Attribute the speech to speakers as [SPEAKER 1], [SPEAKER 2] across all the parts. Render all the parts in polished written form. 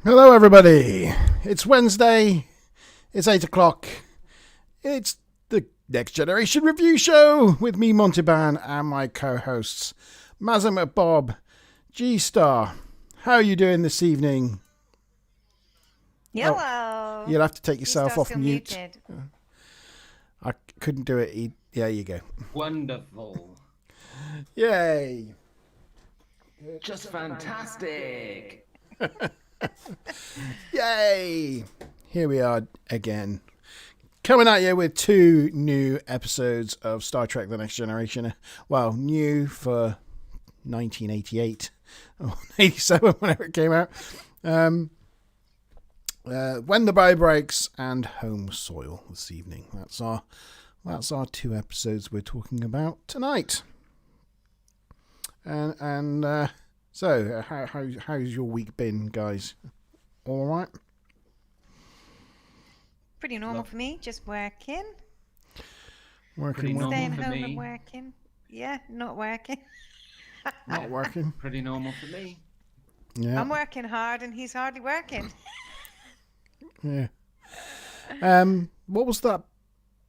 [SPEAKER 1] Hello, everybody. It's Wednesday. It's 8 o'clock. It's the Next Generation Review Show with me, Monteban, and my co-hosts, Mazam, Bob, G-Star. How are you doing this evening?
[SPEAKER 2] Hello.
[SPEAKER 1] Oh, you'll have to take yourself
[SPEAKER 2] G-Star's
[SPEAKER 1] off
[SPEAKER 2] still
[SPEAKER 1] mute.
[SPEAKER 2] muted.
[SPEAKER 1] I couldn't do it. There you go.
[SPEAKER 3] Wonderful.
[SPEAKER 1] Yay.
[SPEAKER 3] Just fantastic.
[SPEAKER 1] Yay. Here we are again. Coming at you with 2 new episodes of Star Trek The Next Generation. Well, new for 1988 or 87, whenever it came out. When the Bough Breaks and Home Soil this evening. That's our 2 episodes we're talking about tonight. So how's your week been, guys? All right?
[SPEAKER 2] Pretty normal for me, just working.
[SPEAKER 1] Working well.
[SPEAKER 2] Staying home and working. Yeah, not working.
[SPEAKER 1] Not working.
[SPEAKER 3] Pretty normal for me.
[SPEAKER 1] Yeah.
[SPEAKER 2] I'm working hard and he's hardly working.
[SPEAKER 1] Yeah. What was that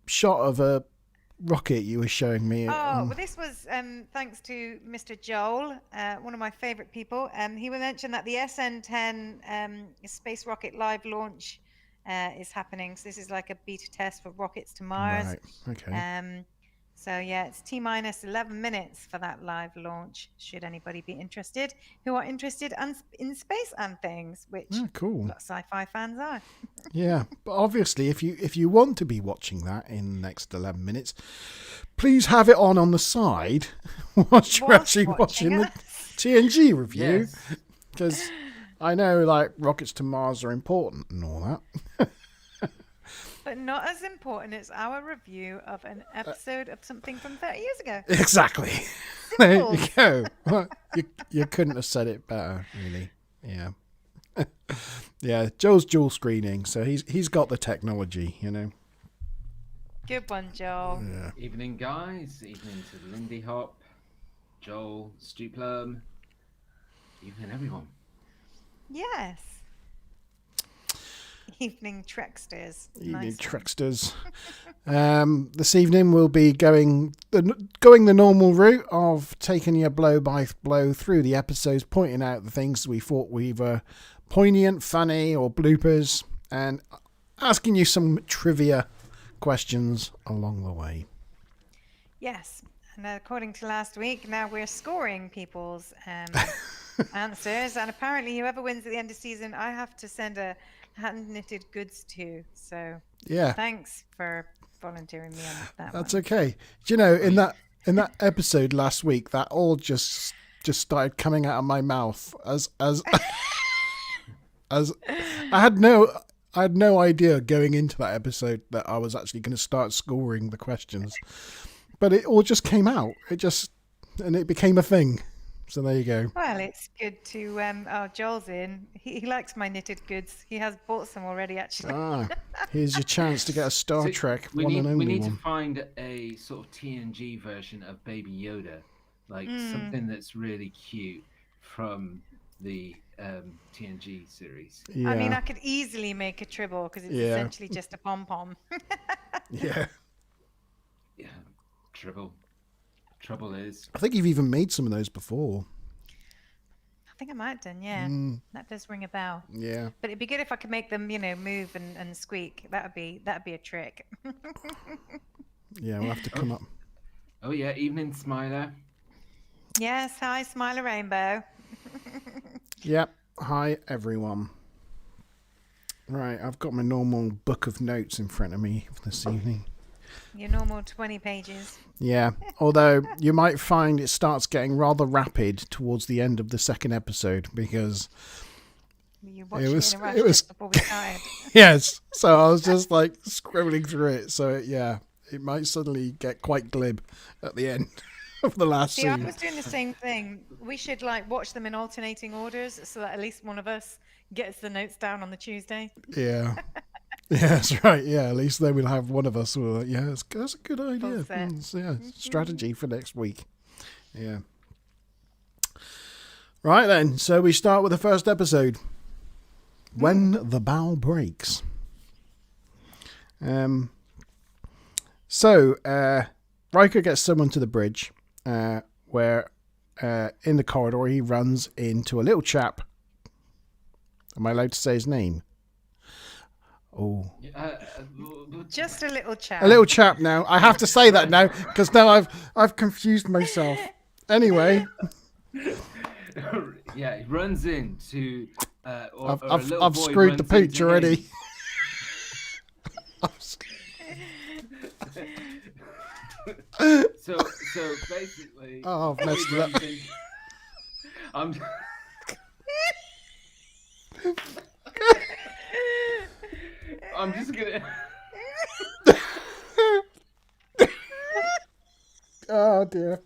[SPEAKER 1] shot of a rocket you were showing me?
[SPEAKER 2] Well, this was thanks to Mr. Joel, one of my favourite people. He mentioned that the SN10 space rocket live launch is happening. So this is like a beta test for rockets to Mars.
[SPEAKER 1] Right. Okay.
[SPEAKER 2] So yeah, it's T-minus 11 minutes for that live launch. Should anybody be interested, who are interested in space and things, which
[SPEAKER 1] cool.
[SPEAKER 2] a lot of sci-fi fans are.
[SPEAKER 1] Yeah, but obviously, if you want to be watching that in the next 11 minutes, please have it on the side whilst you're actually watching the TNG review, because I know like rockets to Mars are important and all that.
[SPEAKER 2] But not as important as our review of an episode of something from 30 years ago.
[SPEAKER 1] Exactly. There you go. Well, you couldn't have said it better, really. Yeah. Yeah, Joel's dual screening, so he's got the technology, you know.
[SPEAKER 2] Good one, Joel.
[SPEAKER 1] Yeah.
[SPEAKER 3] Evening, guys. Evening to Lindy Hop, Joel, Stu Plum. Evening, everyone.
[SPEAKER 2] Yes. Evening Treksters.
[SPEAKER 1] Evening Treksters. This evening we'll be going the normal route of taking you blow by blow through the episodes, pointing out the things we thought we were poignant, funny, or bloopers, and asking you some trivia questions along the way.
[SPEAKER 2] Yes, and according to last week, now we're scoring people's answers, and apparently whoever wins at the end of season, I have to send a hand-knitted goods to. So
[SPEAKER 1] yeah,
[SPEAKER 2] thanks for volunteering me on that.
[SPEAKER 1] That's okay. Do you know, in that episode last week, that all just started coming out of my mouth as I had no idea going into that episode that I was actually going to start scoring the questions, but it all just came out. And it became a thing. So there you go.
[SPEAKER 2] Well, it's good to. Joel's in. He likes my knitted goods. He has bought some already, actually.
[SPEAKER 1] Here's your chance to get a Star Trek one and only one.
[SPEAKER 3] We need to find a sort of TNG version of Baby Yoda, like something that's really cute from the TNG series.
[SPEAKER 1] Yeah.
[SPEAKER 2] I mean, I could easily make a Tribble because it's essentially just a pom-pom.
[SPEAKER 1] Yeah.
[SPEAKER 3] Yeah, Tribble. Trouble is,
[SPEAKER 1] I think you've even made some of those before.
[SPEAKER 2] I think I might have done, yeah. That does ring a bell.
[SPEAKER 1] Yeah.
[SPEAKER 2] But it'd be good if I could make them, move and squeak. That'd be a trick.
[SPEAKER 1] Yeah, we'll have to come up.
[SPEAKER 3] Oh yeah, evening Smiler.
[SPEAKER 2] Yes, hi, Smiler Rainbow.
[SPEAKER 1] Yep. Hi everyone. Right, I've got my normal book of notes in front of me this evening.
[SPEAKER 2] Your normal 20 pages.
[SPEAKER 1] Yeah, although you might find it starts getting rather rapid towards the end of the second episode because
[SPEAKER 2] You watched it in a rush just before we started.
[SPEAKER 1] Yes, so I was just like scribbling through it. So it might suddenly get quite glib at the end of the last scene.
[SPEAKER 2] I was doing the same thing. We should watch them in alternating orders so that at least one of us gets the notes down on the Tuesday.
[SPEAKER 1] Yeah. Yeah, that's right. Yeah, at least then we'll have one of us. That's a good idea. Strategy for next week. Yeah. Right then, so we start with the first episode. When the bow breaks. So Riker gets summoned to the bridge, where in the corridor he runs into a little chap. Am I allowed to say his name? Oh,
[SPEAKER 2] Just a little chat.
[SPEAKER 1] a little chap. Now I have to say that now because now I've confused myself. Anyway,
[SPEAKER 3] yeah, he runs into.
[SPEAKER 1] I've screwed the pooch already.
[SPEAKER 3] So basically.
[SPEAKER 1] Oh, I've messed it up.
[SPEAKER 3] I'm just gonna.
[SPEAKER 1] Oh dear.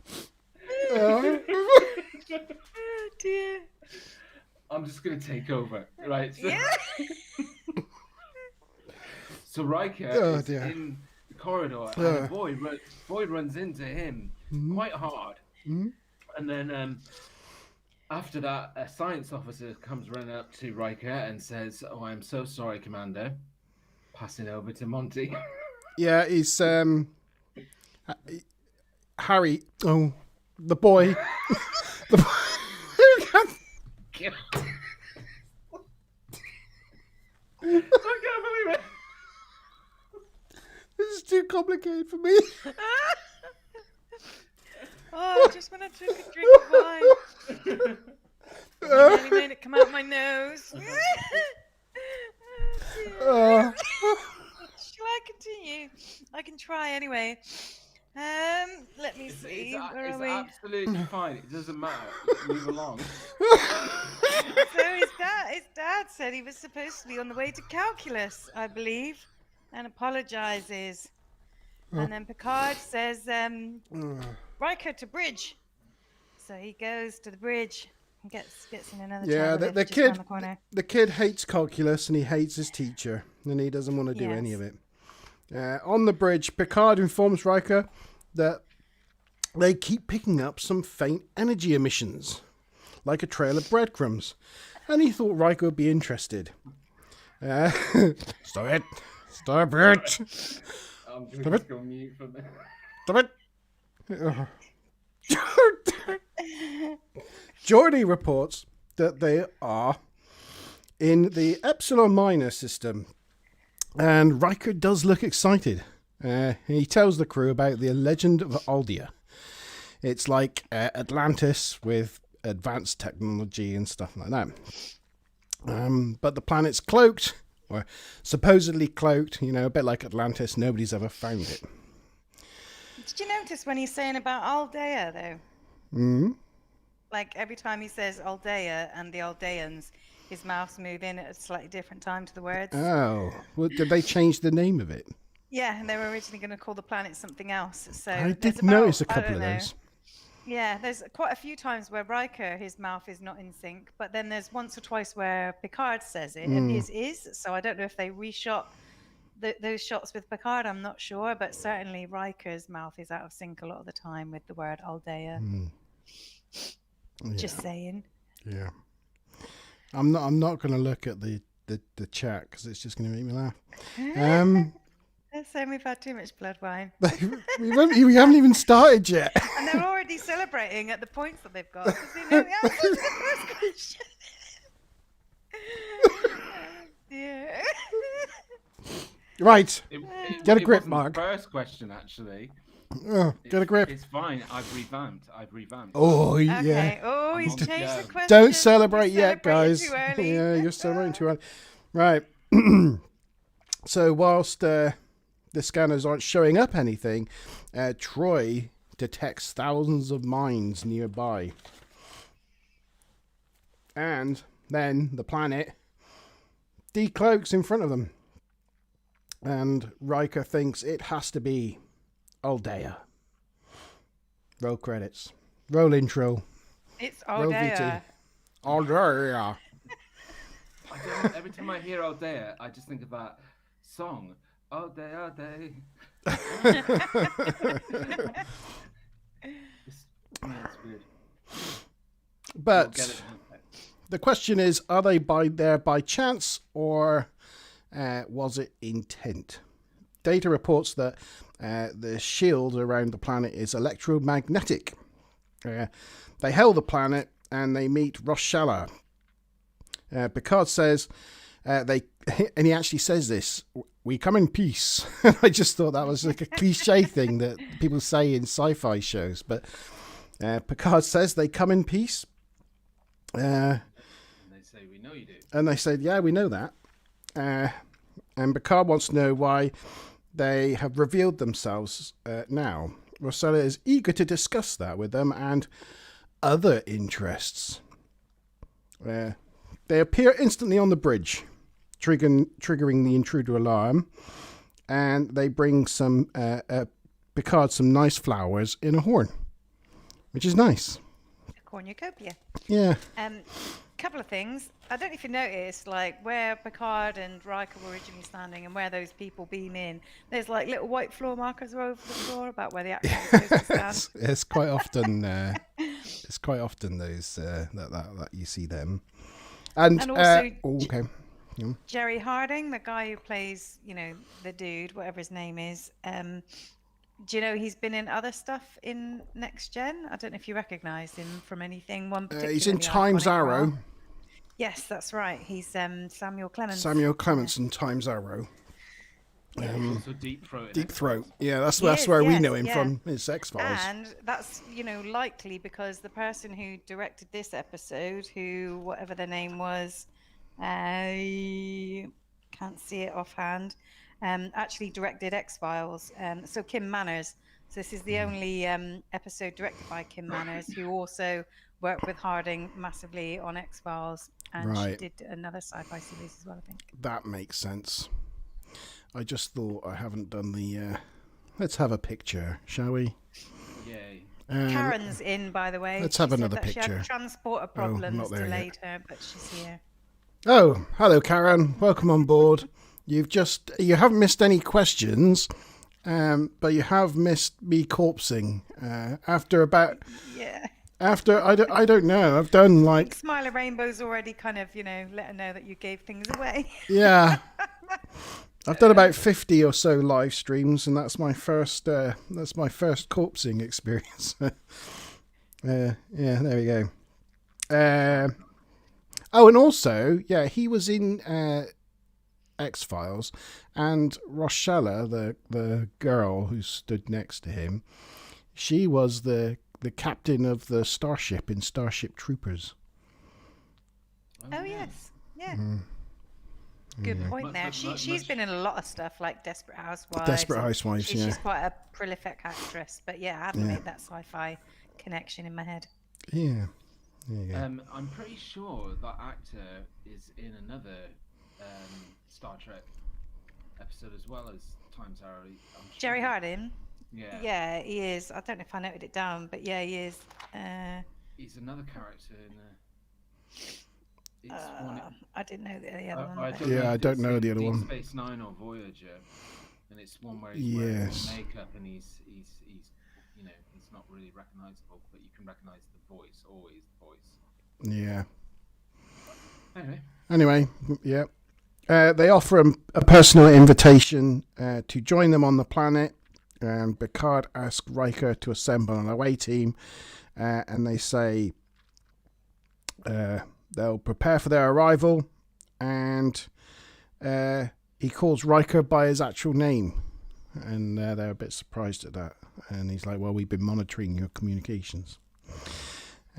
[SPEAKER 1] Oh.
[SPEAKER 2] Oh dear.
[SPEAKER 3] I'm just gonna take over, right? So,
[SPEAKER 2] Yeah.
[SPEAKER 3] so Riker is in the corridor, and Boyd runs into him quite hard, and then after that, a science officer comes running up to Riker and says, "Oh, I'm so sorry, Commander." Passing over to Monty.
[SPEAKER 1] Yeah, he's Harry. Oh, the boy. The boy.
[SPEAKER 3] I can't believe it.
[SPEAKER 1] This is too complicated for me.
[SPEAKER 2] Oh, just when I took a drink of wine. You nearly made it come out my nose.
[SPEAKER 1] Oh,
[SPEAKER 2] Shall I continue? I can try anyway. Let me see. Where
[SPEAKER 3] It's
[SPEAKER 2] are we?
[SPEAKER 3] absolutely fine. It doesn't matter. Move along.
[SPEAKER 2] So his dad said he was supposed to be on the way to calculus, I believe, and apologizes. And then Picard says, Riker to bridge. So he goes to the bridge and gets in another
[SPEAKER 1] yeah.
[SPEAKER 2] travel
[SPEAKER 1] The
[SPEAKER 2] lift just round
[SPEAKER 1] kid.
[SPEAKER 2] the corner.
[SPEAKER 1] The kid hates calculus and he hates his teacher, and he doesn't want to do any
[SPEAKER 2] Yes.
[SPEAKER 1] of it. On the bridge, Picard informs Riker that they keep picking up some faint energy emissions, like a trail of breadcrumbs, and he thought Riker would be interested. Stop it! Stop it!
[SPEAKER 3] I'm going to just go mute for that.
[SPEAKER 1] Stop it! Geordie reports that they are in the Epsilon Minor system, and Riker does look excited. He tells the crew about the legend of Aldea. It's like Atlantis with advanced technology and stuff like that. But the planet's cloaked, or supposedly cloaked, a bit like Atlantis. Nobody's ever found it.
[SPEAKER 2] Did you notice when he's saying about Aldea, though?
[SPEAKER 1] Mm-hmm.
[SPEAKER 2] Like, every time he says Aldea and the Aldeans, his mouth's moving at a slightly different time to the words.
[SPEAKER 1] Oh, well, did they change the name of it?
[SPEAKER 2] Yeah, and they were originally going to call the planet something else. So
[SPEAKER 1] I
[SPEAKER 2] there's
[SPEAKER 1] did notice a
[SPEAKER 2] I
[SPEAKER 1] couple
[SPEAKER 2] don't
[SPEAKER 1] of
[SPEAKER 2] know.
[SPEAKER 1] those.
[SPEAKER 2] Yeah, there's quite a few times where Riker, his mouth is not in sync, but then there's once or twice where Picard says it, and his is. So I don't know if they reshot those shots with Picard. I'm not sure, but certainly Riker's mouth is out of sync a lot of the time with the word Aldea. Just saying.
[SPEAKER 1] Yeah. I'm not going to look at the chat because it's just going to make me laugh.
[SPEAKER 2] They're saying we've had too much blood wine.
[SPEAKER 1] we haven't even started yet.
[SPEAKER 2] And they're already celebrating at the points that they've got because they know the answer to the first question. Yeah.
[SPEAKER 1] Right. Get a grip,
[SPEAKER 3] wasn't
[SPEAKER 1] Mark.
[SPEAKER 3] The first question, actually.
[SPEAKER 1] Get a grip.
[SPEAKER 3] It's fine. I've revamped.
[SPEAKER 1] Oh,
[SPEAKER 2] Okay.
[SPEAKER 1] yeah.
[SPEAKER 2] Oh, he's
[SPEAKER 3] Don't-
[SPEAKER 2] changed the question.
[SPEAKER 1] Don't celebrate
[SPEAKER 2] You
[SPEAKER 1] yet,
[SPEAKER 2] celebrated
[SPEAKER 1] guys.
[SPEAKER 2] too early.
[SPEAKER 1] Yeah, you're celebrating too early. Right. So whilst the scanners aren't showing up anything, Troy detects thousands of mines nearby. And then the planet decloaks in front of them. And Riker thinks it has to be Aldea. Roll credits. Roll intro.
[SPEAKER 2] It's
[SPEAKER 1] Roll
[SPEAKER 2] Aldea.
[SPEAKER 1] Aldea.
[SPEAKER 3] Every time I hear Aldea, I just think of that song. Aldea, Aldea. It's weird.
[SPEAKER 1] But
[SPEAKER 3] Get it.
[SPEAKER 1] the question is, are they there by chance, or was it intent? Data reports that the shield around the planet is electromagnetic. They hail the planet and they meet Rochella. Picard says and he actually says this: "We come in peace." I just thought that was like a cliche thing that people say in sci-fi shows, but Picard says they come in peace.
[SPEAKER 3] And they say, "We know you do."
[SPEAKER 1] And they said, "Yeah, we know that." And Picard wants to know why they have revealed themselves now. Rochella is eager to discuss that with them and other interests. They appear instantly on the bridge, triggering the intruder alarm, and they bring Picard some nice flowers in a horn, which is nice.
[SPEAKER 2] A cornucopia.
[SPEAKER 1] Yeah.
[SPEAKER 2] Couple of things. I don't know if you noticed, like where Picard and Riker were originally standing and where those people beam in. There's like little white floor markers all over the floor about where the actors are supposed to stand.
[SPEAKER 1] It's quite often. It's quite often those that you see them. And
[SPEAKER 2] also,
[SPEAKER 1] okay. Yeah.
[SPEAKER 2] Jerry Harding, the guy who plays, the dude, whatever his name is. Do you know he's been in other stuff in Next Gen? I don't know if you recognise him from anything.
[SPEAKER 1] He's in Time's Arrow.
[SPEAKER 2] Role. Yes, that's right. He's Samuel Clemens.
[SPEAKER 1] Samuel Clemens in Time's Arrow.
[SPEAKER 3] Also Deep Throat.
[SPEAKER 1] Deep Throat. Yeah, that's where we know him from. His X-Files.
[SPEAKER 2] And that's likely because the person who directed this episode, who whatever their name was, I can't see it offhand. Actually directed X-Files. So Kim Manners. So this is the only episode directed by Kim Manners, who also worked with Harding massively on X-Files. And she did another sci-fi series as well, I think.
[SPEAKER 1] That makes sense. I just thought I haven't done the... let's have a picture, shall we?
[SPEAKER 3] Yay.
[SPEAKER 2] Karen's in, by the way.
[SPEAKER 1] Let's have another picture.
[SPEAKER 2] She had transporter problems
[SPEAKER 1] yet.
[SPEAKER 2] delayed her, but she's here.
[SPEAKER 1] Oh, hello, Karen. Welcome on board. You haven't missed any questions, but you have missed me corpsing after about.
[SPEAKER 2] Yeah.
[SPEAKER 1] After I don't know. I've done like.
[SPEAKER 2] Smile of Rainbow's already kind of let her know that you gave things away.
[SPEAKER 1] Yeah. I've done about 50 or so live streams, and that's my first. That's my first corpsing experience. Yeah, there we go. Oh, and also, yeah, he was in X-Files, and Rochella, the girl who stood next to him, she was the captain of the starship in Starship Troopers.
[SPEAKER 2] Oh yes, yeah. Good point there. She's been in a lot of stuff like Desperate Housewives. She's quite a prolific actress, but yeah, I hadn't made that sci-fi connection in my head.
[SPEAKER 1] Yeah. There you go.
[SPEAKER 3] I'm pretty sure that actor is in another Star Trek episode as well as Time's Arrow.
[SPEAKER 2] Jerry Harding?
[SPEAKER 3] Yeah.
[SPEAKER 2] Yeah, he is. I don't know if I noted it down, but yeah, he is.
[SPEAKER 3] He's another character in
[SPEAKER 2] I didn't know the other one.
[SPEAKER 1] I don't know the other one.
[SPEAKER 3] Deep Space Nine or Voyager, and it's one where he's wearing makeup and he's not really recognizable, but you can recognize the voice, always the voice.
[SPEAKER 1] Yeah.
[SPEAKER 3] Anyway,
[SPEAKER 1] yeah. They offer him a personal invitation to join them on the planet. Picard asks Riker to assemble an away team, and they say they'll prepare for their arrival, and he calls Riker by his actual name, and they're a bit surprised at that. And he's like, well, we've been monitoring your communications.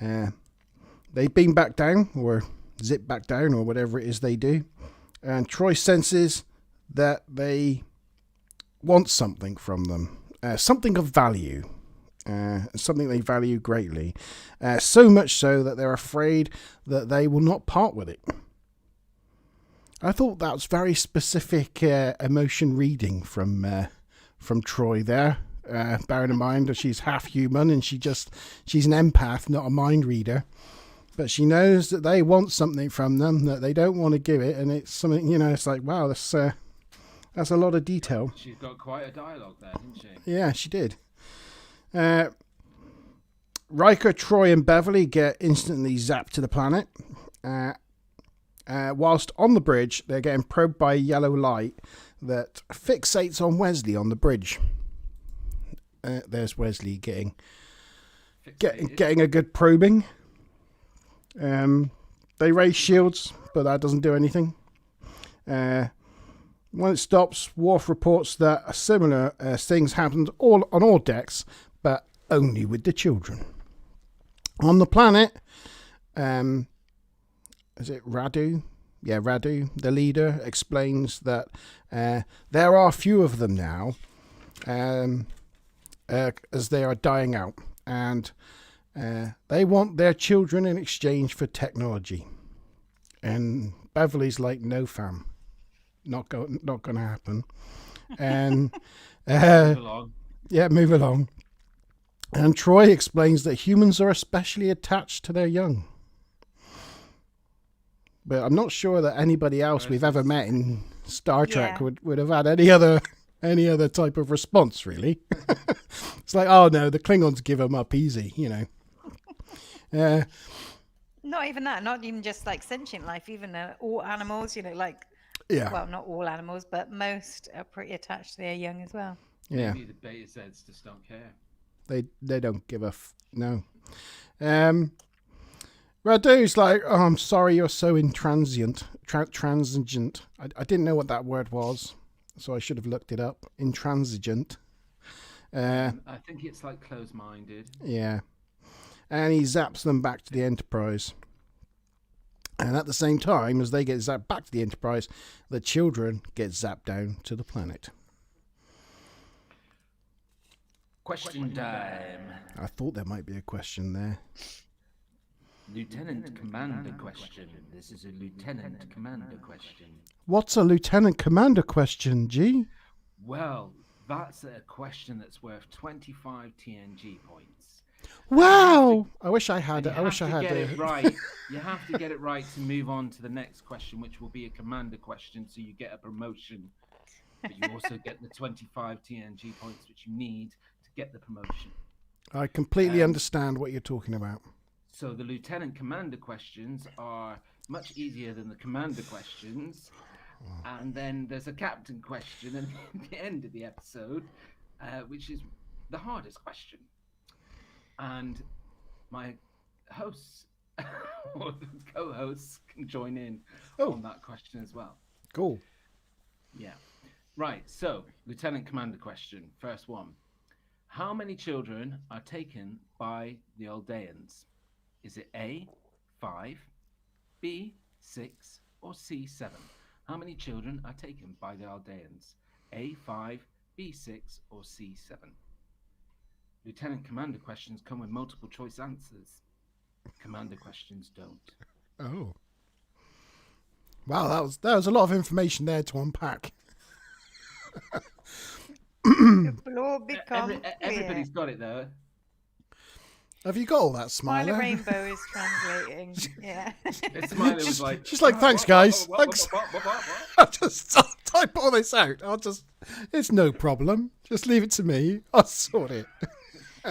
[SPEAKER 1] They beam back down, or zip back down, or whatever it is they do. And Troy senses that they want something from them. Something of value. Something they value greatly. So much so that they're afraid that they will not part with it. I thought that was very specific emotion reading from Troy there. Bearing in mind that she's half human and she's an empath, not a mind reader. But she knows that they want something from them, that they don't want to give it, and it's something, it's like, wow, that's a lot of detail.
[SPEAKER 3] She's got quite a dialogue there, didn't she?
[SPEAKER 1] Yeah, she did. Riker, Troy, and Beverly get instantly zapped to the planet. whilst on the bridge, they're getting probed by a yellow light that fixates on Wesley on the bridge. There's Wesley getting a good probing. They raise shields, but that doesn't do anything. When it stops, Worf reports that similar things happened on all decks, but only with the children. On the planet, is it Radu? Yeah, Radu, the leader, explains that there are few of them now, as they are dying out, and they want their children in exchange for technology. And Beverly's like, no, fam, not going to happen. And
[SPEAKER 3] Move along.
[SPEAKER 1] Yeah, move along. And Troy explains that humans are especially attached to their young. But I'm not sure that anybody else we've ever met in Star Trek would have had any other type of response, really. It's like, oh no, the Klingons give them up easy, you know.
[SPEAKER 2] Not even that, not even just like sentient life, even all animals, you know, like, well, not all animals, but most are pretty attached to their young as well.
[SPEAKER 1] Yeah.
[SPEAKER 3] Maybe the Beta Zeds just don't care.
[SPEAKER 1] They don't give a no. Radu's like, oh, I'm sorry you're so intransigent. Transigent. I didn't know what that word was, so I should have looked it up. Intransigent.
[SPEAKER 3] I think it's like closed-minded.
[SPEAKER 1] Yeah. And he zaps them back to the Enterprise. And at the same time, as they get zapped back to the Enterprise, the children get zapped down to the planet.
[SPEAKER 4] Question time.
[SPEAKER 1] I thought there might be a question there.
[SPEAKER 4] Lieutenant Commander question. This is a Lieutenant Commander question.
[SPEAKER 1] What's a Lieutenant Commander question, G?
[SPEAKER 3] Well, that's a question that's worth 25 TNG points.
[SPEAKER 1] Wow! I wish I had it. I wish I had
[SPEAKER 3] it. Right. You have to get it right to move on to the next question, which will be a Commander question, so you get a promotion. But you also get the 25 TNG points, which you need to get the promotion.
[SPEAKER 1] I completely understand what you're talking about.
[SPEAKER 3] So the Lieutenant Commander questions are much easier than the Commander questions. And then there's a Captain question at the end of the episode, which is the hardest question. And my hosts or co-hosts can join in on that question as well.
[SPEAKER 1] Cool.
[SPEAKER 3] Yeah. Right. So, Lieutenant Commander question. First one. How many children are taken by the Aldeans? Is it A, 5, B, 6, or C, 7? How many children are taken by the Aldeans? A, 5, B, 6, or C, 7? Lieutenant Commander questions come with multiple choice answers. Commander questions don't.
[SPEAKER 1] Oh. Wow, that was a lot of information there to unpack.
[SPEAKER 3] Everybody's got it though.
[SPEAKER 1] Have you got all that, Smiler?
[SPEAKER 2] Smiler Rainbow is translating. Yeah.
[SPEAKER 3] Smiler was like,
[SPEAKER 1] she's like, thanks, guys. Thanks. I'll just type all this out. It's no problem. Just leave it to me. I'll sort it.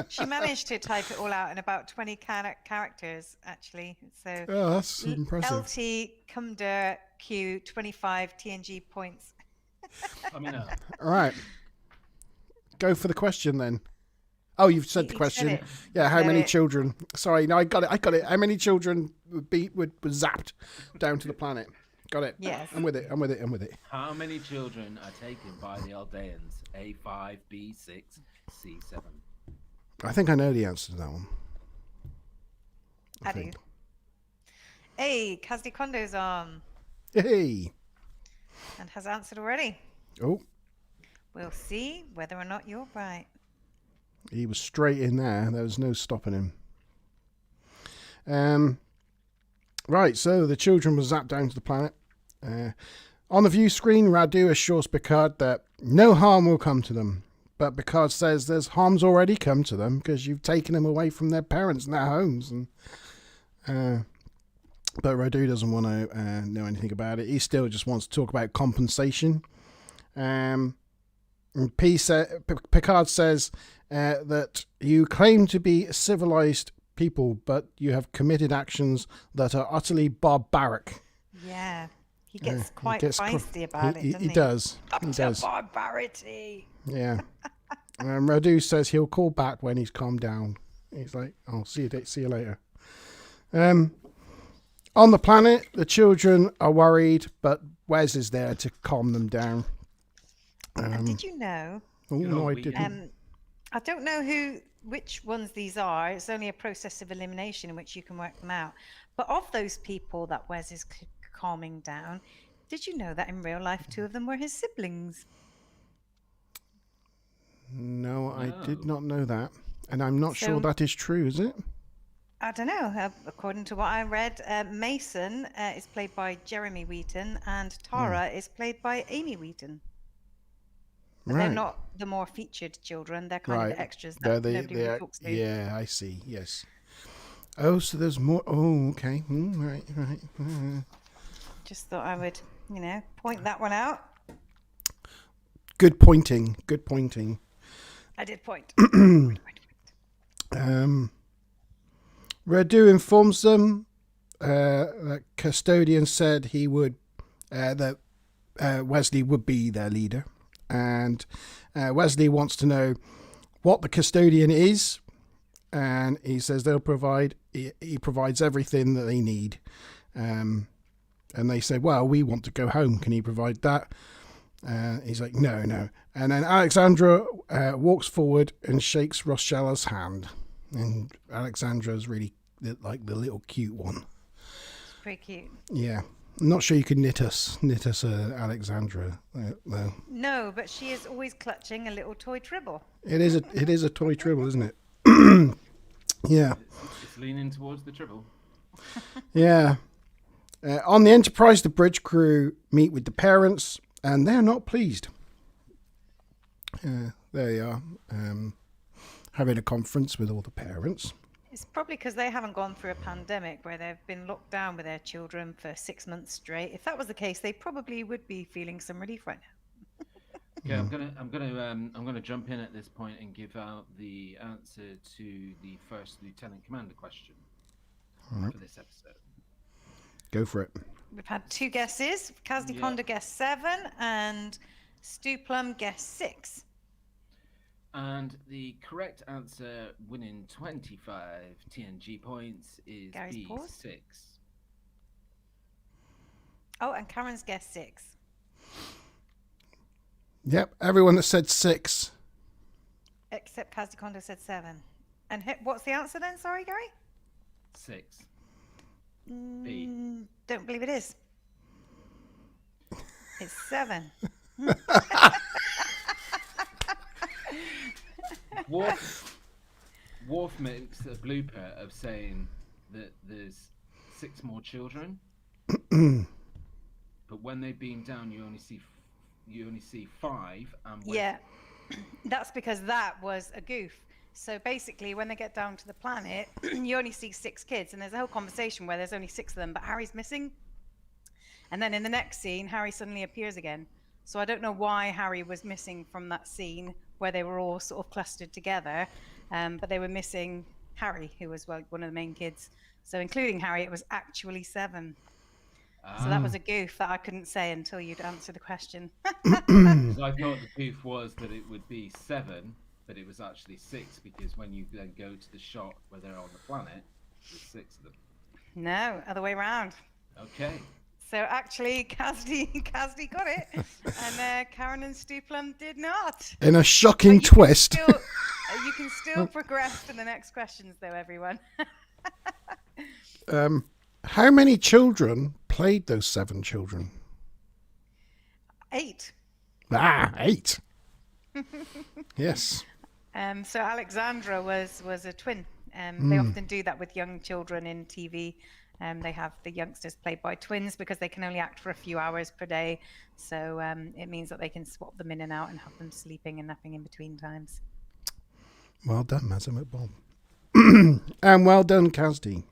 [SPEAKER 2] She managed to type it all out in about 20 characters, actually. So
[SPEAKER 1] that's impressive.
[SPEAKER 2] LT Cumder Q 25 TNG points.
[SPEAKER 3] I mean,
[SPEAKER 1] all right. Go for the question then. Oh, you've said the question. Yeah, how many children? Sorry, no, I got it. How many children were zapped down to the planet? Got it.
[SPEAKER 2] Yes.
[SPEAKER 1] I'm with it.
[SPEAKER 3] How many children are taken by the Aldeans? A5, B6, C7.
[SPEAKER 1] I think I know the answer to that one.
[SPEAKER 2] I do. Hey, Kazdi Kondo's on.
[SPEAKER 1] Hey.
[SPEAKER 2] And has answered already.
[SPEAKER 1] Oh.
[SPEAKER 2] We'll see whether or not you're right.
[SPEAKER 1] He was straight in there. There was no stopping him. Right, so the children were zapped down to the planet. On the view screen, Radu assures Picard that no harm will come to them. But Picard says there's harm's already come to them because you've taken them away from their parents and their homes. But Radu doesn't want to know anything about it. He still just wants to talk about compensation. Picard says that you claim to be civilized people, but you have committed actions that are utterly barbaric.
[SPEAKER 2] Yeah. He gets quite
[SPEAKER 1] gets
[SPEAKER 2] feisty about it, doesn't he?
[SPEAKER 1] He does.
[SPEAKER 2] Up
[SPEAKER 1] He
[SPEAKER 2] to
[SPEAKER 1] does.
[SPEAKER 2] barbarity.
[SPEAKER 1] Yeah. Radu says he'll call back when he's calmed down. He's like, "I'll see you later." On the planet, the children are worried, but Wes is there to calm them down.
[SPEAKER 2] And did you know?
[SPEAKER 1] Oh no, I didn't.
[SPEAKER 2] I don't know which ones these are. It's only a process of elimination in which you can work them out. But of those people that Wes is calming down, did you know that in real life 2 of them were his siblings?
[SPEAKER 1] No, I did not know that. And I'm not sure that is true, is it?
[SPEAKER 2] I don't know. According to what I read, Mason is played by Jeremy Wheaton and Tara is played by Amy Wheaton. But they're not the more featured children. They're kind of the extras that nobody really talks to.
[SPEAKER 1] Yeah, I see. Yes. Oh, so there's more. Oh, okay. Right.
[SPEAKER 2] Just thought I would, point that one out.
[SPEAKER 1] Good pointing.
[SPEAKER 2] I did point.
[SPEAKER 1] Radu informs them that custodian said he would that Wesley would be their leader, and Wesley wants to know what the custodian is, and he says they'll provide. He provides everything that they need, and they say, "Well, we want to go home. Can he provide that?" He's like, no. And then Alexandra walks forward and shakes Roshella's hand. And Alexandra's really like the little cute one.
[SPEAKER 2] It's pretty cute.
[SPEAKER 1] Yeah. I'm not sure you could knit us Alexandra, though.
[SPEAKER 2] No, but she is always clutching a little toy Tribble.
[SPEAKER 1] It is a toy Tribble, isn't it? Yeah.
[SPEAKER 3] It's leaning towards the Tribble.
[SPEAKER 1] Yeah. On the Enterprise, the bridge crew meet with the parents, and they're not pleased. There they are, having a conference with all the parents.
[SPEAKER 2] It's probably because they haven't gone through a pandemic where they've been locked down with their children for 6 months straight. If that was the case, they probably would be feeling some relief right now.
[SPEAKER 3] Okay, I'm gonna jump in at this point and give out the answer to the first Lieutenant Commander question for this episode.
[SPEAKER 1] Go for it.
[SPEAKER 2] We've had 2 guesses. Kazdi Konda guessed 7 and Stu Plum guessed 6.
[SPEAKER 3] And the correct answer, winning 25 TNG points, is
[SPEAKER 2] Gary's
[SPEAKER 3] B,
[SPEAKER 2] pause.
[SPEAKER 3] 6.
[SPEAKER 2] Oh, and Karen's guessed 6.
[SPEAKER 1] Yep, everyone that said 6.
[SPEAKER 2] Except Kazdi Konda said 7. And what's the answer then? Sorry, Gary?
[SPEAKER 3] 6. B.
[SPEAKER 2] Don't believe it is. It's 7.
[SPEAKER 3] Worf makes a blooper of saying that there's 6 more children, but when they beam down, you only see 5. And
[SPEAKER 2] yeah, that's because that was a goof. So basically, when they get down to the planet, you only see 6 kids, and there's a whole conversation where there's only 6 of them, but Harry's missing. And then in the next scene, Harry suddenly appears again. So I don't know why Harry was missing from that scene where they were all sort of clustered together, but they were missing Harry, who was one of the main kids. So including Harry, it was actually 7. So that was a goof that I couldn't say until you'd answer the question.
[SPEAKER 3] Because I thought the goof was that it would be 7, but it was actually 6, because when you then go to the shot where they're on the planet, there's 6 of them.
[SPEAKER 2] No, other way around.
[SPEAKER 3] Okay.
[SPEAKER 2] So actually, Kazdi got it, and Karen and Stu Plum did not.
[SPEAKER 1] In a shocking twist.
[SPEAKER 2] You can still progress to the next questions, though, everyone.
[SPEAKER 1] How many children played those 7 children?
[SPEAKER 2] 8.
[SPEAKER 1] 8. Yes.
[SPEAKER 2] So Alexandra was a twin. They often do that with young children in TV. They have the youngsters played by twins because they can only act for a few hours per day. So it means that they can swap them in and out and have them sleeping and napping in between times.
[SPEAKER 1] Well done, Mazza McBob. And well done, Kazdi.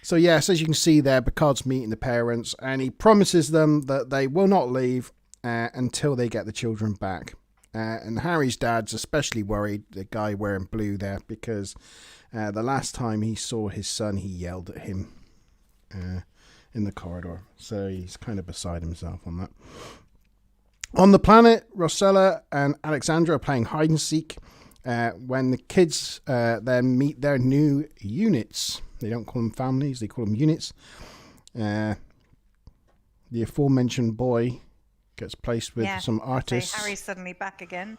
[SPEAKER 1] So yes, as you can see there, Picard's meeting the parents, and he promises them that they will not leave until they get the children back. And Harry's dad's especially worried, the guy wearing blue there, because the last time he saw his son, he yelled at him in the corridor. So he's kind of beside himself on that. On the planet, Rosella and Alexandra are playing hide and seek when the kids then meet their new units. They don't call them families, they call them units. The aforementioned boy gets placed with some artists.
[SPEAKER 2] So Harry's suddenly back again.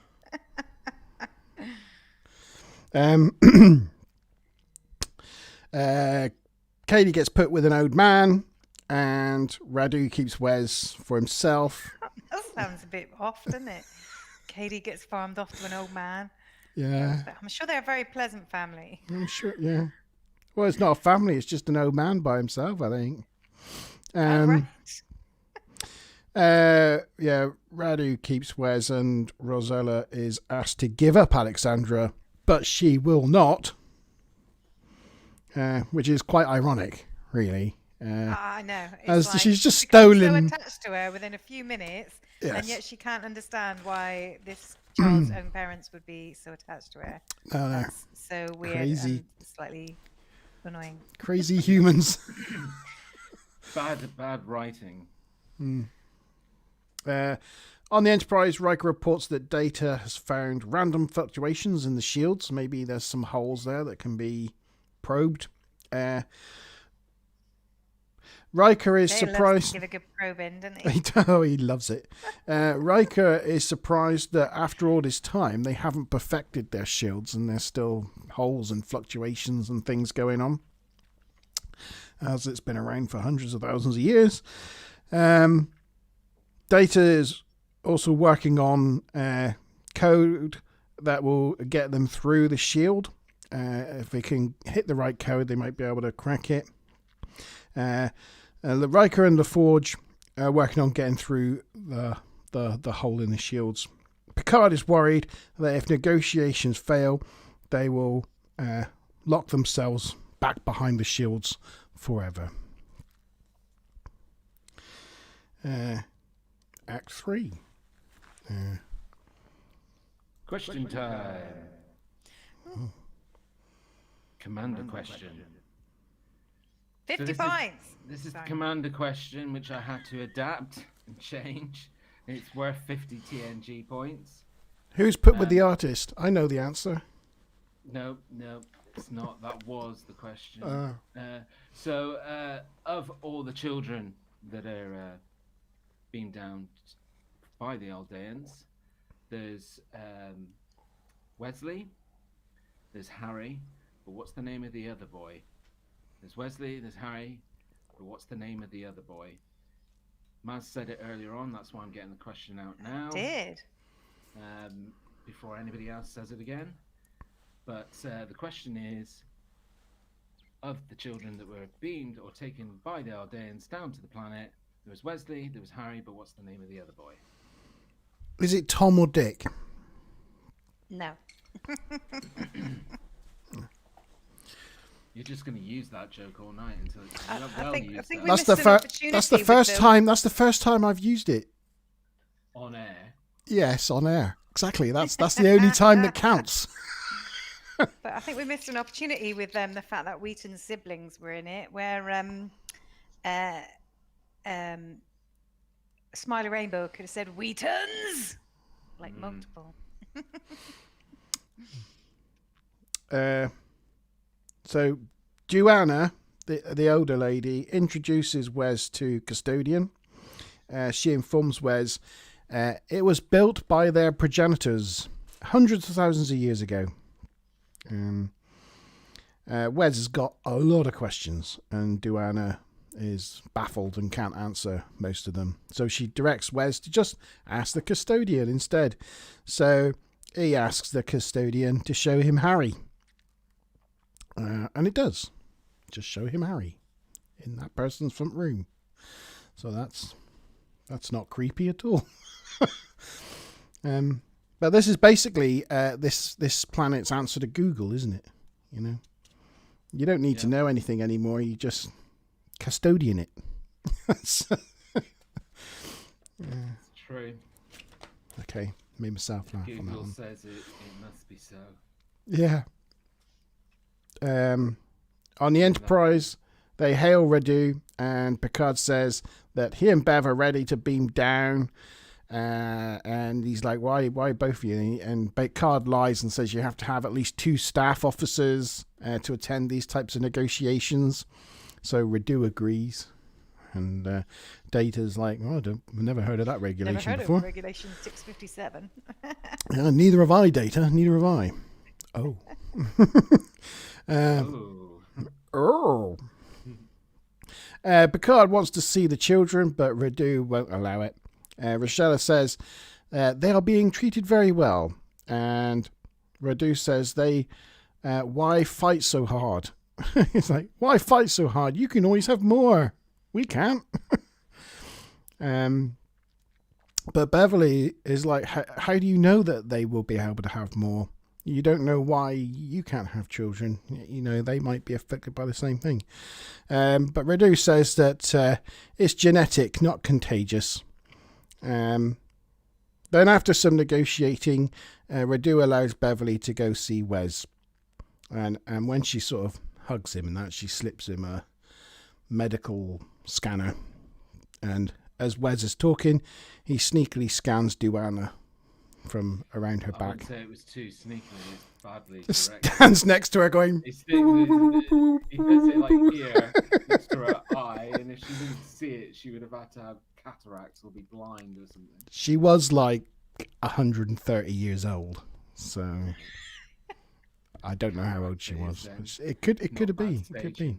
[SPEAKER 1] Katie gets put with an old man, and Radu keeps Wes for himself.
[SPEAKER 2] That sounds a bit off, doesn't it? Katie gets farmed off to an old man.
[SPEAKER 1] Yeah.
[SPEAKER 2] I'm sure they're a very pleasant family.
[SPEAKER 1] I'm sure, yeah. Well, it's not a family, it's just an old man by himself, I think.
[SPEAKER 2] Right.
[SPEAKER 1] Radu keeps Wes, and Rosella is asked to give up Alexandra, but she will not, which is quite ironic, really.
[SPEAKER 2] I know.
[SPEAKER 1] As
[SPEAKER 2] like
[SPEAKER 1] she's just stolen.
[SPEAKER 2] So attached to her within a few minutes,
[SPEAKER 1] Yes.
[SPEAKER 2] and yet she can't understand why this child's own parents would be so attached to her.
[SPEAKER 1] No.
[SPEAKER 2] That's so weird
[SPEAKER 1] Crazy.
[SPEAKER 2] and slightly annoying.
[SPEAKER 1] Crazy humans.
[SPEAKER 3] Bad writing.
[SPEAKER 1] On the Enterprise, Riker reports that Data has found random fluctuations in the shields. Maybe there's some holes there that can be probed. Riker is surprised.
[SPEAKER 2] Give a good probe in, doesn't he?
[SPEAKER 1] He loves it. Riker is surprised that after all this time, they haven't perfected their shields, and there's still holes and fluctuations and things going on, as it's been around for hundreds of thousands of years. Data is also working on code that will get them through the shield. If they can hit the right code, they might be able to crack it. The Riker and LaForge are working on getting through the hole in the shields. Picard is worried that if negotiations fail, they will lock themselves back behind the shields forever. Act 3.
[SPEAKER 3] Question time. Commander question.
[SPEAKER 2] 50 points.
[SPEAKER 3] This is the commander question, which I had to adapt and change. It's worth 50 TNG points.
[SPEAKER 1] Who's put with the artist? I know the answer.
[SPEAKER 3] No, it's not. That was the question. So, of all the children that are beamed down by the Aldeans, there's Wesley, there's Harry, but what's the name of the other boy? There's Wesley, there's Harry, but what's the name of the other boy? Maz said it earlier on, that's why I'm getting the question out now.
[SPEAKER 2] Did.
[SPEAKER 3] Before anybody else says it again. But the question is, of the children that were beamed or taken by the Aldeans down to the planet, there was Wesley, there was Harry, but what's the name of the other boy?
[SPEAKER 1] Is it Tom or Dick?
[SPEAKER 2] No.
[SPEAKER 3] You're just going to use that joke all night until it's
[SPEAKER 2] I think we
[SPEAKER 1] That's
[SPEAKER 2] missed an opportunity
[SPEAKER 1] that's the
[SPEAKER 2] with
[SPEAKER 1] first time. That's the first time I've used it.
[SPEAKER 3] on air.
[SPEAKER 1] Yes, on air. Exactly. That's the only time that counts.
[SPEAKER 2] But I think we missed an opportunity with the fact that Wheaton's siblings were in it, where Smiley Rainbow could have said Wheaton's, like multiple.
[SPEAKER 1] So, Joanna, the older lady, introduces Wes to Custodian. She informs Wes it was built by their progenitors hundreds of thousands of years ago. Wes has got a lot of questions, and Joanna is baffled and can't answer most of them. So she directs Wes to just ask the Custodian instead. So he asks the Custodian to show him Harry. And it does. Just show him Harry in that person's front room. So that's not creepy at all. But this is basically this planet's answer to Google, isn't it? You know, you don't need to know anything anymore. You just custodian it.
[SPEAKER 3] True.
[SPEAKER 1] Okay. made myself laugh on that
[SPEAKER 3] Google
[SPEAKER 1] one.
[SPEAKER 3] says it must be so.
[SPEAKER 1] Yeah. On the Enterprise, they hail Radu, and Picard says that he and Bev are ready to beam down. And he's like, why both of you? And Picard lies and says you have to have at least 2 staff officers to attend these types of negotiations. So Radu agrees. And Data's like, oh, I've never heard of that regulation before.
[SPEAKER 2] Of Regulation 657.
[SPEAKER 1] Neither have I, Data. Neither have I. Oh. Picard wants to see the children, but Radu won't allow it. Rochella says they are being treated very well. And Radu says why fight so hard? He's like, why fight so hard? You can always have more. We can't. But Beverly is like, how do you know that they will be able to have more? You don't know why you can't have children. You know, they might be affected by the same thing. But Radu says that it's genetic, not contagious. Then after some negotiating, Radu allows Beverly to go see Wes. And when she sort of hugs him and that, she slips him a medical scanner. And as Wes is talking, he sneakily scans Duana from around her back.
[SPEAKER 3] I wouldn't say it was too sneakily, it's badly directed.
[SPEAKER 1] Stands next to her going...
[SPEAKER 3] He does it like here, next to her eye, and if she didn't see it, she would have had to have cataracts or be blind or something.
[SPEAKER 1] She was like 130 years old, so I don't know how old she was. It could have been. It could be.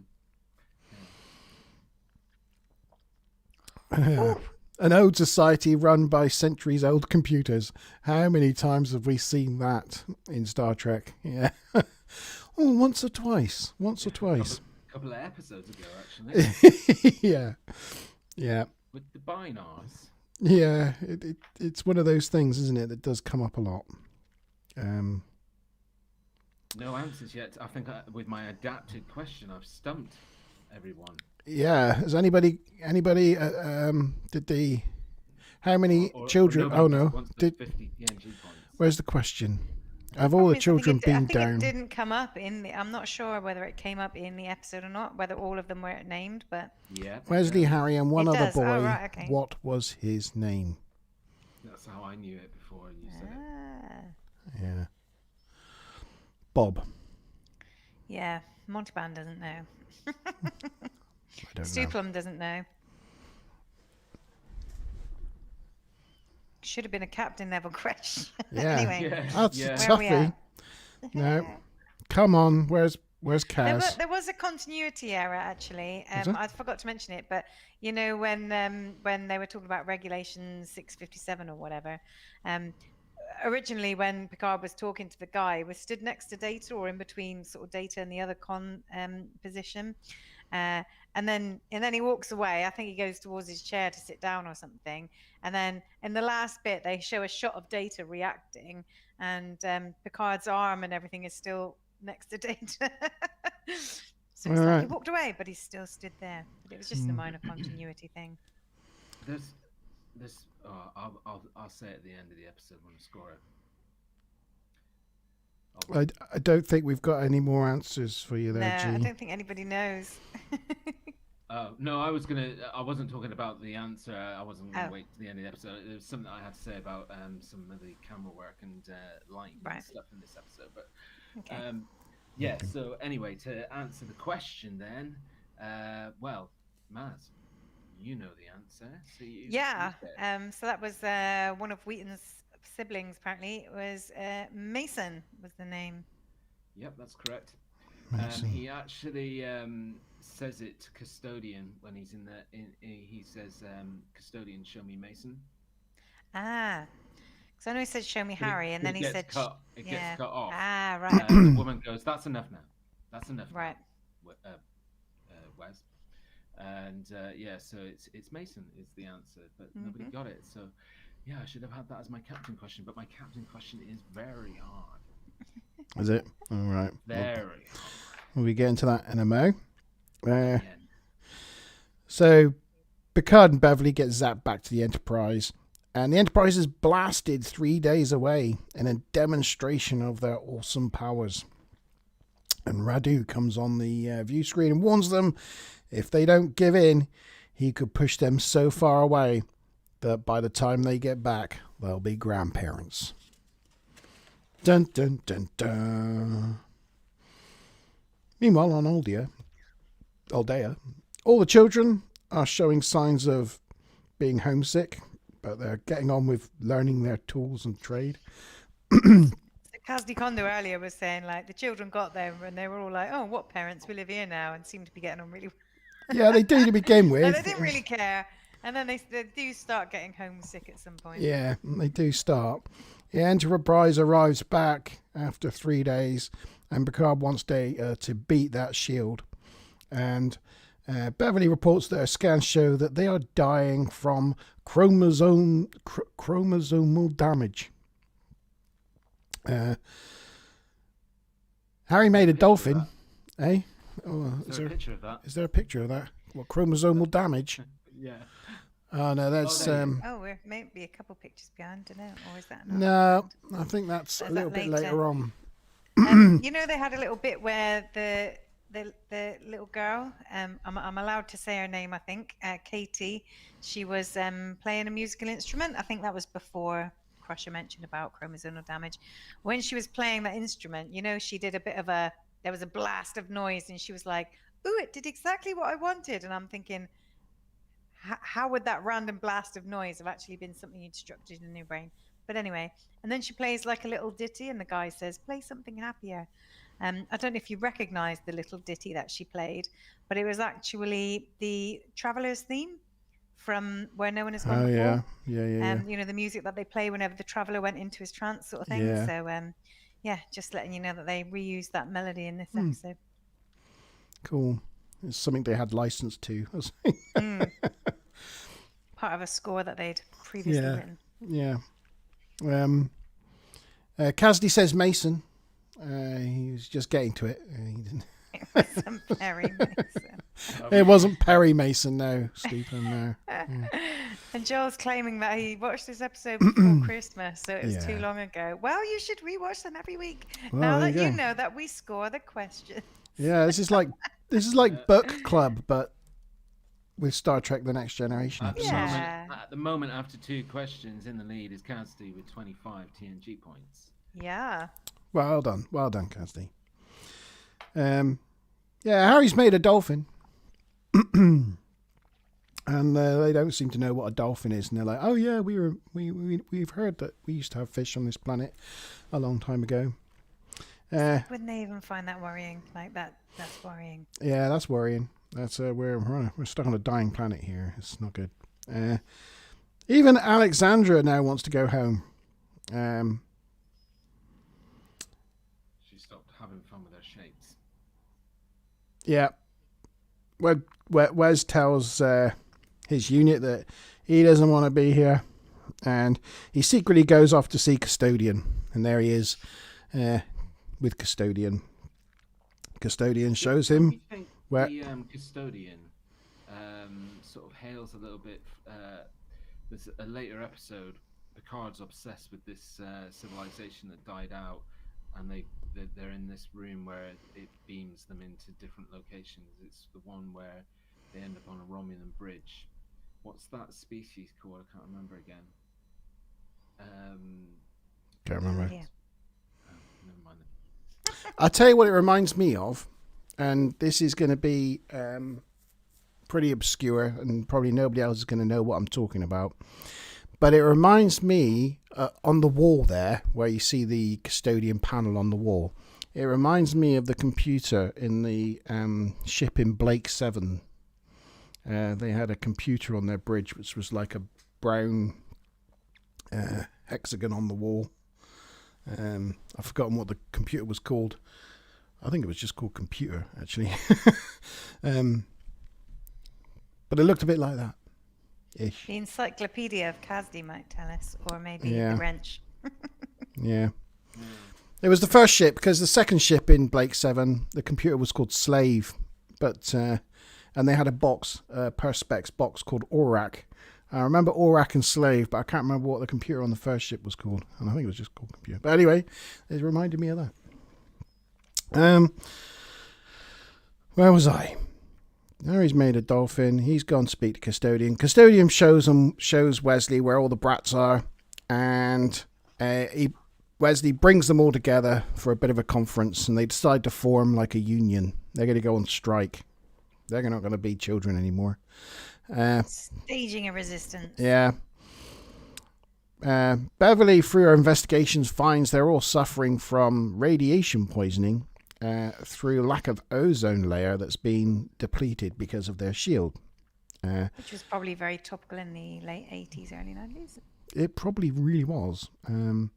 [SPEAKER 1] An old society run by centuries-old computers. How many times have we seen that in Star Trek? Yeah. Once or twice. A
[SPEAKER 3] couple of episodes ago, actually.
[SPEAKER 1] Yeah.
[SPEAKER 3] With the binars.
[SPEAKER 1] Yeah, it's one of those things, isn't it, that does come up a lot.
[SPEAKER 3] No answers yet. I think with my adapted question, I've stumped everyone.
[SPEAKER 1] Yeah. Has anybody? Did they? How many children? Did 50 PNG points. Where's the question? Have all the children been down?
[SPEAKER 2] It didn't come up in the. I'm not sure whether it came up in the episode or not. Whether all of them were named, but
[SPEAKER 3] yeah.
[SPEAKER 1] Wesley, Harry, and one other boy.
[SPEAKER 2] Oh, right, okay.
[SPEAKER 1] What was his name?
[SPEAKER 3] That's how I knew it before you said it.
[SPEAKER 1] Yeah. Bob.
[SPEAKER 2] Yeah, Montalban doesn't know.
[SPEAKER 1] I don't know.
[SPEAKER 2] Stuplum doesn't know. Should have been a captain level question.
[SPEAKER 1] Yeah.
[SPEAKER 2] Anyway,
[SPEAKER 1] That's a toughie. No. Come on, where's Kaz?
[SPEAKER 2] There was a continuity error actually. I forgot to mention it, but you know when they were talking about Regulation 657 or whatever, originally when Picard was talking to the guy, he was stood next to Data or in between sort of Data and the other position. And then he walks away. I think he goes towards his chair to sit down or something. And then in the last bit, they show a shot of Data reacting, and Picard's arm and everything is still next to Data. So it's like he walked away, but he's still stood there. But it was just a minor continuity thing.
[SPEAKER 3] I'll say at the end of the episode when I score it.
[SPEAKER 1] I don't think we've got any more answers for you there, G.
[SPEAKER 2] I don't think anybody knows.
[SPEAKER 3] No, I wasn't talking about the answer. I wasn't going to wait to the end of the episode. There was something I had to say about some of the camera work and lighting and stuff in this episode. But so anyway, to answer the question then, well, Maz, you know the answer. So
[SPEAKER 2] so that was one of Wheaton's siblings, apparently. It was Mason was the name.
[SPEAKER 3] Yep, that's correct. He actually says it to Custodian when he's he says, Custodian, show me Mason.
[SPEAKER 2] Because I know he said, show me Harry, and then he said...
[SPEAKER 3] It gets cut off.
[SPEAKER 2] Right.
[SPEAKER 3] The woman goes, that's enough now. That's enough
[SPEAKER 2] right.
[SPEAKER 3] now, Wes. And so it's Mason is the answer, but nobody got it. So yeah, I should have had that as my captain question, but my captain question is very hard.
[SPEAKER 1] Is it? All right.
[SPEAKER 3] Very hard.
[SPEAKER 1] We'll be getting to that in a mo. So Picard and Beverly get zapped back to the Enterprise, And the Enterprise is blasted 3 days away in a demonstration of their awesome powers. And Radu comes on the view screen and warns them if they don't give in, he could push them so far away that by the time they get back, they'll be grandparents. Dun dun dun dun. Meanwhile, on Aldea, all the children are showing signs of being homesick, but they're getting on with learning their tools and trade.
[SPEAKER 2] Kazdi Kondo earlier was saying, like, the children got there and they were all like, oh, what parents? We live here now, and seem to be getting on really well.
[SPEAKER 1] Yeah, they do to begin with.
[SPEAKER 2] And they didn't really care. And then they do start getting homesick at some point.
[SPEAKER 1] Yeah, they do start. The Enterprise arrives back after 3 days, and Picard wants Data to beat that shield. And Beverly reports that her scans show that they are dying from chromosomal damage. Harry made a dolphin, eh? Oh,
[SPEAKER 4] is there a picture of that?
[SPEAKER 1] Is there a picture of that? What, chromosomal damage?
[SPEAKER 3] Yeah.
[SPEAKER 1] Oh no, that's
[SPEAKER 2] there may be a couple pictures behind, don't know, or is that not?
[SPEAKER 1] No, I think that's a little bit later on.
[SPEAKER 2] You know, they had a little bit where the little girl, I'm allowed to say her name, I think, Katie. She was playing a musical instrument. I think that was before Crusher mentioned about chromosomal damage. When she was playing that instrument, you know, she did a bit of there was a blast of noise, and she was like, "Ooh, it did exactly what I wanted." And I'm thinking, how would that random blast of noise have actually been something you'd structured in your brain? But anyway, and then she plays like a little ditty, and the guy says, "Play something happier." I don't know if you recognize the little ditty that she played, but it was actually the Traveler's theme from Where No One Has Gone Before.
[SPEAKER 1] Yeah.
[SPEAKER 2] You know, the music that they play whenever the Traveler went into his trance, sort of thing.
[SPEAKER 1] Yeah.
[SPEAKER 2] So, just letting you know that they reused that melody in this episode.
[SPEAKER 1] Cool. It's something they had licensed to.
[SPEAKER 2] Part of a score that they'd previously written.
[SPEAKER 1] Yeah. Kasdi says Mason. He was just getting to it. He didn't.
[SPEAKER 2] It wasn't Perry Mason.
[SPEAKER 1] It wasn't Perry Mason, no, Stephen, no. Yeah.
[SPEAKER 2] And Joel's claiming that he watched this episode before Christmas, so it was too long ago. Well, you should rewatch them every week.
[SPEAKER 1] Well,
[SPEAKER 2] now that you know that we score the questions.
[SPEAKER 1] Yeah, this is like book club, but with Star Trek: The Next Generation.
[SPEAKER 4] At the moment, after 2 questions, in the lead is Kasdi with 25 TNG points.
[SPEAKER 2] Yeah.
[SPEAKER 1] Well done, Kasdi. Harry's made a dolphin, and they don't seem to know what a dolphin is, and they're like, "Oh yeah, we've heard that we used to have fish on this planet a long time ago."
[SPEAKER 2] Wouldn't they even find that worrying? Like that's worrying.
[SPEAKER 1] Yeah, that's worrying. That's we're stuck on a dying planet here. It's not good. Even Alexandra now wants to go home.
[SPEAKER 4] She stopped having fun with her shapes.
[SPEAKER 1] Yeah. Wes tells his unit that he doesn't want to be here, and he secretly goes off to see Custodian, and there he is with Custodian. Custodian shows him where
[SPEAKER 4] the Custodian sort of hails a little bit. There's a later episode. Picard's obsessed with this civilization that died out, and they're in this room where it beams them into different locations. It's the one where they end up on a Romulan bridge. What's that species called? I can't remember again.
[SPEAKER 1] Can't remember.
[SPEAKER 2] Yeah.
[SPEAKER 4] Never mind.
[SPEAKER 1] I'll tell you what it reminds me of, and this is going to be pretty obscure, and probably nobody else is going to know what I'm talking about. But it reminds me, on the wall there, where you see the Custodian panel on the wall, it reminds me of the computer in the ship in Blake 7. They had a computer on their bridge, which was like a brown hexagon on the wall. I've forgotten what the computer was called. I think it was just called computer, actually. But it looked a bit like that. Ish.
[SPEAKER 2] The Encyclopedia of Kasdi might tell us, or maybe the wrench.
[SPEAKER 1] Yeah. It was the first ship, because the second ship in Blake 7, the computer was called Slave, but and they had a box, Perspex box called Aurak, I remember Aurak and Slave, but I can't remember what the computer on the first ship was called. And I think it was just called computer. But anyway, it reminded me of that. Where was I? Now he's made a dolphin. He's gone to speak to Custodian. Custodian shows Wesley where all the brats are, and Wesley brings them all together for a bit of a conference, and they decide to form like a union. They're going to go on strike. They're not going to be children anymore.
[SPEAKER 2] Staging a resistance.
[SPEAKER 1] Yeah. Beverly, through her investigations, finds they're all suffering from radiation poisoning through lack of ozone layer that's been depleted because of their shield.
[SPEAKER 2] Which was probably very topical in the late 80s, early 90s.
[SPEAKER 1] It probably really was.
[SPEAKER 2] Which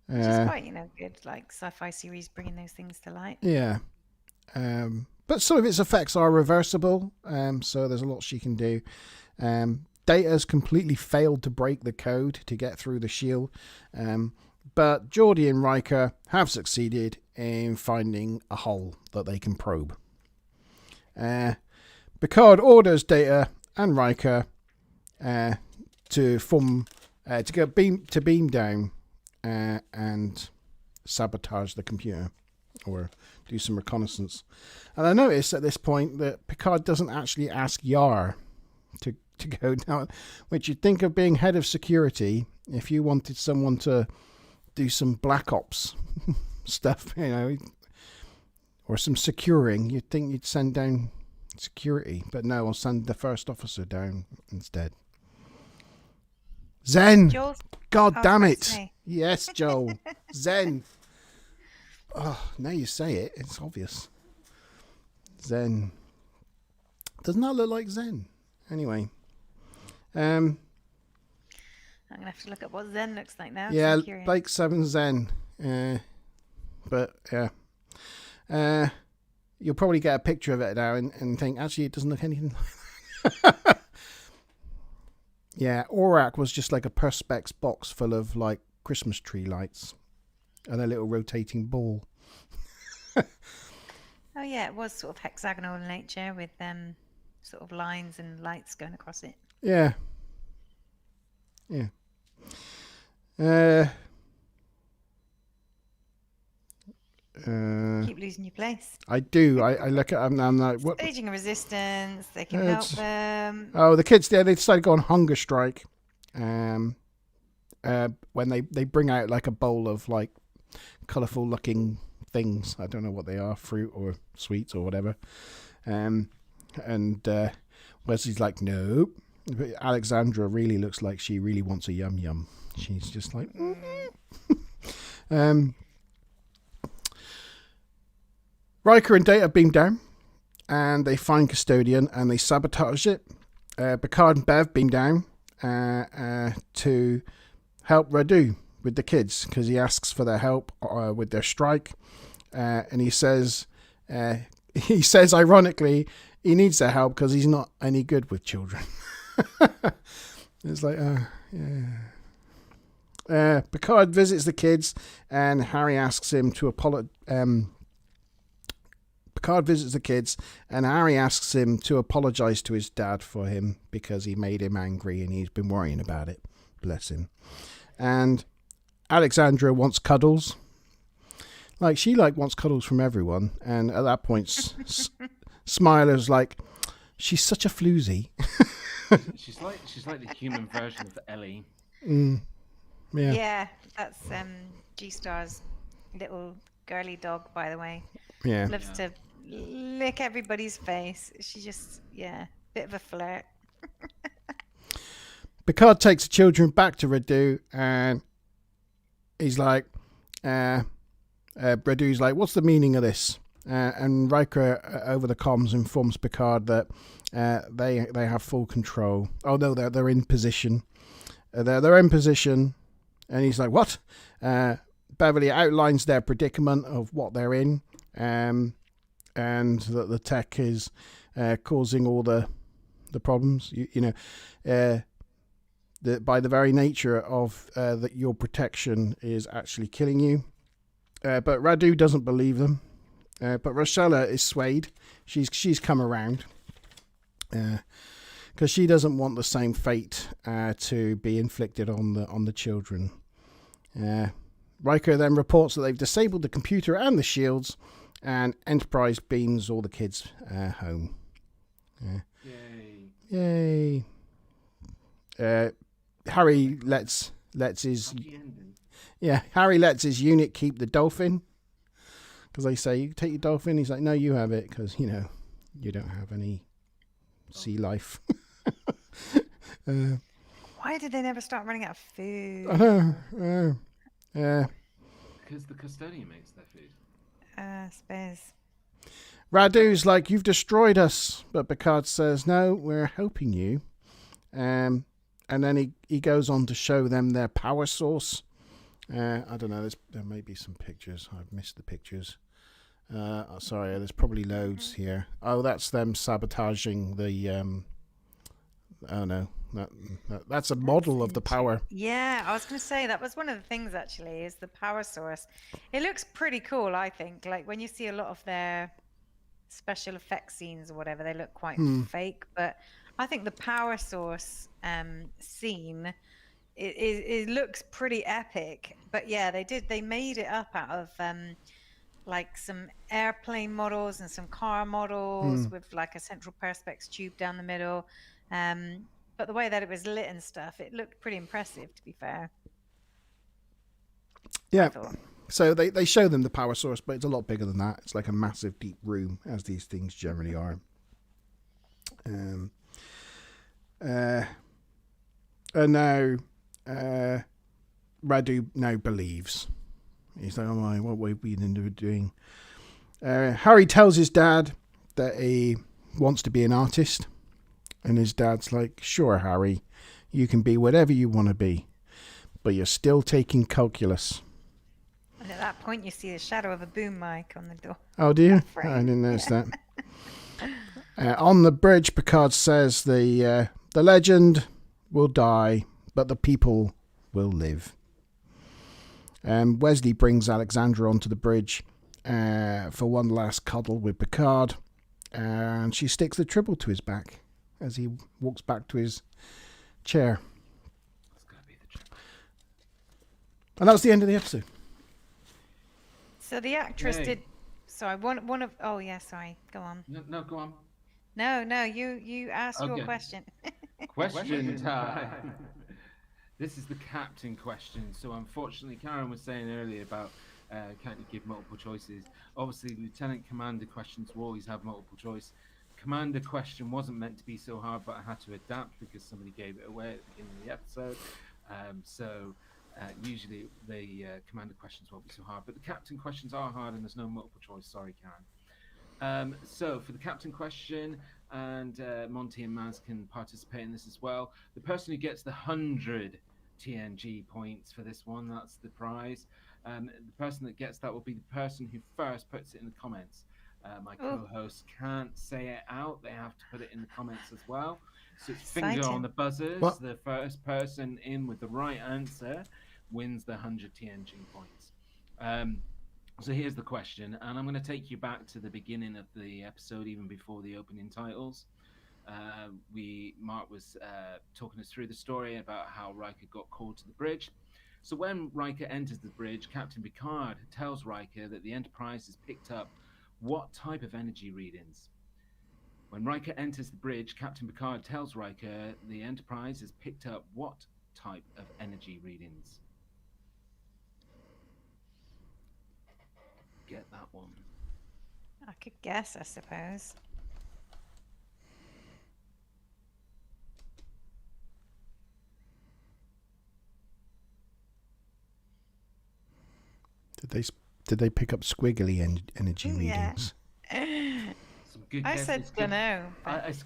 [SPEAKER 2] is quite, good, like sci-fi series bringing those things to light.
[SPEAKER 1] Yeah. But some of its effects are reversible, so there's a lot she can do. Data's completely failed to break the code to get through the shield, but Geordi and Riker have succeeded in finding a hole that they can probe. Picard orders Data and Riker to beam down and sabotage the computer, or do some reconnaissance. And I noticed at this point that Picard doesn't actually ask Yar to go down, which you'd think of being head of security. If you wanted someone to do some Black Ops stuff, or some securing, you'd think you'd send down security. But no, I'll send the first officer down instead. Zen!
[SPEAKER 2] Joel's,
[SPEAKER 1] God damn it! Yes, Joel. Zen. Oh, now you say it, it's obvious. Zen. Doesn't that look like Zen? Anyway.
[SPEAKER 2] I'm going to have to look up what Zen looks like now.
[SPEAKER 1] Yeah, Blake 7 Zen. But, yeah. You'll probably get a picture of it now and think, actually, it doesn't look anything like that. Yeah, Aurak was just like a Perspex box full of, like, Christmas tree lights and a little rotating ball.
[SPEAKER 2] Oh, yeah, it was sort of hexagonal in nature with sort of lines and lights going across it.
[SPEAKER 1] Yeah. Yeah.
[SPEAKER 2] Keep losing your place.
[SPEAKER 1] I do. I look at them and I'm like, what?
[SPEAKER 2] Staging a resistance. They can help them.
[SPEAKER 1] Oh, the kids there, they decided to go on hunger strike. When they bring out like a bowl of like colourful looking things. I don't know what they are, fruit or sweets or whatever. And Wesley's like, no. But Alexandra really looks like she really wants a yum yum. She's just like, Riker and Data beam down, and they find Custodian and they sabotage it. Picard and Bev beam down to help Radu with the kids because he asks for their help with their strike, and he says ironically he needs their help because he's not any good with children. It's like, yeah. Picard visits the kids, and Harry asks him to apologize. Picard visits the kids, and Harry asks him to apologize to his dad for him because he made him angry, and he's been worrying about it. Bless him. And Alexandra wants cuddles. Like, she wants cuddles from everyone, and at that point, Smiler's like, she's such a floozy.
[SPEAKER 4] she's like the human version of Ellie.
[SPEAKER 1] Yeah.
[SPEAKER 2] Yeah, that's G-Star's little girly dog, by the way.
[SPEAKER 1] Yeah.
[SPEAKER 2] Loves to lick everybody's face. She just, bit of a flirt.
[SPEAKER 1] Picard takes the children back to Radu, and he's like, Radu's like, what's the meaning of this? And Riker over the comms informs Picard that they have full control. Oh no, they're in position. They're in position, and he's like, what? Beverly outlines their predicament of what they're in, and that the tech is causing all the problems. That by the very nature of that your protection is actually killing you. But Radu doesn't believe them. But Rochella is swayed. She's come around. because she doesn't want the same fate to be inflicted on the children. Riker then reports that they've disabled the computer and the shields, and Enterprise beams all the kids home. Yay! Harry lets his Harry lets his unit keep the dolphin, because they say, you take your dolphin. He's like, no, you have it, because you don't have any sea life.
[SPEAKER 2] Why did they never start running out of food?
[SPEAKER 1] I know.
[SPEAKER 4] Because the custodian makes their food.
[SPEAKER 2] I suppose.
[SPEAKER 1] Radu's like, you've destroyed us, but Picard says, no, we're helping you. And then he goes on to show them their power source. I don't know, there may be some pictures. I've missed the pictures. Sorry, there's probably loads here. Oh, that's them sabotaging the... oh, no. That's a model of the power.
[SPEAKER 2] Yeah, I was going to say that was one of the things, actually, is the power source. It looks pretty cool, I think. Like, when you see a lot of their special effects scenes or whatever, they look quite fake. But I think the power source scene, it looks pretty epic. But yeah, they made it up out of like some airplane models and some car models with like a central perspex tube down the middle. But the way that it was lit and stuff, it looked pretty impressive, to be fair.
[SPEAKER 1] Yeah. So they show them the power source, but it's a lot bigger than that. It's like a massive deep room, as these things generally are. And now Radu now believes. He's like, oh my, what we've been doing. Harry tells his dad that he wants to be an artist. And his dad's like, sure, Harry, you can be whatever you want to be, but you're still taking calculus.
[SPEAKER 2] And at that point, you see the shadow of a boom mic on the door.
[SPEAKER 1] Oh, do you? I didn't notice that. On the bridge, Picard says the legend will die, but the people will live. Wesley brings Alexandra onto the bridge for one last cuddle with Picard, and she sticks the tribble to his back as he walks back to his chair.
[SPEAKER 4] That's going to be the tribble.
[SPEAKER 1] And that was the end of the episode.
[SPEAKER 2] So the actress did... Sorry, one of... Oh, yeah, sorry. Go on.
[SPEAKER 4] No, go on.
[SPEAKER 2] No, you asked your question.
[SPEAKER 4] Question time. This is the captain question. So unfortunately, Karen was saying earlier about can't you give multiple choices? Obviously, Lieutenant Commander questions will always have multiple choice. Commander question wasn't meant to be so hard, but I had to adapt because somebody gave it away at the beginning of the episode. Usually the commander questions won't be so hard, but the captain questions are hard and there's no multiple choice. Sorry, Karen. So for the captain question, and Monty and Maz can participate in this as well. The person who gets the 100 TNG points for this one, that's the prize. The person that gets that will be the person who first puts it in the comments. My co-hosts can't say it out. They have to put it in the comments as well. So it's finger on the buzzers. What? The first person in with the right answer wins the 100 TNG points. So here's the question, and I'm going to take you back to the beginning of the episode, even before the opening titles. Mark was talking us through the story about how Riker got called to the bridge. So when Riker enters the bridge, Captain Picard tells Riker that the Enterprise has picked up what type of energy readings? When Riker enters the bridge, Captain Picard tells Riker the Enterprise has picked up what type of energy readings? Get that one.
[SPEAKER 2] I could guess, I suppose.
[SPEAKER 1] Did they pick up squiggly energy readings?
[SPEAKER 4] Some good
[SPEAKER 2] I said don't know.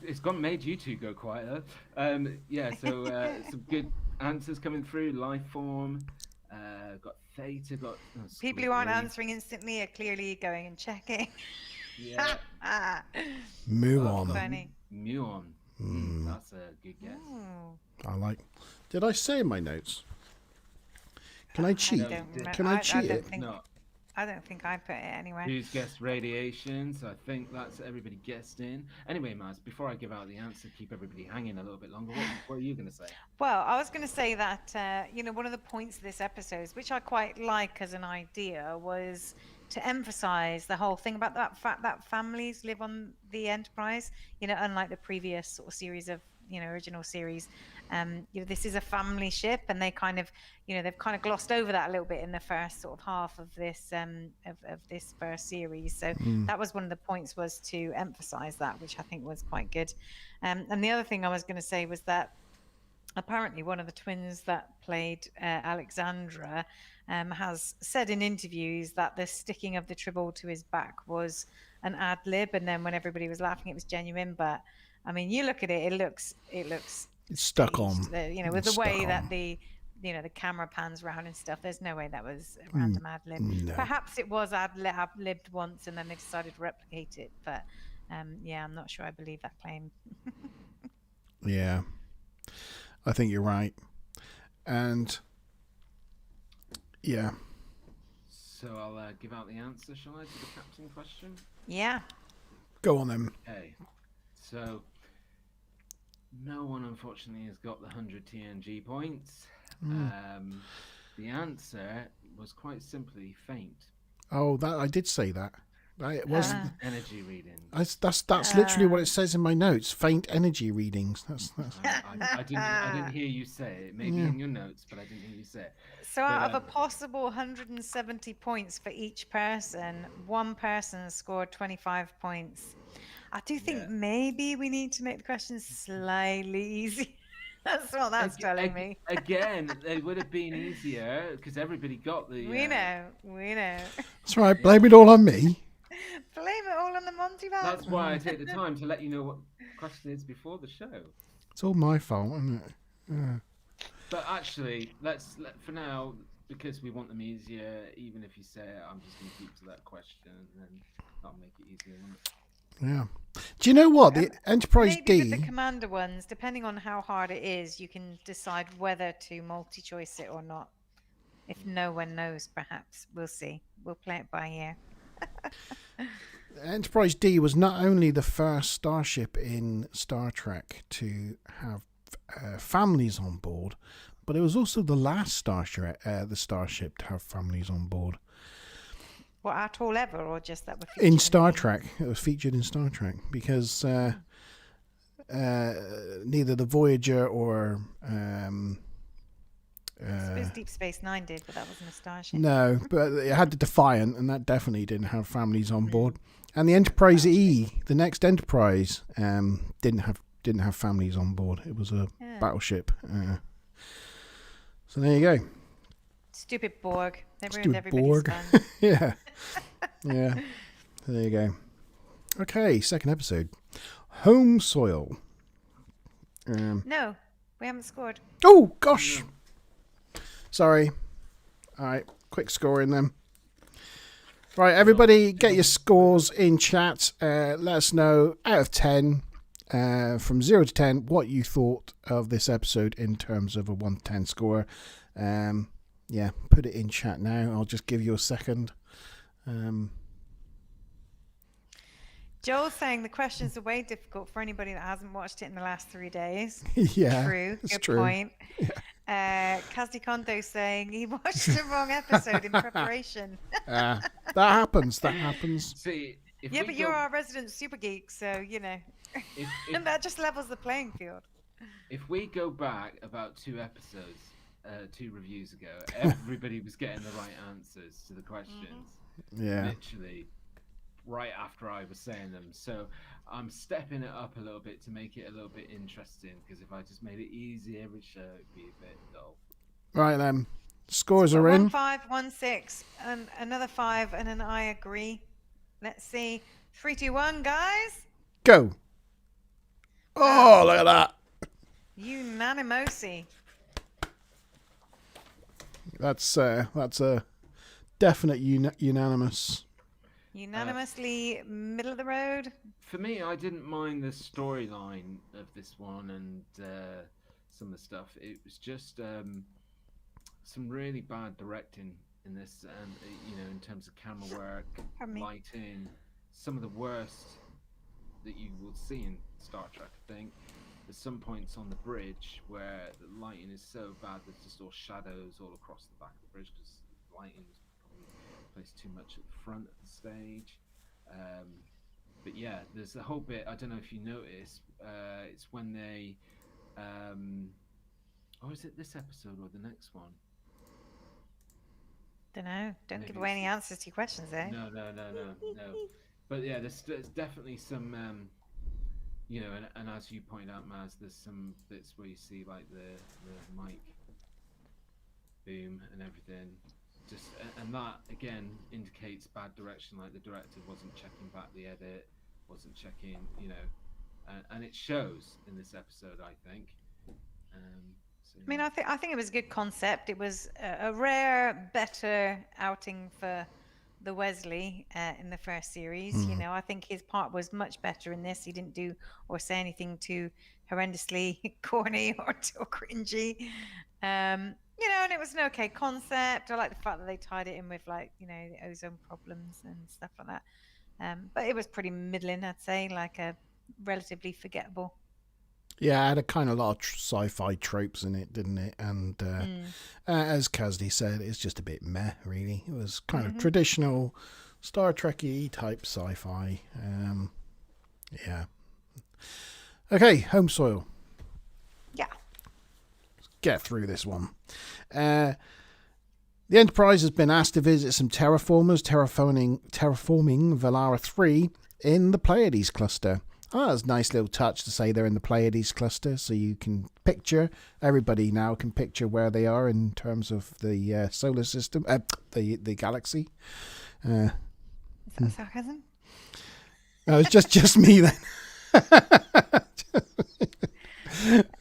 [SPEAKER 4] It's made you two go quiet. So some good answers coming through. Life form, got theta, got
[SPEAKER 2] people who aren't answering instantly are clearly going and checking.
[SPEAKER 4] Yeah.
[SPEAKER 1] Muon.
[SPEAKER 2] Funny.
[SPEAKER 4] Muon. That's a good guess.
[SPEAKER 1] I like. Did I say in my notes? Can I cheat? Can I cheat it?
[SPEAKER 4] No.
[SPEAKER 2] I don't think I put it anywhere.
[SPEAKER 4] Who's guessed radiation? So I think that's everybody guessed in. Anyway, Maz, before I give out the answer, keep everybody hanging a little bit longer. What are you going to say?
[SPEAKER 2] Well, I was going to say that, one of the points of this episode, which I quite like as an idea, was to emphasize the whole thing about that fact that families live on the Enterprise, unlike the previous sort of series of, original series. This is a family ship, and they kind of, they've kind of glossed over that a little bit in the first sort of half of this of this first series. So that was one of the points, was to emphasize that, which I think was quite good. And the other thing I was going to say was that apparently one of the twins that played Alexandra has said in interviews that the sticking of the tribble to his back was an ad lib, and then when everybody was laughing, it was genuine. But I mean, you look at it, it looks
[SPEAKER 1] it's stuck on.
[SPEAKER 2] With the way that the camera pans around and stuff. There's no way that was a random ad lib.
[SPEAKER 1] No.
[SPEAKER 2] Perhaps it was ad libbed once, and then they decided to replicate it. But I'm not sure I believe that claim.
[SPEAKER 1] Yeah, I think you're right. And yeah.
[SPEAKER 4] So I'll give out the answer, shall I, to the captain question?
[SPEAKER 2] Yeah.
[SPEAKER 1] Go on then.
[SPEAKER 4] Okay. So no one, unfortunately, has got the 100 TNG points. The answer was quite simply faint.
[SPEAKER 1] Oh, that I did say that. It was
[SPEAKER 4] energy reading.
[SPEAKER 1] That's literally what it says in my notes. Faint energy readings. That's.
[SPEAKER 4] I didn't hear you say it. Maybe in your notes, but I didn't hear you say it.
[SPEAKER 2] So out of a possible 170 points for each person, one person scored 25 points. I do think maybe we need to make the questions slightly easier. That's what that's telling me.
[SPEAKER 4] Again, they would have been easier because everybody got the.
[SPEAKER 2] We know.
[SPEAKER 1] That's right. Blame it all on me.
[SPEAKER 2] Blame it all on the Monty Van.
[SPEAKER 4] That's why I take the time to let you know what the question is before the show.
[SPEAKER 1] It's all my fault, isn't it? Yeah.
[SPEAKER 4] But actually, let's for now, because we want them easier. Even if you say it, I'm just going to keep to that question, and then that'll make it easier, won't it?
[SPEAKER 1] Yeah. Do you know what the Enterprise
[SPEAKER 2] maybe
[SPEAKER 1] D?
[SPEAKER 2] With the commander ones, depending on how hard it is, you can decide whether to multi-choice it or not. If no one knows, perhaps we'll see. We'll play it by ear.
[SPEAKER 1] Enterprise D was not only the first starship in Star Trek to have families on board, but it was also the last starship to have families on board.
[SPEAKER 2] What, at all ever, or just that were featured
[SPEAKER 1] in Star Trek? It was featured in Star Trek because neither the Voyager or
[SPEAKER 2] I suppose Deep Space Nine did, but that wasn't a starship.
[SPEAKER 1] No, but it had the Defiant, and that definitely didn't have families on board. And the Enterprise E, the next Enterprise, didn't have families on board. It was a battleship. So there you go.
[SPEAKER 2] Stupid Borg. They ruined everybody's
[SPEAKER 1] Borg.
[SPEAKER 2] fun.
[SPEAKER 1] Yeah. Yeah. There you go. Okay, second episode. Home soil.
[SPEAKER 2] No, we haven't scored.
[SPEAKER 1] Oh, gosh. Sorry. All right, quick scoring then. Right, everybody, get your scores in chat. Let us know, out of 10, from 0 to 10, what you thought of this episode in terms of a 1 to 10 score. Yeah, put it in chat now. I'll just give you a second.
[SPEAKER 2] Joel's saying the questions are way difficult for anybody that hasn't watched it in the last 3 days.
[SPEAKER 1] Yeah,
[SPEAKER 2] true.
[SPEAKER 1] It's
[SPEAKER 2] Good
[SPEAKER 1] true.
[SPEAKER 2] point. Yeah. Kazdi Kondo saying he watched the wrong episode in preparation.
[SPEAKER 1] That happens.
[SPEAKER 4] See,
[SPEAKER 2] but you're our resident super geek, so and that just levels the playing field.
[SPEAKER 4] If we go back about 2 episodes, 2 reviews ago, everybody was getting the right answers to the questions.
[SPEAKER 1] Yeah.
[SPEAKER 4] Literally right after I was saying them. So I'm stepping it up a little bit to make it a little bit interesting, because if I just made it easy every show, it'd be a bit dull.
[SPEAKER 1] Right then. Scores are
[SPEAKER 2] 1,
[SPEAKER 1] in.
[SPEAKER 2] 5, 1, 6, and another 5, and an I agree. Let's see. 3, 2, 1, guys.
[SPEAKER 1] Go. Oh, look at that.
[SPEAKER 2] Unanimously.
[SPEAKER 1] That's a definite unanimous.
[SPEAKER 2] Unanimously middle of the road.
[SPEAKER 4] For me, I didn't mind the storyline of this one and some of the stuff. It was just some really bad directing in this, and in terms of camera work,
[SPEAKER 2] Pardon me.
[SPEAKER 4] lighting, some of the worst that you will see in Star Trek. I think there's some points on the bridge where the lighting is so bad there's just all shadows all across the back of the bridge because the lighting was probably placed too much at the front of the stage. But yeah, there's a whole bit, I don't know if you notice, it's when they or is it this episode or the next one?
[SPEAKER 2] Don't know. Don't
[SPEAKER 4] Maybe
[SPEAKER 2] give away
[SPEAKER 4] it's
[SPEAKER 2] any answers to your questions, eh?
[SPEAKER 4] No. But yeah, there's definitely some, and as you pointed out, Maz, there's some bits where you see like the mic boom and everything. And that again indicates bad direction. Like the director wasn't checking back the edit, wasn't checking, and it shows in this episode, I think.
[SPEAKER 2] I mean, I think it was a good concept. It was a rare, better outing for the Wesley in the first series. I think his part was much better in this. He didn't do or say anything too horrendously corny or too cringy. And it was an okay concept. I like the fact that they tied it in with the ozone problems and stuff like that. But it was pretty middling, I'd say, like a relatively forgettable.
[SPEAKER 1] Yeah, it had a kind of lot of sci-fi tropes in it, didn't it? And as Kazdi said, it's just a bit meh, really. It was kind of traditional Star Trek-y type sci-fi. Yeah. Okay, home soil.
[SPEAKER 2] Yeah.
[SPEAKER 1] Let's get through this one. The Enterprise has been asked to visit some terraformers terraforming Valara 3 in the Pleiades cluster. Oh, that's a nice little touch to say they're in the Pleiades cluster, so you can picture, everybody now can picture where they are in terms of the solar system, the galaxy.
[SPEAKER 2] Is that sarcasm?
[SPEAKER 1] No, it's just me then.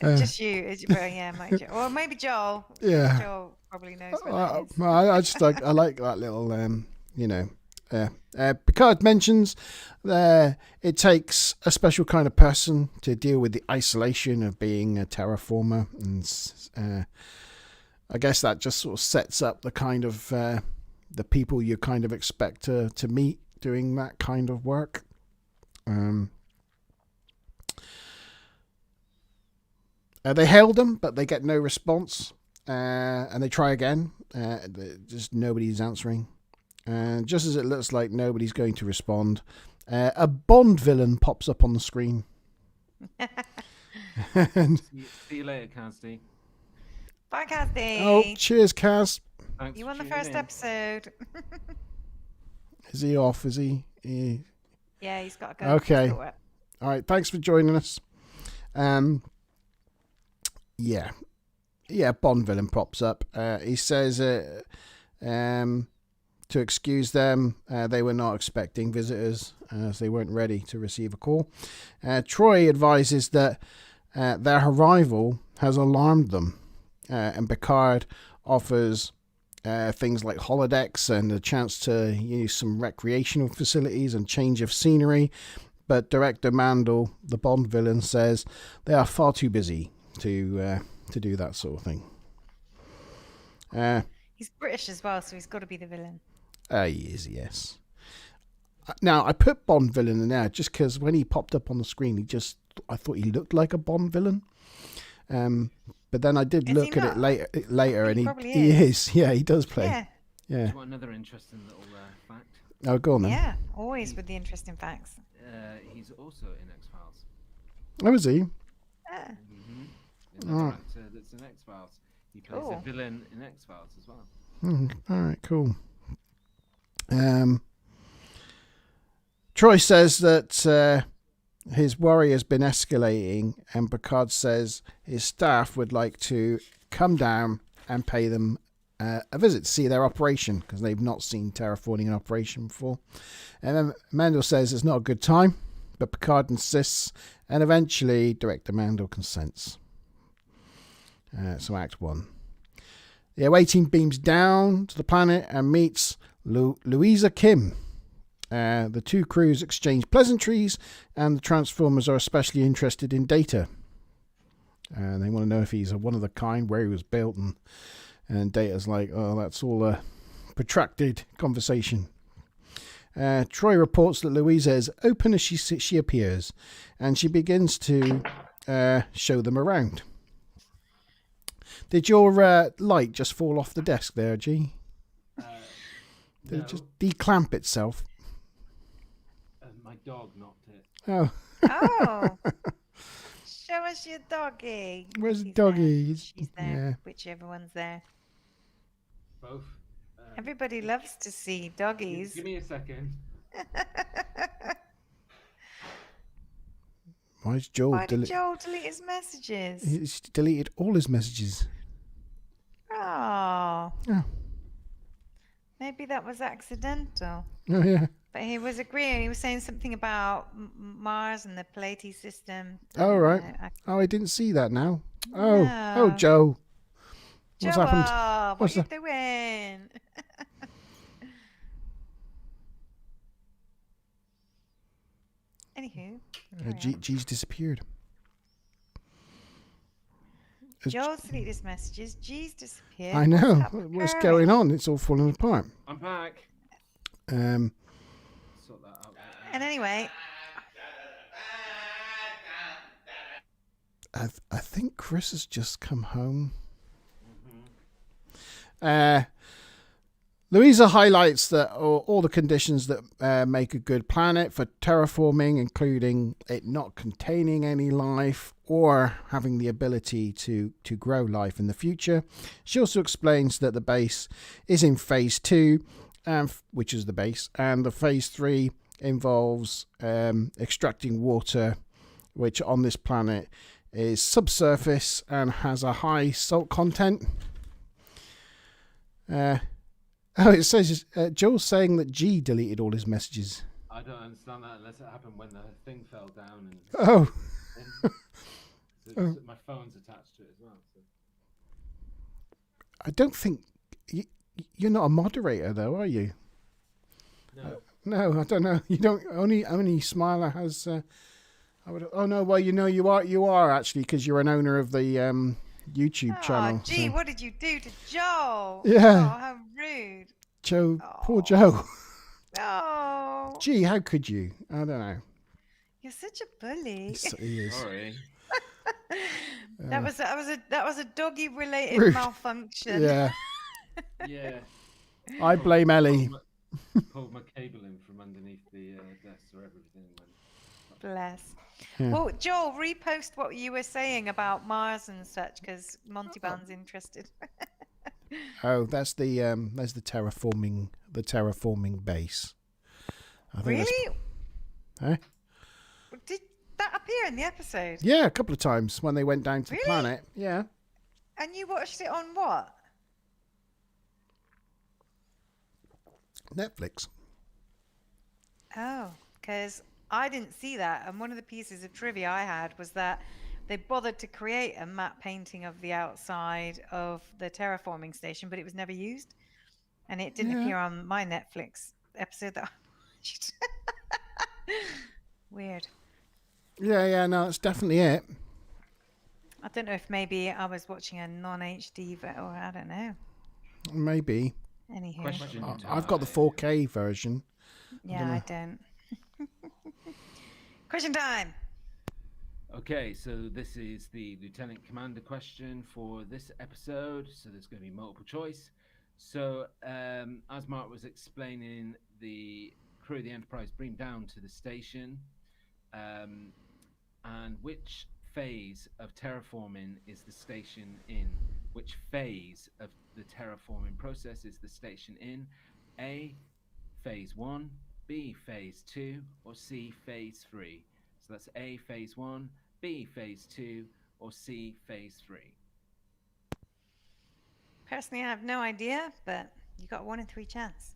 [SPEAKER 2] Just you. Yeah, or maybe Joel.
[SPEAKER 1] Yeah.
[SPEAKER 2] Joel probably knows what that is.
[SPEAKER 1] I like that little, Picard mentions it takes a special kind of person to deal with the isolation of being a terraformer, and I guess that just sort of sets up the kind of the people you kind of expect to meet doing that kind of work. They hailed them, but they get no response, and they try again. Just nobody's answering. And just as it looks like nobody's going to respond, a Bond villain pops up on the screen.
[SPEAKER 4] See you later, Kazdi.
[SPEAKER 2] Bye, Kazdi.
[SPEAKER 1] Oh, cheers, Kaz.
[SPEAKER 4] Thanks
[SPEAKER 2] You
[SPEAKER 4] for
[SPEAKER 2] won the
[SPEAKER 4] tuning
[SPEAKER 2] first
[SPEAKER 4] in.
[SPEAKER 2] episode.
[SPEAKER 1] Is he off? Is he?
[SPEAKER 2] Yeah, he's got to go.
[SPEAKER 1] Okay.
[SPEAKER 2] He's got work.
[SPEAKER 1] All right. Thanks for joining us. Yeah. Bond villain pops up. He says, to excuse them, they were not expecting visitors, as they weren't ready to receive a call. Troy advises that their arrival has alarmed them, and Picard offers things like holodecks and a chance to use some recreational facilities and change of scenery. But Director Mandel, the Bond villain, says they are far too busy to do that sort of thing.
[SPEAKER 2] He's British as well, so he's got to be the villain.
[SPEAKER 1] He is, yes. Now, I put Bond villain in there just because when he popped up on the screen, I thought he looked like a Bond villain. But then I did look at it later, and he is. Yeah, he does play.
[SPEAKER 2] Yeah.
[SPEAKER 1] Yeah.
[SPEAKER 4] Do you want another interesting little fact?
[SPEAKER 1] Oh, go on then.
[SPEAKER 2] Yeah, always with the interesting facts.
[SPEAKER 4] He's also in X-Files.
[SPEAKER 1] Oh, is he?
[SPEAKER 2] Ah.
[SPEAKER 4] The actor that's in X-Files. He plays a villain in X-Files as well.
[SPEAKER 1] All right, cool. Troy says that his worry has been escalating, and Picard says his staff would like to come down and pay them a visit to see their operation, because they've not seen terraforming in operation before. And then Mandel says it's not a good time, but Picard insists, and eventually Director Mandel consents. So Act 1. The away team beams down to the planet and meets Louisa Kim. The two crews exchange pleasantries, and the Transformers are especially interested in Data. They want to know if he's one of the kind, where he was built, and Data's like, oh, that's all protracted conversation. Troy reports that Louisa is open as she appears, and she begins to show them around. Did your light just fall off the desk there, G? Did it just declamp itself?
[SPEAKER 4] My dog knocked it.
[SPEAKER 1] Oh.
[SPEAKER 2] Oh. Show us your doggy.
[SPEAKER 1] Where's
[SPEAKER 2] He's
[SPEAKER 1] doggy?
[SPEAKER 2] there. She's there.
[SPEAKER 1] Yeah.
[SPEAKER 2] Whichever one's there.
[SPEAKER 4] Both.
[SPEAKER 2] Everybody loves to see doggies.
[SPEAKER 4] Give me a second.
[SPEAKER 1] Why did Joel
[SPEAKER 2] Why did Joel delete his messages?
[SPEAKER 1] He's deleted all his messages.
[SPEAKER 2] Oh.
[SPEAKER 1] Oh.
[SPEAKER 2] Maybe that was accidental.
[SPEAKER 1] Oh, yeah.
[SPEAKER 2] But he was agreeing. He was saying something about Mars and the Pleiades system.
[SPEAKER 1] Oh, right. I didn't see that now. Oh,
[SPEAKER 2] No.
[SPEAKER 1] oh, Joe. What's
[SPEAKER 2] Joel,
[SPEAKER 1] happened?
[SPEAKER 2] What are you doing? Anywho, carry on.
[SPEAKER 1] G's disappeared.
[SPEAKER 2] Joel's deleted his messages. G's disappeared.
[SPEAKER 1] I know.
[SPEAKER 2] What's
[SPEAKER 1] What's going on? It's all falling apart.
[SPEAKER 4] I'm back. Sort that out.
[SPEAKER 2] And anyway,
[SPEAKER 1] I think Chris has just come home. Louisa highlights that all the conditions that make a good planet for terraforming, including it not containing any life or having the ability to grow life in the future. She also explains that the base is in phase 2, which is the base, and the phase 3 involves extracting water, which on this planet is subsurface and has a high salt content. It says Joel's saying that G deleted all his messages.
[SPEAKER 4] I don't understand that unless it happened when the thing fell down. My phone's attached to it as well. So.
[SPEAKER 1] I don't think you're not a moderator, though, are you?
[SPEAKER 4] No.
[SPEAKER 1] No, I don't know. You don't. Only Smiler has. Oh no. Well, you are. You are actually, because you're an owner of the YouTube channel.
[SPEAKER 2] Oh, gee, what did you do to Joel?
[SPEAKER 1] Yeah.
[SPEAKER 2] Oh, how rude.
[SPEAKER 1] Joe, poor Joe.
[SPEAKER 2] Oh.
[SPEAKER 1] Gee, how could you? I don't know.
[SPEAKER 2] You're such a bully.
[SPEAKER 1] He is.
[SPEAKER 4] Sorry.
[SPEAKER 2] That was a doggy related malfunction.
[SPEAKER 1] Yeah.
[SPEAKER 4] Yeah.
[SPEAKER 1] I blame Ellie.
[SPEAKER 4] Pulled my cable in from underneath the desk, so everything went.
[SPEAKER 2] Bless.
[SPEAKER 1] Yeah.
[SPEAKER 2] Well, Joel, repost what you were saying about Mars and such, because Monty Band's interested.
[SPEAKER 1] Oh, that's the terraforming base. I think
[SPEAKER 2] Really?
[SPEAKER 1] Huh?
[SPEAKER 2] Did that appear in the episode?
[SPEAKER 1] Yeah, a couple of times when they went down to the planet. Yeah.
[SPEAKER 2] And you watched it on what?
[SPEAKER 1] Netflix.
[SPEAKER 2] Oh, because I didn't see that. And one of the pieces of trivia I had was that they bothered to create a matte painting of the outside of the terraforming station, but it was never used. And it didn't appear on my Netflix episode that I watched. Weird.
[SPEAKER 1] Yeah, no, that's definitely it.
[SPEAKER 2] I don't know if maybe I was watching a non-HD or I don't know.
[SPEAKER 1] Maybe.
[SPEAKER 2] Anywho.
[SPEAKER 4] Question
[SPEAKER 1] I've got the 4K version.
[SPEAKER 2] Yeah, I don't. Question time.
[SPEAKER 4] Okay, so this is the Lieutenant Commander question for this episode. So there's going to be multiple choice. So as Mark was explaining, the crew of the Enterprise bring down to the station. And which phase of terraforming is the station in? Which phase of the terraforming process is the station in? A, phase 1, B, phase 2, or C, phase 3? So that's A, phase 1, B, phase 2, or C, phase 3.
[SPEAKER 2] Personally, I have no idea, but you got 1 in 3 chance.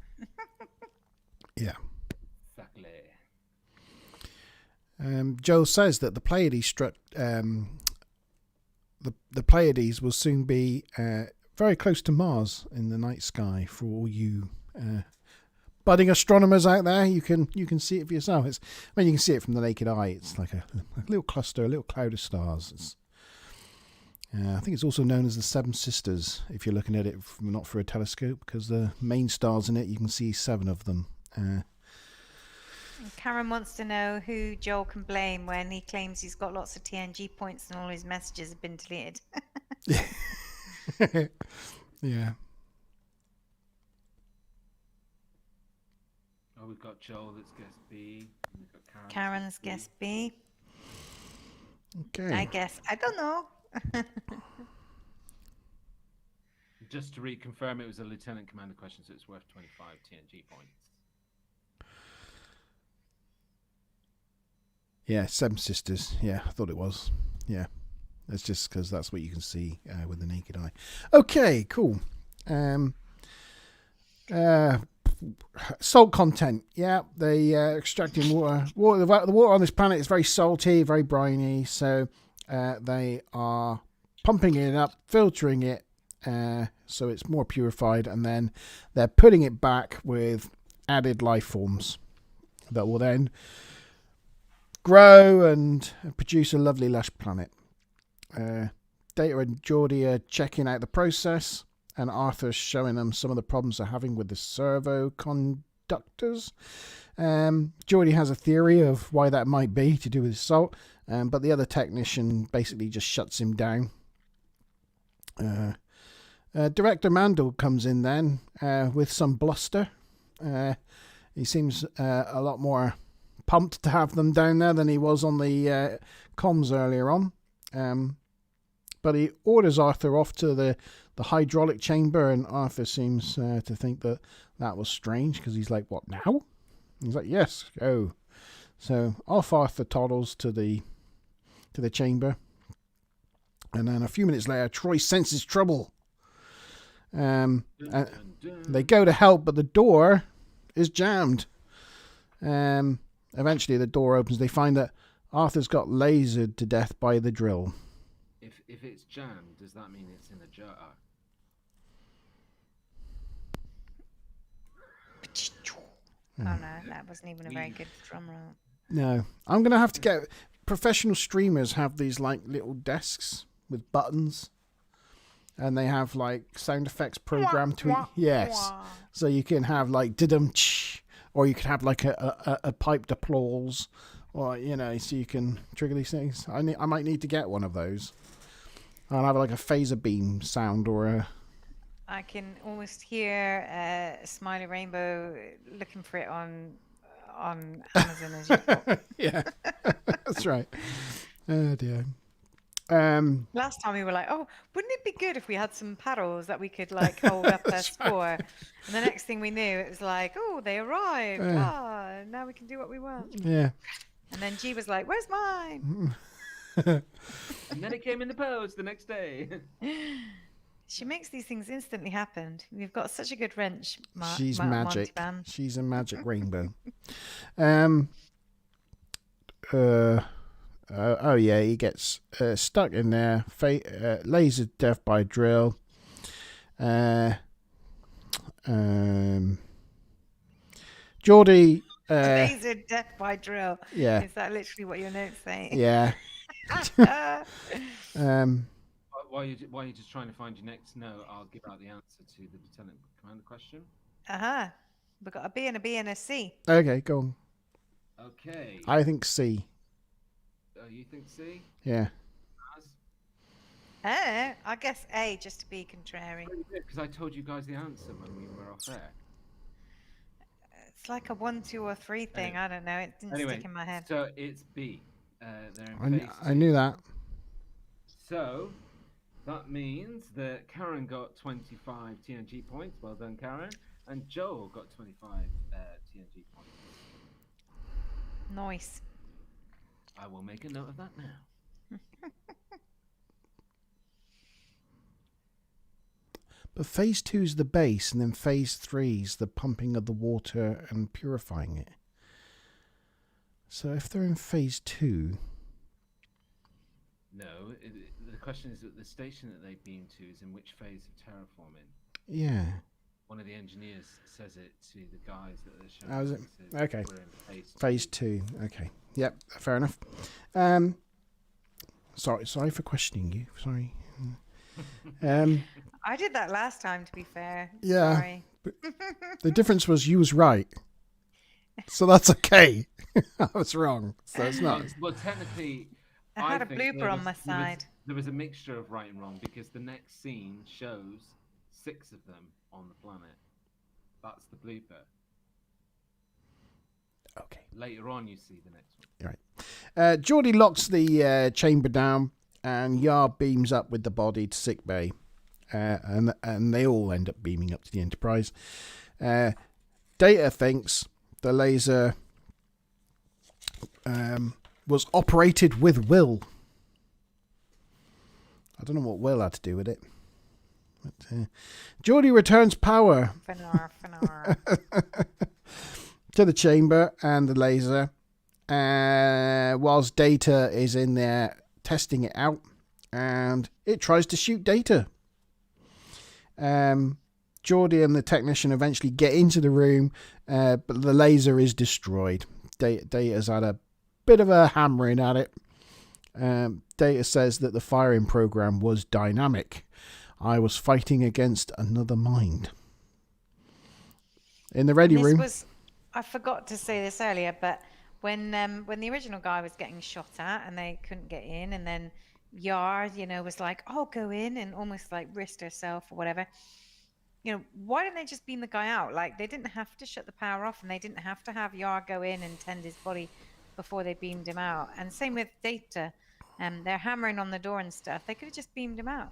[SPEAKER 1] Yeah.
[SPEAKER 4] Exactly.
[SPEAKER 1] Joel says that the Pleiades the Pleiades will soon be very close to Mars in the night sky. For all you budding astronomers out there, you can see it for yourself. You can see it from the naked eye. It's like a little cluster, a little cloud of stars. I think it's also known as the Seven Sisters, if you're looking at it not through a telescope, because the main stars in it, you can see 7 of them.
[SPEAKER 2] Karen wants to know who Joel can blame when he claims he's got lots of TNG points and all his messages have been deleted.
[SPEAKER 1] Yeah.
[SPEAKER 4] Oh, we've got Joel that's guest B. And we've got
[SPEAKER 2] Karen's guest B.
[SPEAKER 1] Okay.
[SPEAKER 2] I guess. I don't know.
[SPEAKER 4] Just to reconfirm, it was a lieutenant commander question, so it's worth 25 TNG points.
[SPEAKER 1] Yeah, Seven Sisters. Yeah, I thought it was. Yeah. That's just because that's what you can see with the naked eye. Okay, cool. Salt content. Yeah, they extracting water. The water on this planet is very salty, very briny. So they are pumping it up, filtering it, so it's more purified, and then they're putting it back with added life forms that will then grow and produce a lovely lush planet. Data and Geordie are checking out the process, and Arthur's showing them some of the problems they're having with the servo conductors. Geordie has a theory of why that might be to do with salt, but the other technician basically just shuts him down. Director Mandel comes in then with some bluster. He seems a lot more pumped to have them down there than he was on the comms earlier on. But he orders Arthur off to the hydraulic chamber, and Arthur seems to think that was strange, because he's like, what, now? He's like, yes, go. So off Arthur toddles to the chamber. And then a few minutes later, Troy senses trouble. They go to help, but the door is jammed. Eventually the door opens. They find that Arthur's got lasered to death by the drill.
[SPEAKER 4] If it's jammed, does that mean it's in a jar?
[SPEAKER 2] Oh no, that wasn't even a very good drum roll.
[SPEAKER 1] No, I'm gonna have to get professional streamers have these like little desks with buttons, and they have like sound effects programmed to it. Yes, so you can have like didum, or you could have like a piped applause, or so you can trigger these things. I might need to get one of those. I'll have like a phaser beam sound or a.
[SPEAKER 2] I can almost hear Smiley Rainbow looking for it on Amazon as you talk.
[SPEAKER 1] Yeah, that's right. Oh dear.
[SPEAKER 2] Last time we were like, oh, wouldn't it be good if we had some paddles that we could like hold up their score? Right. And the next thing we knew, it was like, oh, they arrived. Now we can do what we want.
[SPEAKER 1] Yeah.
[SPEAKER 2] And then G was like, where's mine?
[SPEAKER 4] And then it came in the post the next day.
[SPEAKER 2] She makes these things instantly happen. We've got such a good wrench.
[SPEAKER 1] She's magic. She's a magic rainbow. Oh yeah, he gets stuck in there, lasered death by drill. Geordie.
[SPEAKER 2] Lasered death by drill.
[SPEAKER 1] Yeah.
[SPEAKER 2] Is that literally what your notes say?
[SPEAKER 1] Yeah.
[SPEAKER 4] While you're just trying to find your next note, I'll give out the answer to the lieutenant commander question.
[SPEAKER 2] We've got a B and a B and a C.
[SPEAKER 1] Okay, go on.
[SPEAKER 4] Okay.
[SPEAKER 1] I think C.
[SPEAKER 4] Oh, you think C?
[SPEAKER 1] Yeah.
[SPEAKER 2] I guess A, just to be contrary.
[SPEAKER 4] Because I told you guys the answer when we were off air.
[SPEAKER 2] It's like a 1, 2, or 3 thing. I don't know. It didn't stick in my head.
[SPEAKER 4] So it's B. They're in phase
[SPEAKER 1] I knew that.
[SPEAKER 4] So that means that Karen got 25 TNG points. Well done, Karen. And Joel got 25 TNG points.
[SPEAKER 2] Nice.
[SPEAKER 4] I will make a note of that now.
[SPEAKER 1] But phase 2 is the base, and then phase 3 is the pumping of the water and purifying it. So if they're in phase 2...
[SPEAKER 4] No, the question is that the station that they've been to is in which phase of terraforming?
[SPEAKER 1] Yeah.
[SPEAKER 4] One of the engineers says it to the guys that are showing.
[SPEAKER 1] Oh, is it? Okay.
[SPEAKER 4] We're in phase 2.
[SPEAKER 1] Phase 2. Okay. Yep. Fair enough. Sorry for questioning you. Sorry.
[SPEAKER 2] I did that last time, to be fair.
[SPEAKER 1] Yeah.
[SPEAKER 2] Sorry.
[SPEAKER 1] The difference was you was right. So that's okay. I was wrong. So it's not.
[SPEAKER 4] Well, technically,
[SPEAKER 2] I had a
[SPEAKER 4] think
[SPEAKER 2] blooper on my side.
[SPEAKER 4] There was a mixture of right and wrong because the next scene shows 6 of them on the planet. That's the blooper.
[SPEAKER 1] Okay.
[SPEAKER 4] Later on, you see the next one.
[SPEAKER 1] Right. Geordie locks the chamber down, and Yar beams up with the body to sickbay. And they all end up beaming up to the Enterprise. Data thinks the laser was operated with will. I don't know what will had to do with it. But, Geordie returns power to the chamber and the laser, whilst Data is in there testing it out, and it tries to shoot Data. Geordie and the technician eventually get into the room, but the laser is destroyed. Data's had a bit of a hammering at it. Data says that the firing program was dynamic. I was fighting against another mind. In the ready room.
[SPEAKER 2] I forgot to say this earlier, but when the original guy was getting shot at and they couldn't get in, and then Yar, was like, "I'll go in," and almost like risked herself or whatever. Why didn't they just beam the guy out? Like, they didn't have to shut the power off, and they didn't have to have Yar go in and tend his body before they beamed him out. And same with Data. They're hammering on the door and stuff. They could have just beamed him out.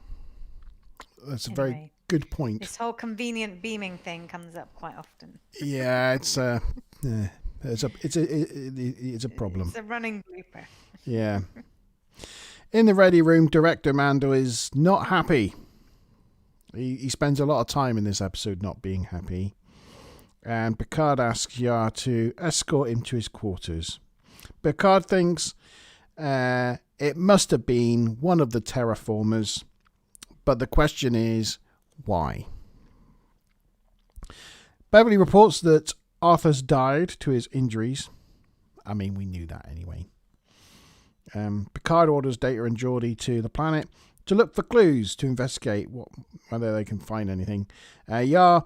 [SPEAKER 1] That's a very good point.
[SPEAKER 2] This whole convenient beaming thing comes up quite often.
[SPEAKER 1] Yeah, it's a problem.
[SPEAKER 2] It's a running blooper.
[SPEAKER 1] Yeah. In the ready room, Director Mando is not happy. He spends a lot of time in this episode not being happy. And Picard asks Yar to escort him to his quarters. Picard thinks it must have been one of the terraformers, but the question is, why? Beverly reports that Arthur's died to his injuries. I mean, we knew that anyway. Picard orders Data and Geordie to the planet to look for clues to investigate whether they can find anything. Yar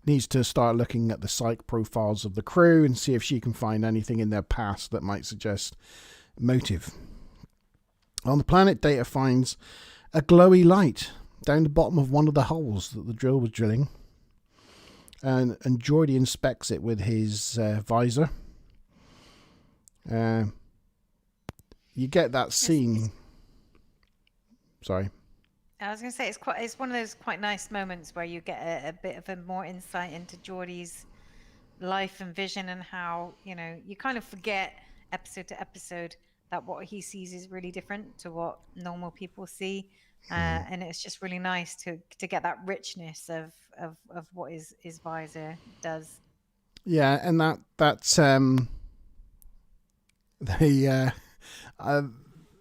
[SPEAKER 1] needs to start looking at the psych profiles of the crew and see if she can find anything in their past that might suggest motive. On the planet, Data finds a glowy light down the bottom of one of the holes that the drill was drilling. And Geordie inspects it with his visor. You get that scene. Sorry.
[SPEAKER 2] I was going to say it's one of those quite nice moments where you get a bit of a more insight into Geordie's life and vision, and how you kind of forget episode to episode that what he sees is really different to what normal people see, and it's just really nice to get that richness of what his visor does. Yeah, and
[SPEAKER 1] that's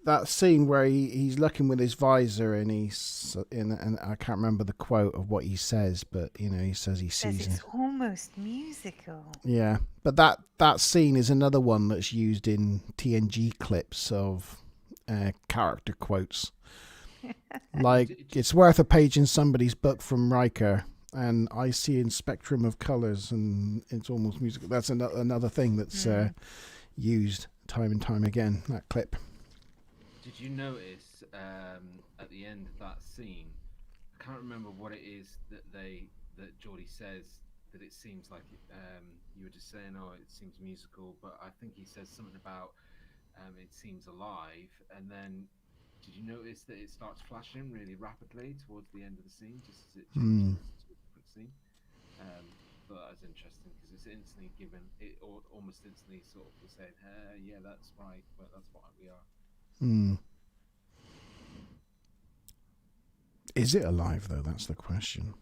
[SPEAKER 1] that scene where he's looking with his visor and and I can't remember the quote of what he says, but he says he sees
[SPEAKER 2] it's almost musical.
[SPEAKER 1] Yeah, but that scene is another one that's used in TNG clips of character quotes. Like, it's worth a page in somebody's book from Riker, and I see in spectrum of colors, and it's almost musical. That's another thing that's used time and time again, that clip.
[SPEAKER 4] Did you notice at the end of that scene, I can't remember what it is that Geordie says, that it seems like you were just saying, oh, it seems musical, but I think he says something about it seems alive, and then did you notice that it starts flashing really rapidly towards the end of the scene, just as it changes to a different scene? But that was interesting because it's instantly given, it almost instantly sort of was saying, yeah, that's right, but that's what we are.
[SPEAKER 1] Is it alive though? That's the question.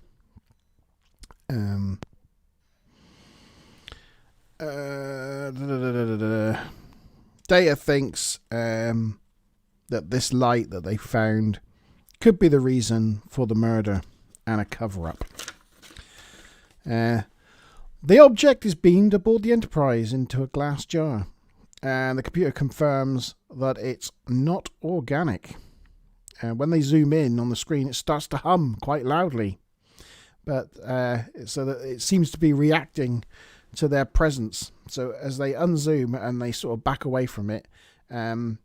[SPEAKER 1] Data thinks that this light that they found could be the reason for the murder and a cover-up. The object is beamed aboard the Enterprise into a glass jar. and the computer confirms that it's not organic. And when they zoom in on the screen, it starts to hum quite loudly. But so that it seems to be reacting to their presence. So as they unzoom and they sort of back away from it, I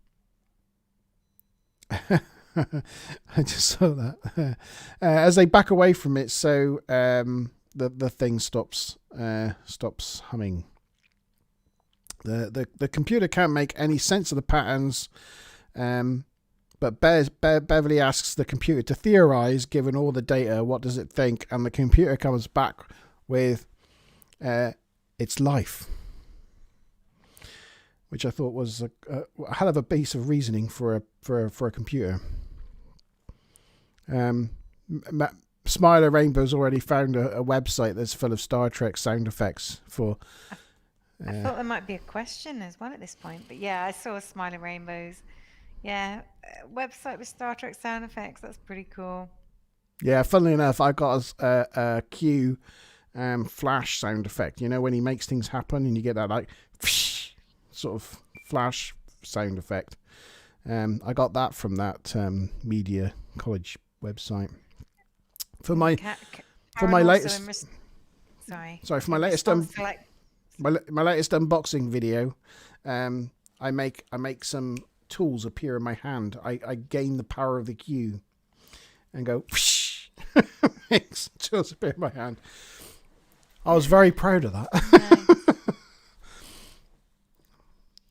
[SPEAKER 1] just saw that. As they back away from it, so the thing stops humming. The computer can't make any sense of the patterns, but Beverly asks the computer to theorize, given all the data, what does it think? And the computer comes back with its life, which I thought was a hell of a piece of reasoning for a computer. Smiler Rainbow's already found a website that's full of Star Trek sound effects for.
[SPEAKER 2] I thought there might be a question as well at this point, but yeah, I saw Smiling Rainbows. Yeah, website with Star Trek sound effects. That's pretty cool.
[SPEAKER 1] Yeah, funnily enough, I got a Q flash sound effect. You know, when he makes things happen and you get that like sort of flash sound effect. I got that from that media college website. For my latest, for my latest my latest unboxing video, I make some tools appear in my hand. I gain the power of the Q and go whoosh, makes tools appear in my hand. I was very proud of that.
[SPEAKER 2] Nice.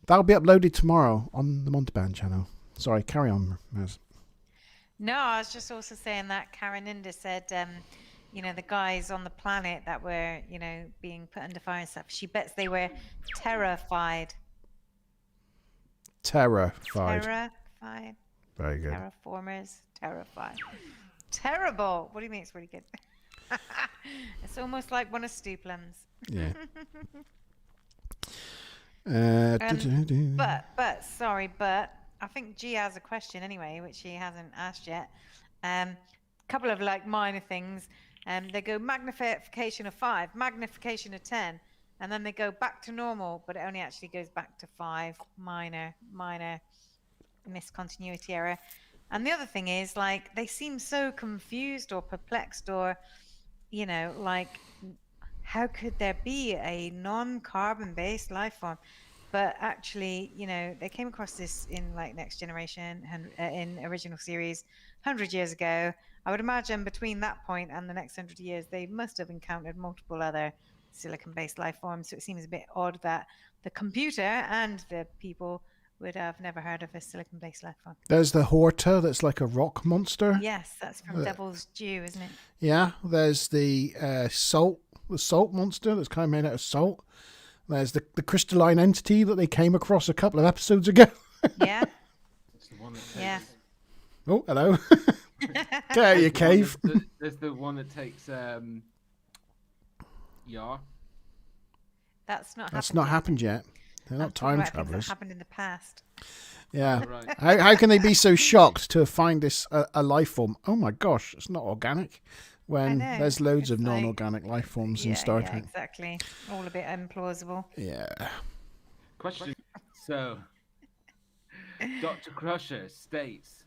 [SPEAKER 1] That'll be uploaded tomorrow on the Montalban channel. Sorry, carry on, Maz.
[SPEAKER 2] No, I was just also saying that Karen Inda said, the guys on the planet that were, being put under fire and stuff, she bets they were terrified.
[SPEAKER 1] Terrified. Very good.
[SPEAKER 2] Terraformers, terrified. Terrible. What do you mean it's really good? It's almost like one of Stuplam's.
[SPEAKER 1] Yeah.
[SPEAKER 2] But I think G has a question anyway, which he hasn't asked yet. Couple of like minor things. They go magnification of 5, magnification of 10, and then they go back to normal, but it only actually goes back to 5. Minor miscontinuity error. And the other thing is, like, they seem so confused or perplexed, or like, how could there be a non-carbon based life form? But actually, they came across this in like Next Generation and in original series 100 years ago. I would imagine between that point and the next 100 years, they must have encountered multiple other silicon-based life forms. So it seems a bit odd that the computer and the people would have never heard of a silicon-based life form.
[SPEAKER 1] There's the Horta, that's like a rock monster.
[SPEAKER 2] Yes, that's from Devil's Due, isn't it?
[SPEAKER 1] Yeah, there's the salt monster that's kind of made out of salt. There's the crystalline entity that they came across a couple of episodes ago.
[SPEAKER 2] Yeah.
[SPEAKER 4] It's the one that takes,
[SPEAKER 2] Yeah.
[SPEAKER 1] Oh, hello. Get out of your cave.
[SPEAKER 4] There's the one that takes Yar.
[SPEAKER 2] That's not
[SPEAKER 1] happened yet. They're not time travelers.
[SPEAKER 2] That happened in the past.
[SPEAKER 1] Yeah.
[SPEAKER 4] Right.
[SPEAKER 1] How can they be so shocked to find this a life form? Oh my gosh, it's not organic. When there's loads of non-organic life forms in Star Trek.
[SPEAKER 2] Exactly. All a bit implausible.
[SPEAKER 1] Yeah.
[SPEAKER 4] Question. So, Dr. Crusher states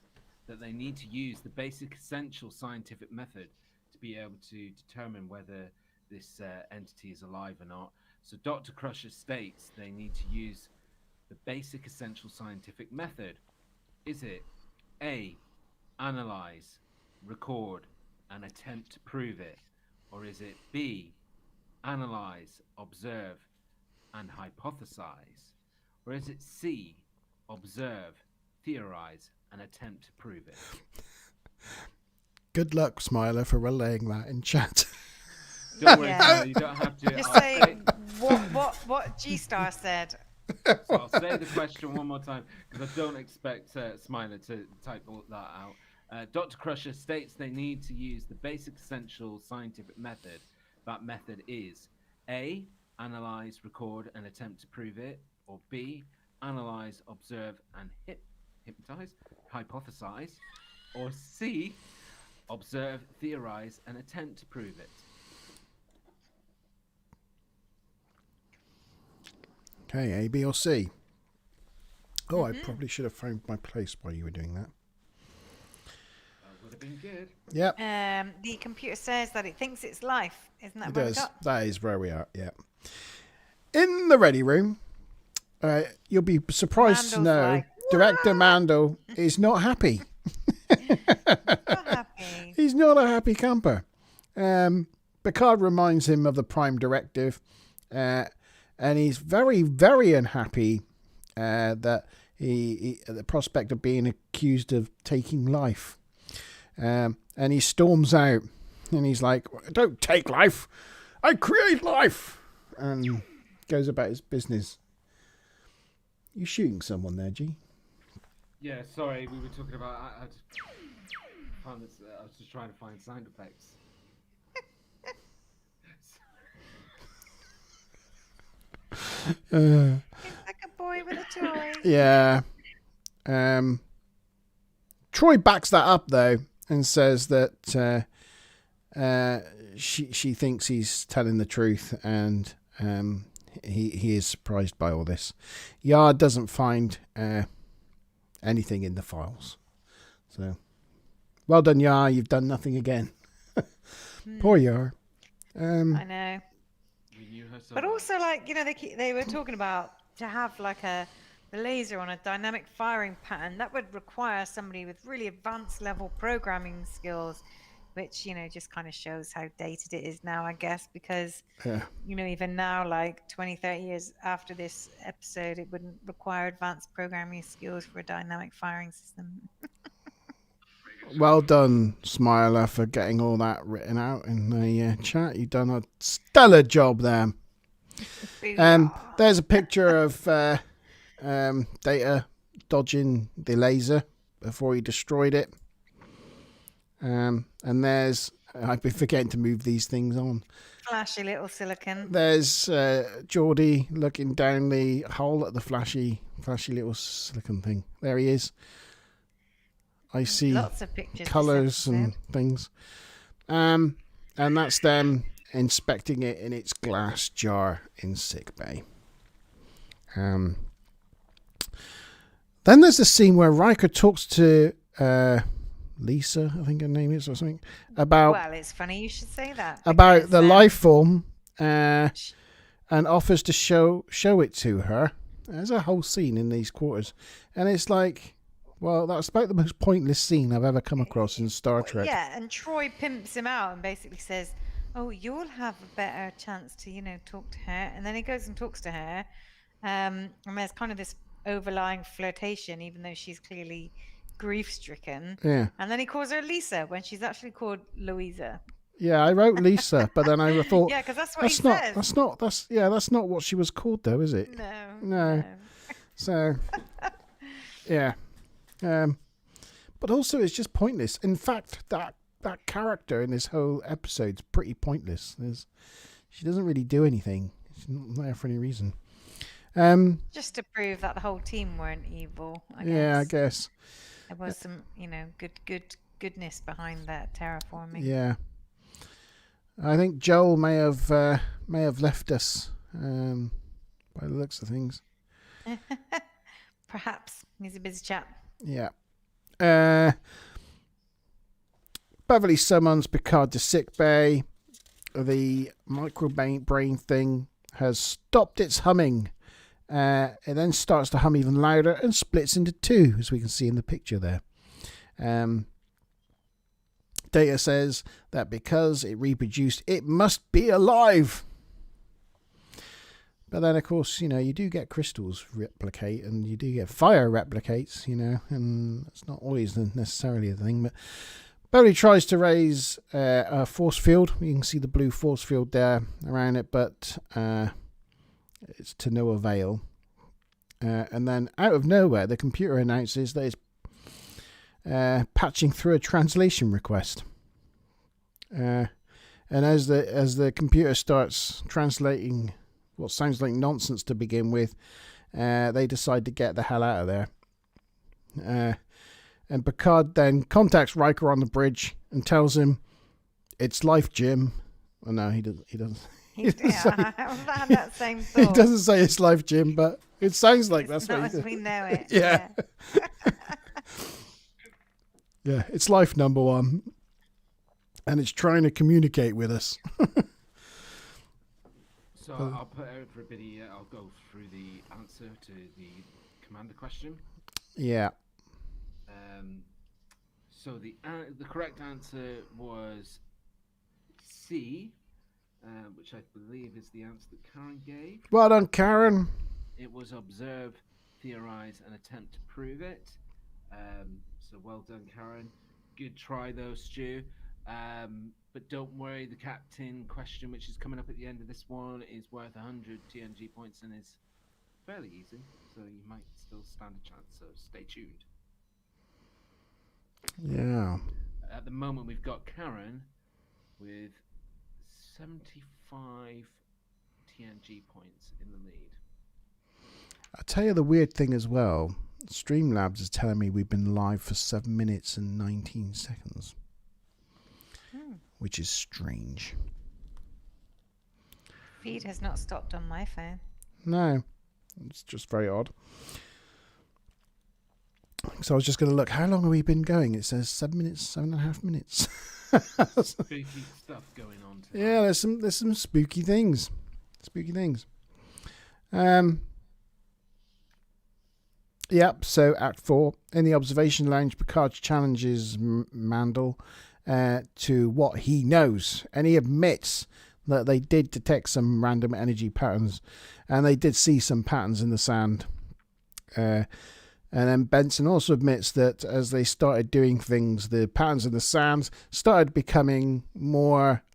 [SPEAKER 4] that they need to use the basic essential scientific method to be able to determine whether this entity is alive or not. So Dr. Crusher states they need to use the basic essential scientific method. Is it A, analyze, record, and attempt to prove it? Or is it B, analyze, observe, and hypothesize? Or is it C, observe, theorize, and attempt to prove it?
[SPEAKER 1] Good luck, Smiler, for relaying that in chat.
[SPEAKER 4] Don't worry, you don't have to.
[SPEAKER 2] Just say what G-Star said.
[SPEAKER 4] So I'll say the question one more time because I don't expect Smiler to type all that out. Dr. Crusher states they need to use the basic essential scientific method. That method is A, analyze, record, and attempt to prove it, or B, analyze, observe, and hypnotize, hypothesize, or C, observe, theorize, and attempt to prove it.
[SPEAKER 1] Okay, A, B, or C? Oh, I probably should have found my place while you were doing that.
[SPEAKER 3] That would have been good.
[SPEAKER 1] Yep.
[SPEAKER 2] The computer says that it thinks it's life. Isn't that
[SPEAKER 1] It
[SPEAKER 2] where
[SPEAKER 1] does.
[SPEAKER 2] we got?
[SPEAKER 1] That is where we are. Yeah. In the ready room, you'll be surprised to
[SPEAKER 2] Mandel's
[SPEAKER 1] know
[SPEAKER 2] like,
[SPEAKER 1] Director Mandel is not happy.
[SPEAKER 2] Not happy.
[SPEAKER 1] He's not a happy camper. Picard reminds him of the Prime Directive, and he's very, very unhappy that he the prospect of being accused of taking life. And he storms out, and he's like, "Don't take life, I create life," and goes about his business. You shooting someone there, G?
[SPEAKER 3] Yeah, sorry, we were talking about. I just found this. I was just trying to find sound effects.
[SPEAKER 2] It's like a boy with a toy.
[SPEAKER 1] Yeah. Troy backs that up though and says that she thinks he's telling the truth, and he is surprised by all this. Yard doesn't find anything in the files, so well done, Yar. You've done nothing again. Poor Yar.
[SPEAKER 2] I know.
[SPEAKER 3] We knew her so
[SPEAKER 2] But
[SPEAKER 3] well.
[SPEAKER 2] also, like, they were talking about to have like the laser on a dynamic firing pattern that would require somebody with really advanced level programming skills, which just kind of shows how dated it is now, I guess, because even now, like 20-30 years after this episode, it wouldn't require advanced programming skills for a dynamic firing system.
[SPEAKER 1] Well done, Smiler, for getting all that written out in the chat. You've done a stellar job there. There's a picture of Data dodging the laser before he destroyed it. And there's, I've been forgetting to move these things on.
[SPEAKER 2] Flashy little silicon.
[SPEAKER 1] There's Geordie looking down the hole at the flashy little silicon thing. There he is. I see
[SPEAKER 2] Lots of pictures.
[SPEAKER 1] colours and things. And that's them inspecting it in its glass jar in sickbay. Then there's the scene where Riker talks to Lisa, I think her name is, or something, about...
[SPEAKER 2] Well, it's funny you should say that.
[SPEAKER 1] About
[SPEAKER 2] because,
[SPEAKER 1] the life form, and offers to show it to her. There's a whole scene in these quarters. And it's like... Well, that's about the most pointless scene I've ever come across in Star Trek.
[SPEAKER 2] Yeah, and Troy pimps him out and basically says, "Oh, you'll have a better chance to, talk to her." And then he goes and talks to her, and there's kind of this overlying flirtation, even though she's clearly grief-stricken.
[SPEAKER 1] Yeah.
[SPEAKER 2] And then he calls her Lisa when she's actually called Louisa.
[SPEAKER 1] Yeah, I wrote Lisa, but then I thought,
[SPEAKER 2] yeah, because that's what he says.
[SPEAKER 1] That's not what she was called, though, is it?
[SPEAKER 2] No.
[SPEAKER 1] So, yeah. But also it's just pointless. In fact, that character in this whole episode's pretty pointless. She doesn't really do anything. She's not there for any reason.
[SPEAKER 2] Just to prove that the whole team weren't evil, I guess.
[SPEAKER 1] Yeah, I guess.
[SPEAKER 2] There was some, goodness behind that terraforming.
[SPEAKER 1] Yeah. I think Joel may have left us by the looks of things.
[SPEAKER 2] Perhaps. He's a busy chap.
[SPEAKER 1] Yeah. Beverly summons Picard to sickbay. The micro-brain thing has stopped its humming. It then starts to hum even louder and splits into two, as we can see in the picture there. Data says that because it reproduced, it must be alive. But then, of course, you do get crystals replicate and you do get fire replicates, and it's not always necessarily a thing. But Beverly tries to raise a force field. You can see the blue force field there around it, but it's to no avail. And then out of nowhere, the computer announces that it's patching through a translation request. And as the computer starts translating what sounds like nonsense to begin with, they decide to get the hell out of there. And Picard then contacts Riker on the bridge and tells him, "It's life, Jim." Oh no, he doesn't.
[SPEAKER 2] I had that same thought.
[SPEAKER 1] He doesn't say it's life, Jim, but It sounds like that's
[SPEAKER 2] not
[SPEAKER 1] what
[SPEAKER 2] as we know it.
[SPEAKER 1] Yeah. Yeah, it's life number one. And it's trying to communicate with us.
[SPEAKER 4] So I'll put out for a bit here. I'll go through the answer to the commander question.
[SPEAKER 1] Yeah.
[SPEAKER 4] So the correct answer was C, which I believe is the answer that Karen gave.
[SPEAKER 1] Well done, Karen.
[SPEAKER 4] It was observe, theorize, and attempt to prove it. So well done, Karen. Good try, though, Stu. But don't worry, the captain question, which is coming up at the end of this one, is worth 100 TNG points and is fairly easy. So you might still stand a chance. So stay tuned.
[SPEAKER 1] Yeah.
[SPEAKER 4] At the moment, we've got Karen with 75 TNG points in the lead.
[SPEAKER 1] I'll tell you the weird thing as well. Streamlabs is telling me we've been live for 7 minutes and 19 seconds. Which is strange.
[SPEAKER 2] Feed has not stopped on my phone.
[SPEAKER 1] No. It's just very odd. So I was just going to look, how long have we been going? It says 7 minutes, 7.5 minutes.
[SPEAKER 4] Spooky stuff going on tonight.
[SPEAKER 1] Yeah, there's some spooky things. Yep, so Act 4. In the observation lounge, Picard challenges Mandel to what he knows. And he admits that they did detect some random energy patterns. And they did see some patterns in the sand. And then Benson also admits that as they started doing things, the patterns in the sand started becoming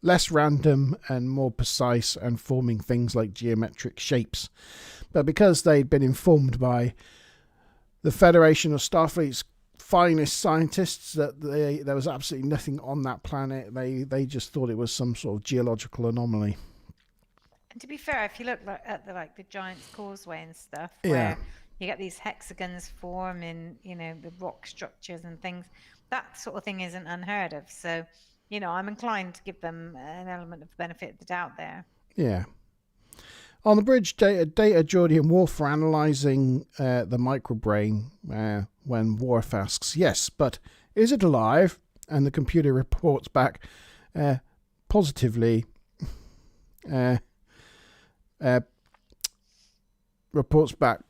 [SPEAKER 1] less random and more precise and forming things like geometric shapes. But because they'd been informed by the Federation of Starfleet's finest scientists that there was absolutely nothing on that planet, they just thought it was some sort of geological anomaly.
[SPEAKER 2] And to be fair, if you look at the Giant's Causeway and stuff,
[SPEAKER 1] Yeah.
[SPEAKER 2] where you get these hexagons form in, the rock structures and things, that sort of thing isn't unheard of. So, I'm inclined to give them an element of benefit of the doubt there.
[SPEAKER 1] Yeah. On the bridge, Data, Geordi and Worf are analysing the microbrain when Worf asks, yes, but is it alive? And the computer reports back positively. Reports back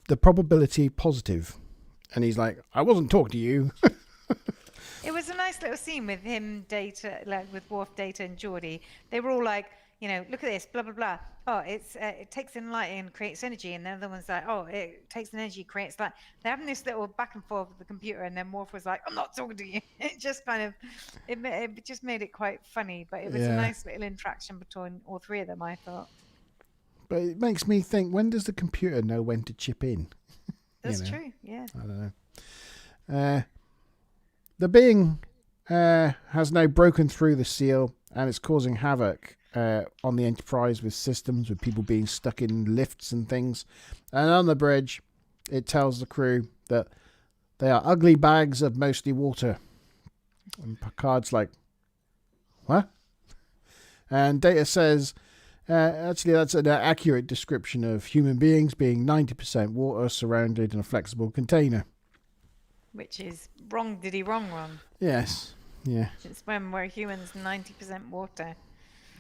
[SPEAKER 1] the probability positive. And he's like, I wasn't talking to you.
[SPEAKER 2] It was a nice little scene with him, Data, like with Worf, Data, and Geordi. They were all like, look at this, blah, blah, blah. Oh, it takes in light and creates energy. And the other one's like, oh, it takes in energy, creates light. They're having this little back and forth with the computer. And then Worf was like, I'm not talking to you. It just kind of, it just made it quite funny. But it was a nice little interaction between all three of them, I thought.
[SPEAKER 1] But it makes me think, when does the computer know when to chip in?
[SPEAKER 2] That's true, yeah.
[SPEAKER 1] I don't know. The being has now broken through the seal and it's causing havoc on the Enterprise with systems, with people being stuck in lifts and things. And on the bridge, it tells the crew that they are ugly bags of mostly water. And Picard's like, what? And Data says, actually, that's an accurate description of human beings being 90% water surrounded in a flexible container.
[SPEAKER 2] Which is wrong, wrong.
[SPEAKER 1] Yes, yeah.
[SPEAKER 2] Since when were humans 90% water?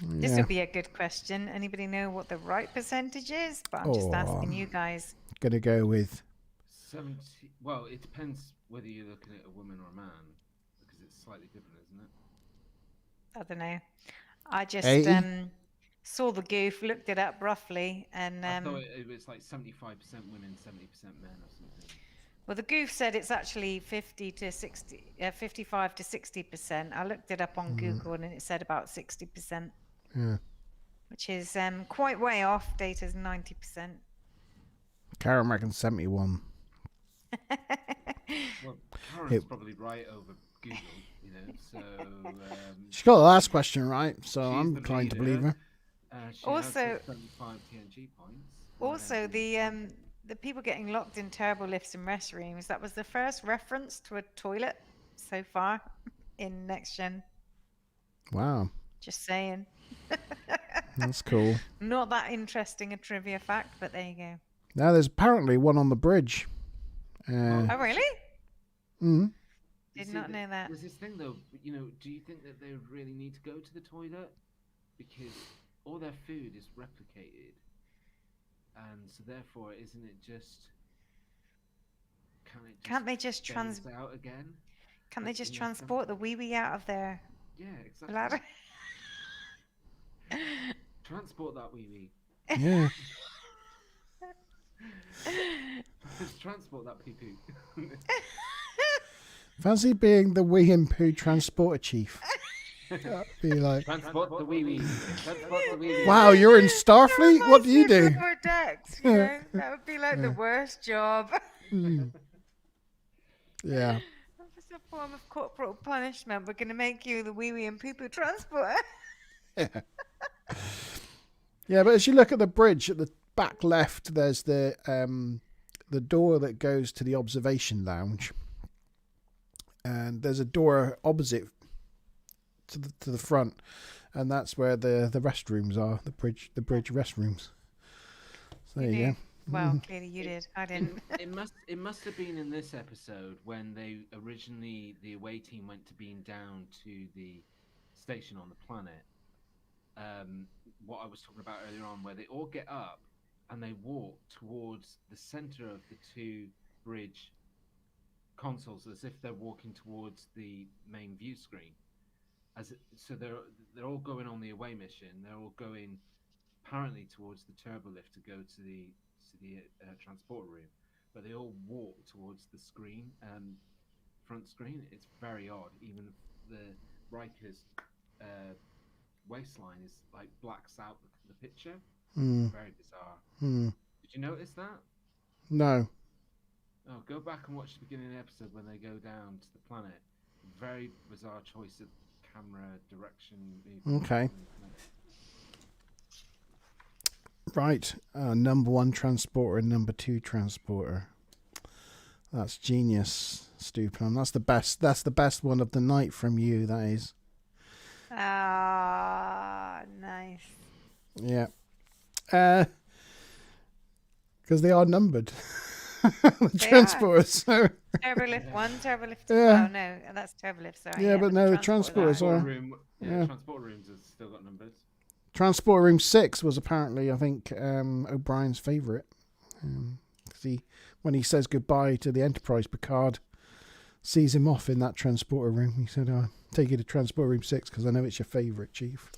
[SPEAKER 2] This would be a good question. Anybody know what the right percentage is? But I'm just asking you guys.
[SPEAKER 1] Gonna go with
[SPEAKER 4] 70. Well, it depends whether you're looking at a woman or a man, because it's slightly different, isn't it?
[SPEAKER 2] I don't know. I just
[SPEAKER 1] 80?
[SPEAKER 2] saw the goof, looked it up roughly, and
[SPEAKER 4] I thought it was like 75% women, 70% men, or something.
[SPEAKER 2] Well, the goof said it's actually 55 to 60%. I looked it up on Google, and it said about 60%.
[SPEAKER 1] Yeah.
[SPEAKER 2] Which is quite way off. Data's 90%.
[SPEAKER 1] Karen reckons 71.
[SPEAKER 4] Well, Karen's probably right over Google, so...
[SPEAKER 1] She got the last question right, so I'm inclined to believe her.
[SPEAKER 4] She
[SPEAKER 2] Also,
[SPEAKER 4] has 75 TNG points.
[SPEAKER 2] Also, the people getting locked in terrible lifts and restrooms, that was the first reference to a toilet so far in Next Gen.
[SPEAKER 1] Wow.
[SPEAKER 2] Just saying.
[SPEAKER 1] That's cool.
[SPEAKER 2] Not that interesting a trivia fact, but there you go.
[SPEAKER 1] Now there's apparently one on the bridge.
[SPEAKER 2] Oh, really?
[SPEAKER 1] Mm-hmm.
[SPEAKER 2] Did not know that.
[SPEAKER 4] There's this thing though, do you think that they would really need to go to the toilet? Because all their food is replicated. And so therefore, isn't it just...
[SPEAKER 2] Can't they just
[SPEAKER 4] out again?
[SPEAKER 2] Can't they just transport the wee out of their
[SPEAKER 4] exactly.
[SPEAKER 2] bladder?
[SPEAKER 4] Transport that wee.
[SPEAKER 1] Yeah.
[SPEAKER 4] Just transport that pee-poo.
[SPEAKER 1] Fancy being the wee and poo transporter chief. That'd be like...
[SPEAKER 4] Transport the wee. Transport the wee.
[SPEAKER 1] Wow, you're in Starfleet? What do you do?
[SPEAKER 2] Decks, that would be like the worst job.
[SPEAKER 1] Yeah.
[SPEAKER 2] It's a form of corporal punishment. We're going to make you the wee and poo-poo transporter.
[SPEAKER 1] Yeah, but as you look at the bridge at the back left, there's the door that goes to the observation lounge, and there's a door opposite to the front, and that's where the restrooms are. The bridge restrooms. So there you go.
[SPEAKER 2] Well, clearly you did. I didn't.
[SPEAKER 4] It must have been in this episode when the away team went to beam down to the station on the planet. What I was talking about earlier on, where they all get up and they walk towards the center of the two bridge consoles, as if they're walking towards the main view screen. So they're all going on the away mission. They're all going apparently towards the turbo lift to go to the transport room, but they all walk towards the screen, front screen. It's very odd. Even the Riker's waistline is like blacks out the picture. Very bizarre. Did you notice that?
[SPEAKER 1] No.
[SPEAKER 4] Oh, go back and watch the beginning of the episode when they go down to the planet. Very bizarre choice of camera direction.
[SPEAKER 1] Okay. Right. Number 1 transporter and number 2 transporter. That's genius, Stuplum. That's the best one of the night from you, that is.
[SPEAKER 2] Ah, nice.
[SPEAKER 1] Yeah. Because they are numbered. The transporters. So.
[SPEAKER 2] Turbo lift 1, turbo lift 2.
[SPEAKER 1] Yeah.
[SPEAKER 2] Oh no, that's turbo lift. Sorry.
[SPEAKER 1] Yeah, but no, the transporters are.
[SPEAKER 4] Transport rooms have still got numbers.
[SPEAKER 1] Transport room 6 was apparently, I think, O'Brien's favourite. When he says goodbye to the Enterprise, Picard sees him off in that transporter room. He said, "I'll take you to transport room 6 because I know it's your favourite, Chief."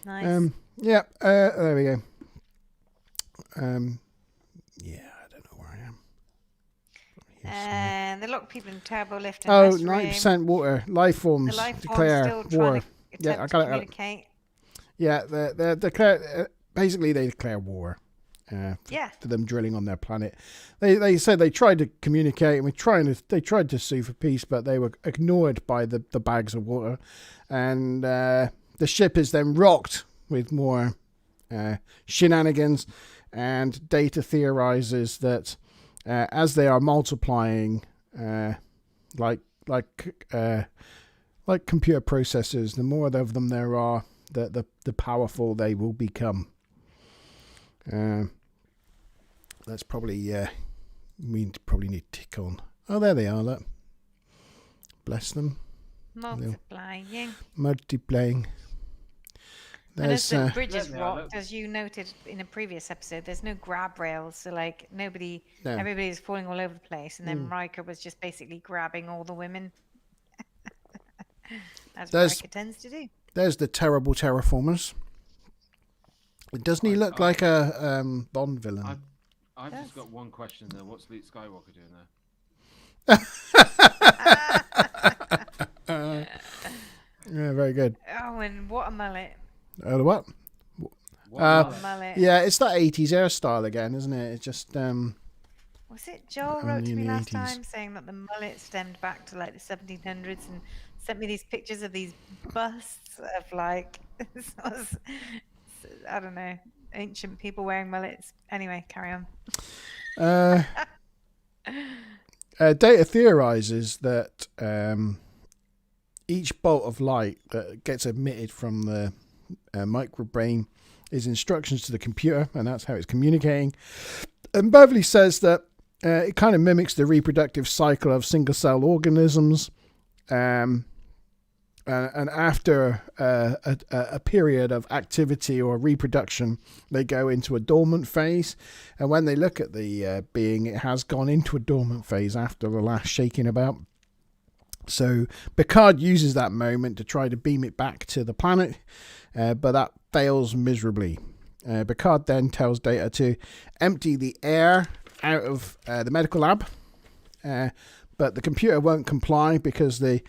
[SPEAKER 2] Nice.
[SPEAKER 1] Yeah. There we go. Yeah, I don't know where I am.
[SPEAKER 2] And they lock people in turbo lift. And
[SPEAKER 1] 90% water. Life forms
[SPEAKER 2] the life
[SPEAKER 1] declare
[SPEAKER 2] forms still
[SPEAKER 1] war.
[SPEAKER 2] Yeah, I got to communicate.
[SPEAKER 1] Yeah, they declare. Basically, they declare war. To them drilling on their planet. They said they tried to communicate and they tried to sue for peace, but they were ignored by the bags of water, and the ship is then rocked with more shenanigans. And Data theorizes that as they are multiplying, like computer processors, the more of them there are, the powerful they will become. That's probably we probably need to tick on. Oh, there they are. Look, bless them. Multiplying.
[SPEAKER 2] And as the bridge is rocked, as you noted in a previous episode, there's no grab rails, so like everybody's falling all over the place, and then Riker was just basically grabbing all the women. As Riker tends to do.
[SPEAKER 1] There's the terrible terraformers. Doesn't he look like a Bond villain?
[SPEAKER 4] I've just got one question though. What's Luke Skywalker doing
[SPEAKER 1] there? Yeah, very good.
[SPEAKER 2] Oh, and what a mullet.
[SPEAKER 1] The what?
[SPEAKER 2] Mullet.
[SPEAKER 1] Yeah, it's that 80s hairstyle again, isn't it? It's just...
[SPEAKER 2] Was it Joel wrote to me last time saying that the mullet stemmed back to like the 1700s and sent me these pictures of these busts of like, I don't know, ancient people wearing mullets. Anyway, carry on.
[SPEAKER 1] Data theorizes that each bolt of light that gets emitted from the microbrain is instructions to the computer, and that's how it's communicating. And Beverly says that it kind of mimics the reproductive cycle of single-cell organisms. And after a period of activity or reproduction, they go into a dormant phase. And when they look at the being, it has gone into a dormant phase after the last shaking about. So Picard uses that moment to try to beam it back to the planet, but that fails miserably. Picard then tells Data to empty the air out of the medical lab, but the computer won't comply because the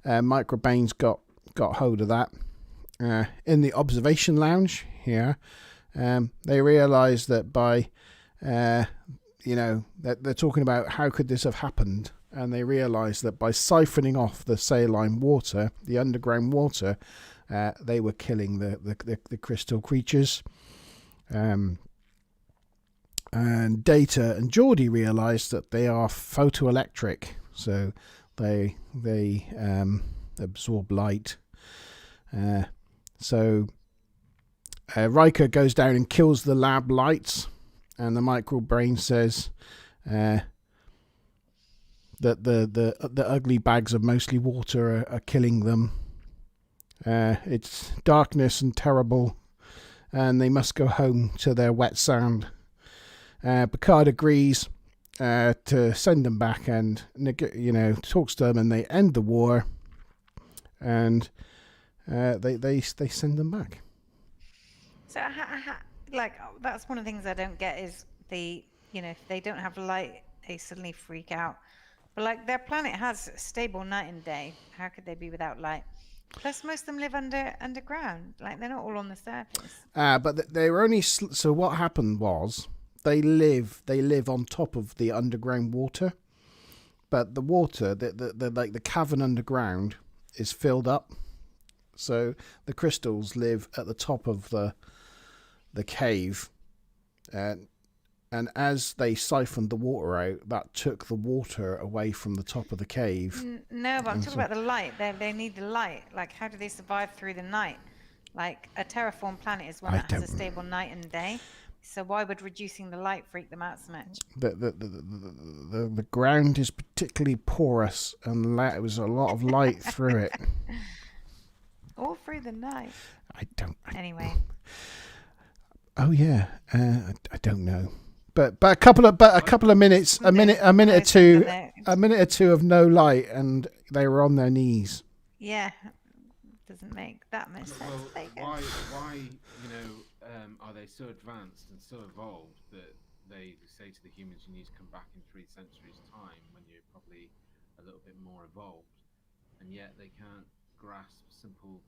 [SPEAKER 1] microbrains got hold of that. In the observation lounge here, they realise that by, that they're talking about how could this have happened, and they realise that by siphoning off the saline water, the underground water, they were killing the crystal creatures. And Data and Geordi realise that they are photoelectric, so they absorb light. So Riker goes down and kills the lab lights, and the microbrain says that the ugly bags of mostly water are killing them. It's darkness and terrible, and they must go home to their wet sand. Picard agrees to send them back, and talks to them, and they end the war, and they send them back.
[SPEAKER 2] So that's one of the things I don't get is if they don't have light, they suddenly freak out. But their planet has stable night and day. How could they be without light? Plus, most of them live underground. They're not all on the surface.
[SPEAKER 1] But they were only. So what happened was they live on top of the underground water, but the water, the cavern underground, is filled up. So the crystals live at the top of the cave, and as they siphoned the water out, that took the water away from the top of the cave.
[SPEAKER 2] No, but I'm talking about the light. They need the light. How do they survive through the night? A terraformed planet is one that has a stable night and day. So why would reducing the light freak them out so much?
[SPEAKER 1] The ground is particularly porous, and there was a lot of light through it.
[SPEAKER 2] All through the night. Anyway.
[SPEAKER 1] Oh yeah, I don't know. But a couple of minutes, a minute or two of no light, and they were on their knees.
[SPEAKER 2] Yeah, doesn't make that much sense.
[SPEAKER 4] Well, why are they so advanced and so evolved that they say to the humans, you need to come back in 3 centuries' time when you're probably a little bit more evolved, and yet they can't grasp simple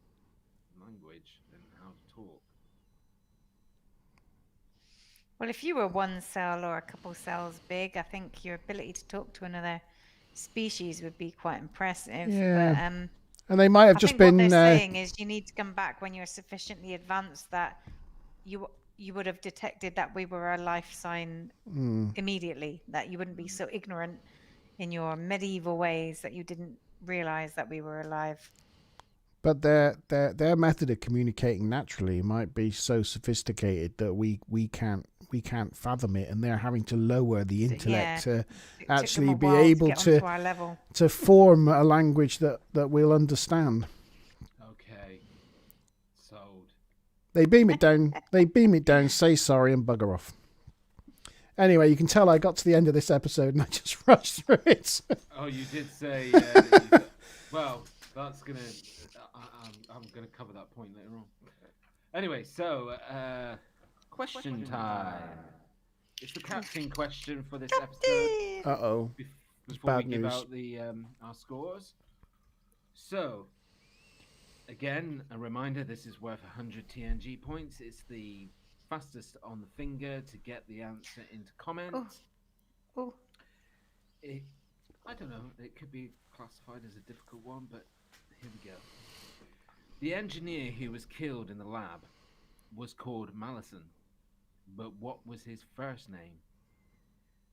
[SPEAKER 4] language and how to talk?
[SPEAKER 2] Well, if you were one cell or a couple cells big, I think your ability to talk to another species would be quite impressive.
[SPEAKER 1] Yeah.
[SPEAKER 2] But,
[SPEAKER 1] and they might have just been.
[SPEAKER 2] What they're saying is you need to come back when you're sufficiently advanced that you would have detected that we were a life sign immediately, that you wouldn't be so ignorant in your medieval ways that you didn't realize that we were alive.
[SPEAKER 1] But their method of communicating naturally might be so sophisticated that we can't fathom it, and they're having to lower the intellect to actually be able to form a language that we'll understand.
[SPEAKER 4] Okay, sold.
[SPEAKER 1] They beam it down, say sorry, and bugger off. Anyway, you can tell I got to the end of this episode and I just rushed through it.
[SPEAKER 4] Oh, you did say. Well, that's gonna. I'm gonna cover that point later on. Anyway, so question time. It's the captain question for this episode.
[SPEAKER 1] Uh-oh.
[SPEAKER 4] Before we give out the our scores. So, again, a reminder: this is worth 100 TNG points. It's the fastest on the finger to get the answer into comments.
[SPEAKER 2] Oh.
[SPEAKER 4] I don't know. It could be classified as a difficult one, but here we go. The engineer who was killed in the lab was called Malison, but what was his first name?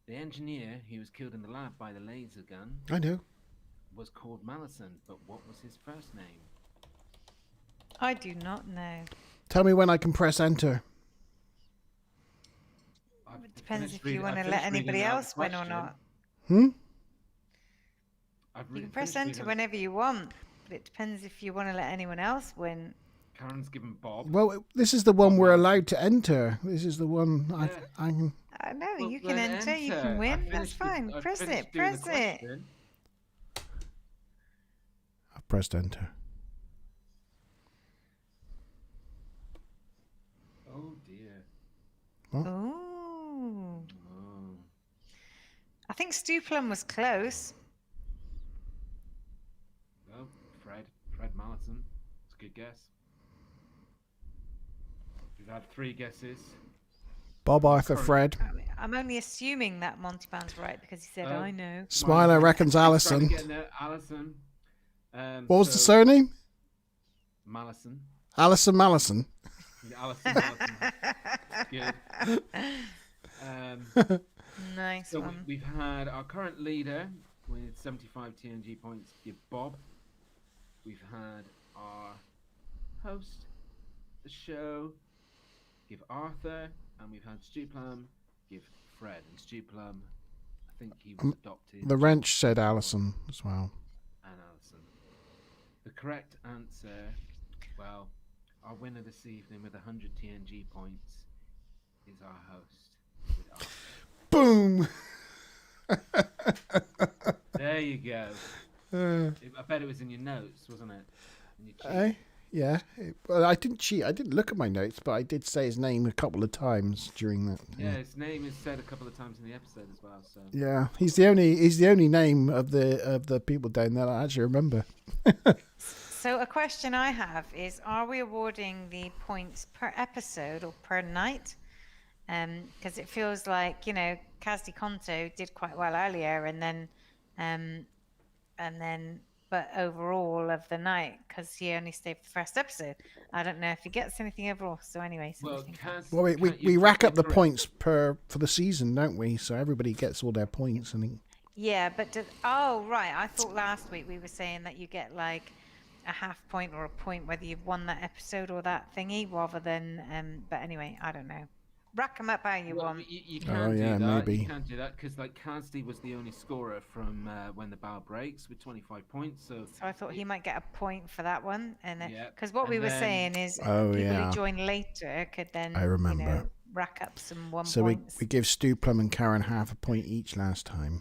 [SPEAKER 4] The engineer who was killed in the lab by the laser gun,
[SPEAKER 1] I know,
[SPEAKER 4] was called Malison, but what was his first name?
[SPEAKER 2] I do not know.
[SPEAKER 1] Tell me when I can press enter.
[SPEAKER 2] It depends if you want to let anybody else win or not.
[SPEAKER 1] Hmm?
[SPEAKER 2] You can press enter whenever you want, but it depends if you want to let anyone else win.
[SPEAKER 4] Karen's given Bob.
[SPEAKER 1] Well, this is the one we're allowed to enter. This is the one I can...
[SPEAKER 2] I know, you can enter, you can win. That's fine. Press it.
[SPEAKER 1] I've pressed enter.
[SPEAKER 4] Oh, dear.
[SPEAKER 1] What?
[SPEAKER 2] Ooh. I think Stu Plum was close.
[SPEAKER 4] Well, Fred Mallison. It's a good guess. We've had 3 guesses.
[SPEAKER 1] Bob, Arthur, Fred.
[SPEAKER 2] I'm only assuming that Monty Pan's right because he said, I know.
[SPEAKER 1] Smiler reckons Alison.
[SPEAKER 4] Alison.
[SPEAKER 1] What was the surname?
[SPEAKER 4] Mallison.
[SPEAKER 1] Alison Mallison.
[SPEAKER 4] Alison Mallison. Good.
[SPEAKER 2] Nice
[SPEAKER 4] so
[SPEAKER 2] one.
[SPEAKER 4] We've had our current leader with 75 TNG points give Bob. We've had our host, the show, give Arthur, and we've had Stu Plum give Fred. And Stu Plum, I think he was adopted.
[SPEAKER 1] The wrench said Alison as well.
[SPEAKER 4] And Alison. The correct answer, well, our winner this evening with 100 TNG points is our host. With Arthur.
[SPEAKER 1] Boom!
[SPEAKER 4] There you go. I bet it was in your notes, wasn't it? In your cheat.
[SPEAKER 1] Yeah. Well, I didn't cheat. I didn't look at my notes, but I did say his name a couple of times during that.
[SPEAKER 4] Yeah, his name is said a couple of times in the episode as well. So
[SPEAKER 1] yeah, he's the only name of the people down there that I actually remember.
[SPEAKER 2] So a question I have is: are we awarding the points per episode or per night? Because it feels like Kazdi Konto did quite well earlier, and then, but overall of the night, because he only stayed for the first episode. I don't know if he gets anything overall. So anyway,
[SPEAKER 1] we rack up the points for the season, don't we? So everybody gets all their points, and
[SPEAKER 2] yeah. But right, I thought last week we were saying that you get like a half point or a point whether you've won that episode or that thingy, rather than. But anyway, I don't know. Rack them up how you want.
[SPEAKER 4] You can do that. Maybe. You can do that because Kazdi was the only scorer from when the bow breaks with 25 points. So
[SPEAKER 2] I thought he might get a point for that one, and because what we were saying is people who join later could then rack up some points.
[SPEAKER 1] So we give Stu Plum and Karen half a point each last time.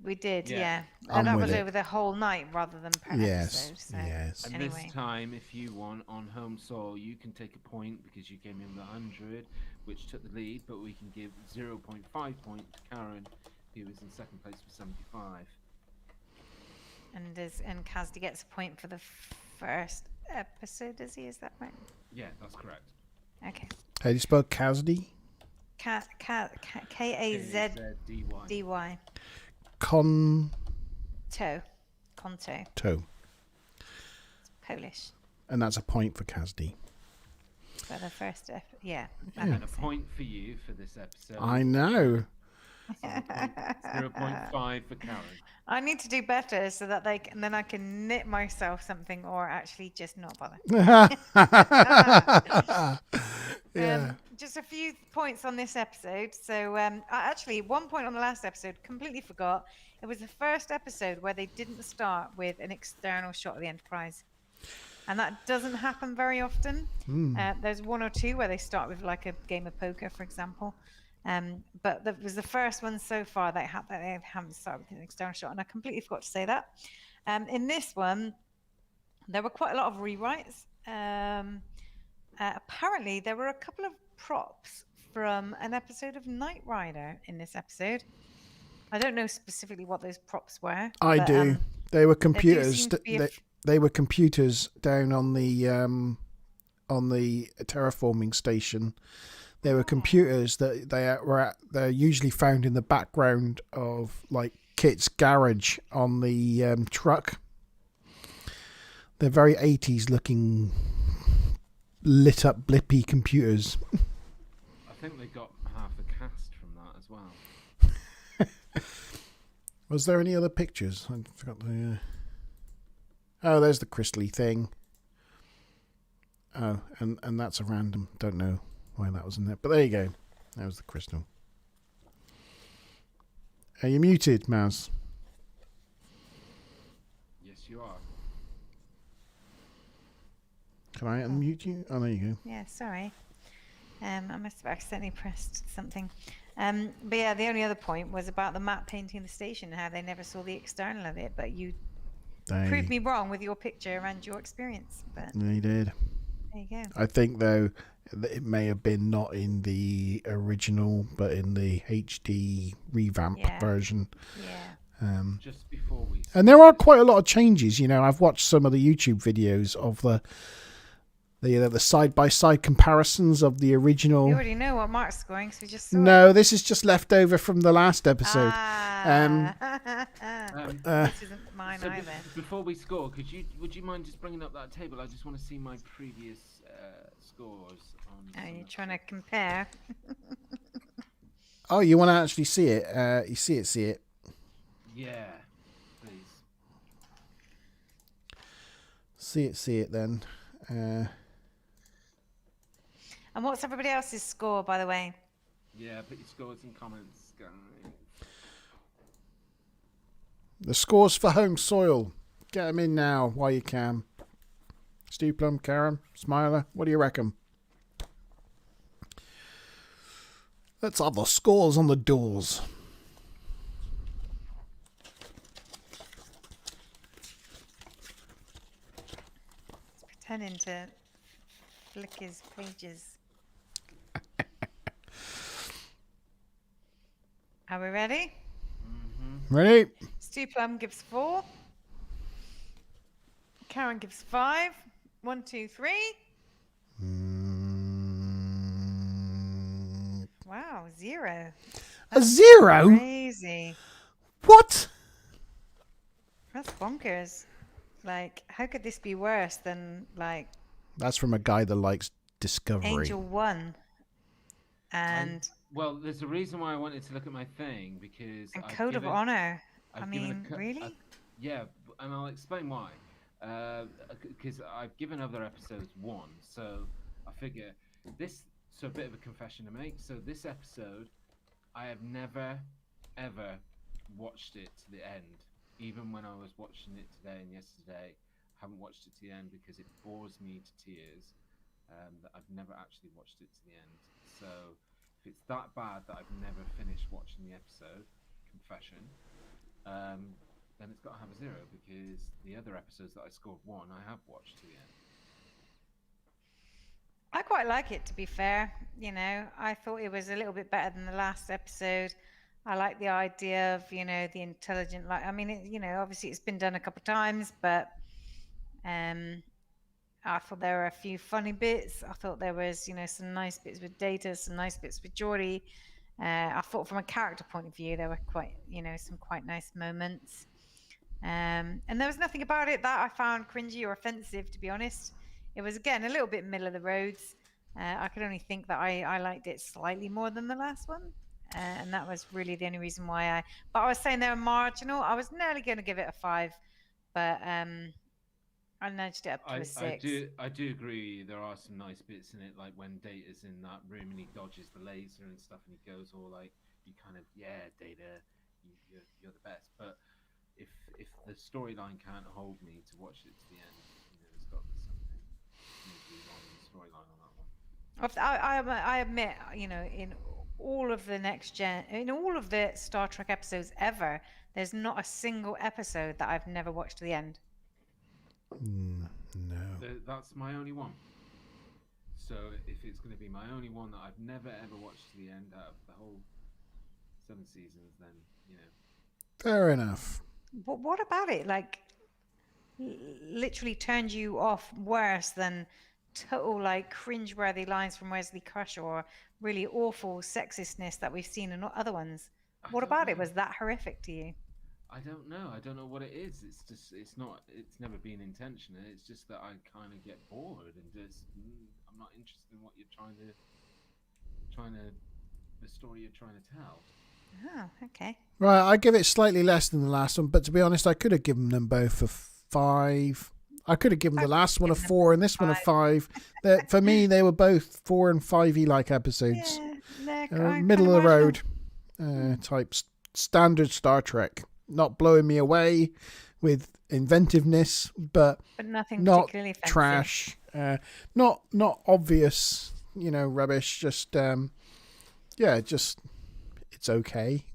[SPEAKER 2] We did, yeah. And that was over the whole night rather than per episode. So
[SPEAKER 1] yes.
[SPEAKER 4] And
[SPEAKER 2] anyway.
[SPEAKER 4] This time, if you won on home soil, you can take a point because you came in with 100, which took the lead, but we can give 0.5 point to Karen, who was in second place with 75.
[SPEAKER 2] And Kazdi gets a point for the first episode, does he? Is that right?
[SPEAKER 4] Yeah, that's correct.
[SPEAKER 2] Okay.
[SPEAKER 1] How do you spell Kazdi?
[SPEAKER 2] Kazdy.
[SPEAKER 1] Konto.
[SPEAKER 2] It's Polish.
[SPEAKER 1] And that's a point for Kazdi.
[SPEAKER 2] For the first,
[SPEAKER 4] And a point for you for this episode.
[SPEAKER 1] I know.
[SPEAKER 4] 0.5 for Karen.
[SPEAKER 2] I need to do better so that then I can knit myself something, or actually just not bother. Just a few points on this episode. So actually, 1 point on the last episode, completely forgot. It was the first episode where they didn't start with an external shot of the Enterprise. And that doesn't happen very often. There's one or two where they start with like a game of poker, for example. But that was the first one so far that they haven't started with an external shot. And I completely forgot to say that. In this one, there were quite a lot of rewrites. Apparently, there were a couple of props from an episode of Knight Rider in this episode. I don't know specifically what those props were.
[SPEAKER 1] I do. They were computers. They were computers down on the terraforming station. They were computers that they're usually found in the background of like Kit's garage on the truck. They're very 80s looking, lit up blippy computers.
[SPEAKER 4] I think they got half a cast from that as well.
[SPEAKER 1] Was there any other pictures? I forgot the. Oh, there's the crystally thing. Oh, and that's a random. Don't know why that was in there. But there you go. That was the crystal. Are you muted, Mouse?
[SPEAKER 4] Yes, you are.
[SPEAKER 1] Can I unmute you? Oh, there you go.
[SPEAKER 2] Yeah, sorry. I must have accidentally pressed something. But yeah, the only other point was about the map painting the station and how they never saw the external of it. But you proved me wrong with your picture and your experience. But
[SPEAKER 1] they did.
[SPEAKER 2] there you go.
[SPEAKER 1] I think, though, that it may have been not in the original, but in the HD revamped version.
[SPEAKER 2] Yeah.
[SPEAKER 4] Just before we...
[SPEAKER 1] And there are quite a lot of changes. You know, I've watched some of the YouTube videos of the side-by-side comparisons of the original.
[SPEAKER 2] You already know what Mark's scoring, so we just saw
[SPEAKER 1] No,
[SPEAKER 2] it.
[SPEAKER 1] this is just left over from the last episode.
[SPEAKER 2] This isn't mine
[SPEAKER 4] So
[SPEAKER 2] either.
[SPEAKER 4] before we score, would you mind just bringing up that table? I just want to see my previous scores.
[SPEAKER 2] Are you trying to compare?
[SPEAKER 1] Oh, you want to actually see it? You see it.
[SPEAKER 4] Yeah, please.
[SPEAKER 1] See it then.
[SPEAKER 2] And what's everybody else's score, by the way?
[SPEAKER 4] Yeah, put your scores in comments, guys.
[SPEAKER 1] The scores for Home Soil. Get them in now while you can. Stu Plum, Karen, Smiler, what do you reckon? Let's have the scores on the doors.
[SPEAKER 2] Pretending to flick his pages. Are we ready?
[SPEAKER 1] Ready?
[SPEAKER 2] Stu Plum gives 4. Karen gives 5. 1, 2, 3. Wow, 0.
[SPEAKER 1] A 0?
[SPEAKER 2] Crazy.
[SPEAKER 1] What?
[SPEAKER 2] That's bonkers. Like, how could this be worse than, like...
[SPEAKER 1] That's from a guy that likes Discovery.
[SPEAKER 2] Angel 1. And...
[SPEAKER 4] Well, there's a reason why I wanted to look at my thing, because...
[SPEAKER 2] And Code of Honor. I mean, really?
[SPEAKER 4] Yeah, and I'll explain why. Because I've given other episodes 1, so I figure this... So a bit of a confession to make. So this episode, I have never, ever watched it to the end. Even when I was watching it today and yesterday, I haven't watched it to the end because it bores me to tears. That I've never actually watched it to the end. So if it's that bad that I've never finished watching the episode, confession, then it's got to have a 0 because the other episodes that I scored 1, I have watched to the end.
[SPEAKER 2] I quite like it, to be fair. You know, I thought it was a little bit better than the last episode. I like the idea of, you know, the intelligent, like, I mean, you know, obviously it's been done a couple of times, but I thought there were a few funny bits. I thought there was, you know, some nice bits with Data, some nice bits with Geordie. I thought from a character point of view, there were quite, you know, some quite nice moments. And there was nothing about it that I found cringy or offensive, to be honest. It was, again, a little bit middle of the roads. I could only think that I liked it slightly more than the last one. And that was really the only reason why But I was saying they were marginal. I was nearly going to give it a 5. But I nudged it up to a 6.
[SPEAKER 4] I do agree. There are some nice bits in it, like when Data's in that room and he dodges the laser and stuff, and he goes all like, "You kind of, yeah, Data, you're the best." But if the storyline can't hold me to watch it to the end, you know, there's got to be something maybe wrong in the storyline on that one.
[SPEAKER 2] I admit, you know, in all of the Star Trek episodes ever, there's not a single episode that I've never watched to the end.
[SPEAKER 1] No.
[SPEAKER 4] That's my only one. So if it's going to be my only one that I've never ever watched to the end out of the whole 7 seasons, then, you know.
[SPEAKER 1] Fair enough.
[SPEAKER 2] But what about it? Like, literally turned you off worse than total, like, cringe-worthy lines from Wesley Crusher or really awful sexistness that we've seen in other ones? What about it was that horrific to you?
[SPEAKER 4] I don't know. I don't know what it is. It's just, it's never been intentional. It's just that I kind of get bored and just, I'm not interested in what you're the story you're trying to tell.
[SPEAKER 2] Oh, okay.
[SPEAKER 1] Right, I give it slightly less than the last one, but to be honest, I could have given them both a 5. I could have given the last one a 4 and this one a 5. For me, they were both 4 and 5-y like episodes.
[SPEAKER 2] Yeah,
[SPEAKER 1] middle of the road type standard Star Trek. Not blowing me away with inventiveness, but
[SPEAKER 2] nothing
[SPEAKER 1] not
[SPEAKER 2] particularly offensive.
[SPEAKER 1] Trash. Not obvious, rubbish. Just just it's okay.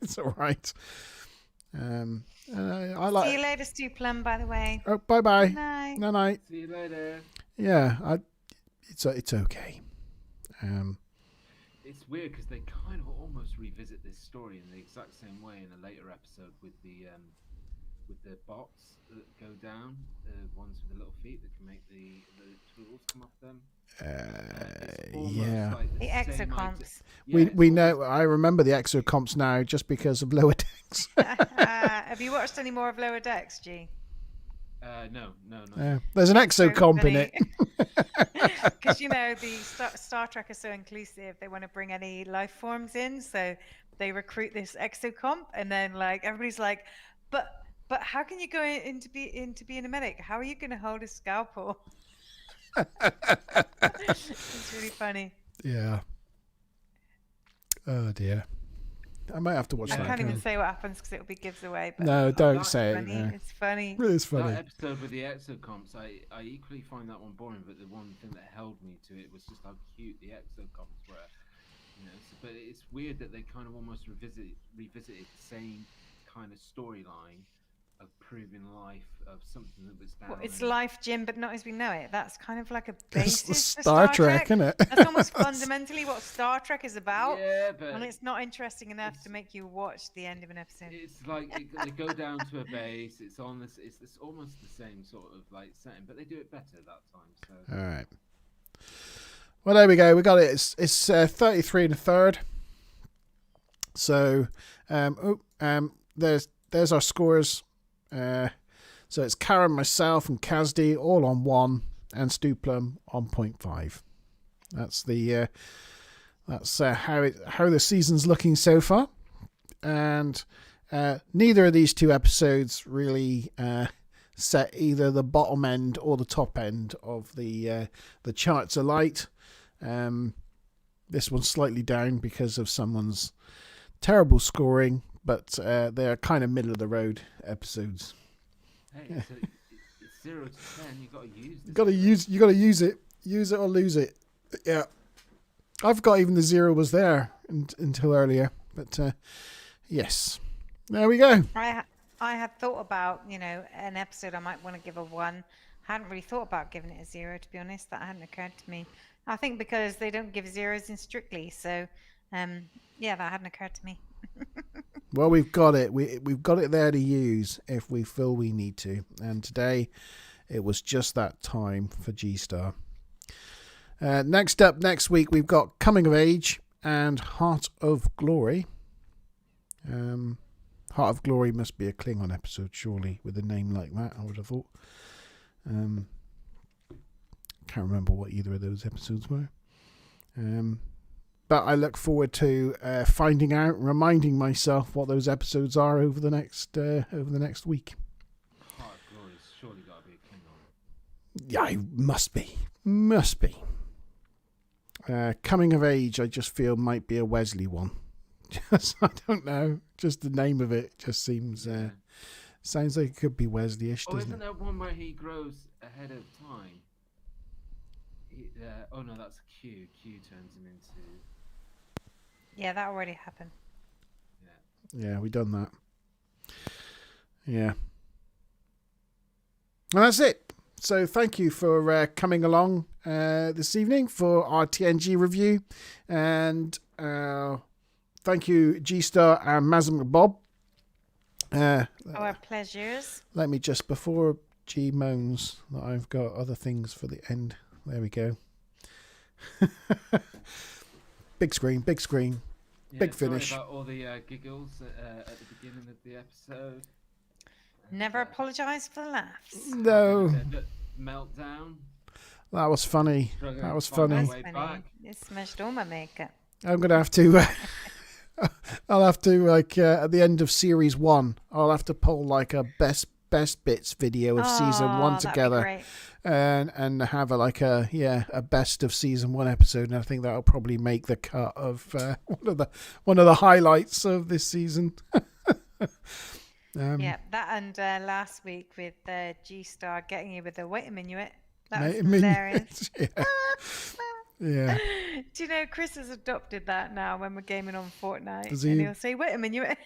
[SPEAKER 1] It's all right. I like.
[SPEAKER 2] See you later, Stu Plum. By the way.
[SPEAKER 1] Oh, bye.
[SPEAKER 2] Night.
[SPEAKER 3] See you later.
[SPEAKER 1] Yeah, it's okay.
[SPEAKER 4] It's weird because they kind of almost revisit this story in the exact same way in a later episode with the bots that go down, the ones with the little feet that can make the tools come off them.
[SPEAKER 1] Yeah.
[SPEAKER 2] Like the exocomps.
[SPEAKER 1] We know. I remember the exocomps now just because of Lower Decks.
[SPEAKER 2] Have you watched any more of Lower Decks, G?
[SPEAKER 4] No.
[SPEAKER 1] There's an exocomp in it.
[SPEAKER 2] Because the Star Trek is so inclusive, they want to bring any life forms in, so they recruit this exocomp, and then everybody's like, but how can you go into being a medic? How are you going to hold a scalpel? It's really funny.
[SPEAKER 1] Yeah. Oh dear. I might have to watch that.
[SPEAKER 2] I can't even say what happens because it'll be gives away. But
[SPEAKER 1] no, don't say
[SPEAKER 2] funny.
[SPEAKER 1] it. No.
[SPEAKER 2] It's funny.
[SPEAKER 1] It's funny.
[SPEAKER 4] That episode with the exocomps, I equally find that one boring. But the one thing that held me to it was just how cute the exocomps were. But it's weird that they kind of almost revisited the same kind of storyline of proving life of something that was down.
[SPEAKER 2] Well, it's life, Jim, but not as we know it. That's kind of like a
[SPEAKER 1] It's
[SPEAKER 2] basis
[SPEAKER 1] the
[SPEAKER 2] for
[SPEAKER 1] Star Trek, isn't it?
[SPEAKER 2] That's almost fundamentally what Star Trek is about.
[SPEAKER 4] Yeah, but
[SPEAKER 2] and it's not interesting enough to make you watch the end of an episode.
[SPEAKER 4] It's like they go down to a base. It's on this. It's almost the same sort of setting, but they do it better that time. So.
[SPEAKER 1] All right. Well, there we go. We got it. It's 33 and a third. So, there's our scores. So it's Karen, myself, and Kazdi all on 1, and Stu Plum on 0.5. That's the how the season's looking so far, and neither of these two episodes really set either the bottom end or the top end of the charts alight. This one's slightly down because of someone's terrible scoring, but they're kind of middle of the road episodes.
[SPEAKER 4] Hey, so it's 0 to 10. You got to use this.
[SPEAKER 1] You got to use it. Use it or lose it. Yeah. I forgot even the 0 was there until earlier, but yes, there we go.
[SPEAKER 2] I had thought about an episode I might want to give a 1. I hadn't really thought about giving it a 0, to be honest. That hadn't occurred to me. I think because they don't give 0s in Strictly, so that hadn't occurred to me.
[SPEAKER 1] Well, we've got it. We've got it there to use if we feel we need to. And today, it was just that time for G-Star. Next up, next week, we've got Coming of Age and Heart of Glory. Heart of Glory must be a Klingon episode, surely, with a name like that, I would have thought. Can't remember what either of those episodes were. But I look forward to finding out, reminding myself what those episodes are over the next week.
[SPEAKER 4] Heart of Glory's surely got to be a Klingon.
[SPEAKER 1] Yeah, must be. Coming of Age, I just feel might be a Wesley one. I don't know. Just the name of it just seems sounds like it could be Wesley-ish, doesn't
[SPEAKER 4] isn't
[SPEAKER 1] it?
[SPEAKER 4] there one where he grows ahead of time? Oh no, that's Q. Q turns him into.
[SPEAKER 2] Yeah, that already happened.
[SPEAKER 1] Yeah, we done that. Yeah. And that's it. So thank you for coming along this evening for our TNG review. And thank you, G-Star and Mazam Bob.
[SPEAKER 2] Our pleasures.
[SPEAKER 1] Let me just, before G moans that I've got other things for the end. There we go. Big screen. Big finish.
[SPEAKER 4] Sorry about all the giggles at the beginning of the episode.
[SPEAKER 2] Never apologise for the laughs.
[SPEAKER 1] No.
[SPEAKER 4] Meltdown.
[SPEAKER 1] That was funny. That was funny.
[SPEAKER 2] It smashed all my makeup.
[SPEAKER 1] I'm gonna have to. I'll have to at the end of series 1. I'll have to pull like a best best bits video of season 1
[SPEAKER 2] that'd be
[SPEAKER 1] together,
[SPEAKER 2] great.
[SPEAKER 1] and have a best of season 1 episode. And I think that'll probably make the cut of one of the highlights of this season.
[SPEAKER 2] Yeah, that and last week with G-Star getting you with the wait a minute. That was
[SPEAKER 1] Minuet.
[SPEAKER 2] hilarious.
[SPEAKER 1] Yeah.
[SPEAKER 2] Do you know Chris has adopted that now when we're gaming on Fortnite?
[SPEAKER 1] Does he?
[SPEAKER 2] And he'll say, wait a minute.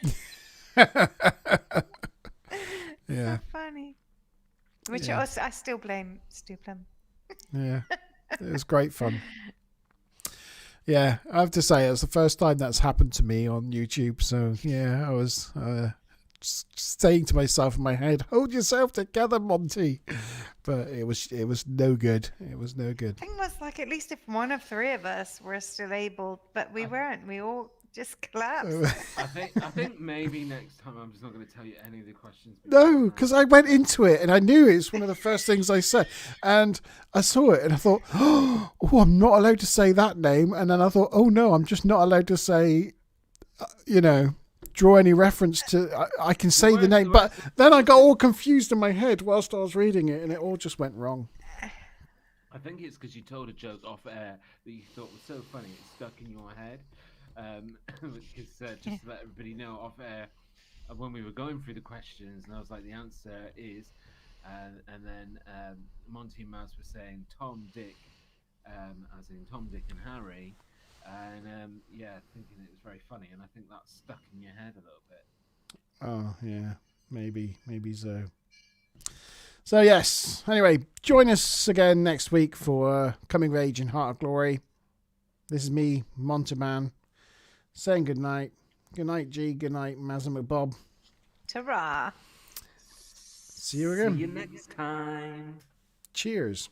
[SPEAKER 1] Yeah.
[SPEAKER 2] So funny. Which
[SPEAKER 1] Yeah.
[SPEAKER 2] I still blame Stuplum.
[SPEAKER 1] Yeah. It was great fun. Yeah, I have to say, it's the first time that's happened to me on YouTube. So, yeah, I was saying to myself in my head, hold yourself together, Monty. But it was no good. It was no good.
[SPEAKER 2] The thing was, like, at least if one of 3 of us were still able, but we weren't. We all just collapsed.
[SPEAKER 4] I think maybe next time I'm just not going to tell you any of the questions.
[SPEAKER 1] No, because I went into it and I knew it's one of the first things I said. And I saw it and I thought, oh, I'm not allowed to say that name. And then I thought, oh, no, I'm just not allowed to say, draw any reference to. I can say the name. But then I got all confused in my head whilst I was reading it and it all just went wrong.
[SPEAKER 4] I think it's because you told a joke off air that you thought was so funny it stuck in your head. Because just to let everybody know, off air, when we were going through the questions, and I was like, the answer is, and then Monty and Maz were saying Tom, Dick, as in Tom, Dick, and Harry, and thinking it was very funny, and I think that stuck in your head a little bit.
[SPEAKER 1] Oh yeah, maybe so. So yes. Anyway, join us again next week for Coming of Age and Heart of Glory. This is me, Monteman, saying good night. Good night, G. Good night, Maz and McBob.
[SPEAKER 2] Ta-ra.
[SPEAKER 1] See you again.
[SPEAKER 4] See you next time.
[SPEAKER 1] Cheers.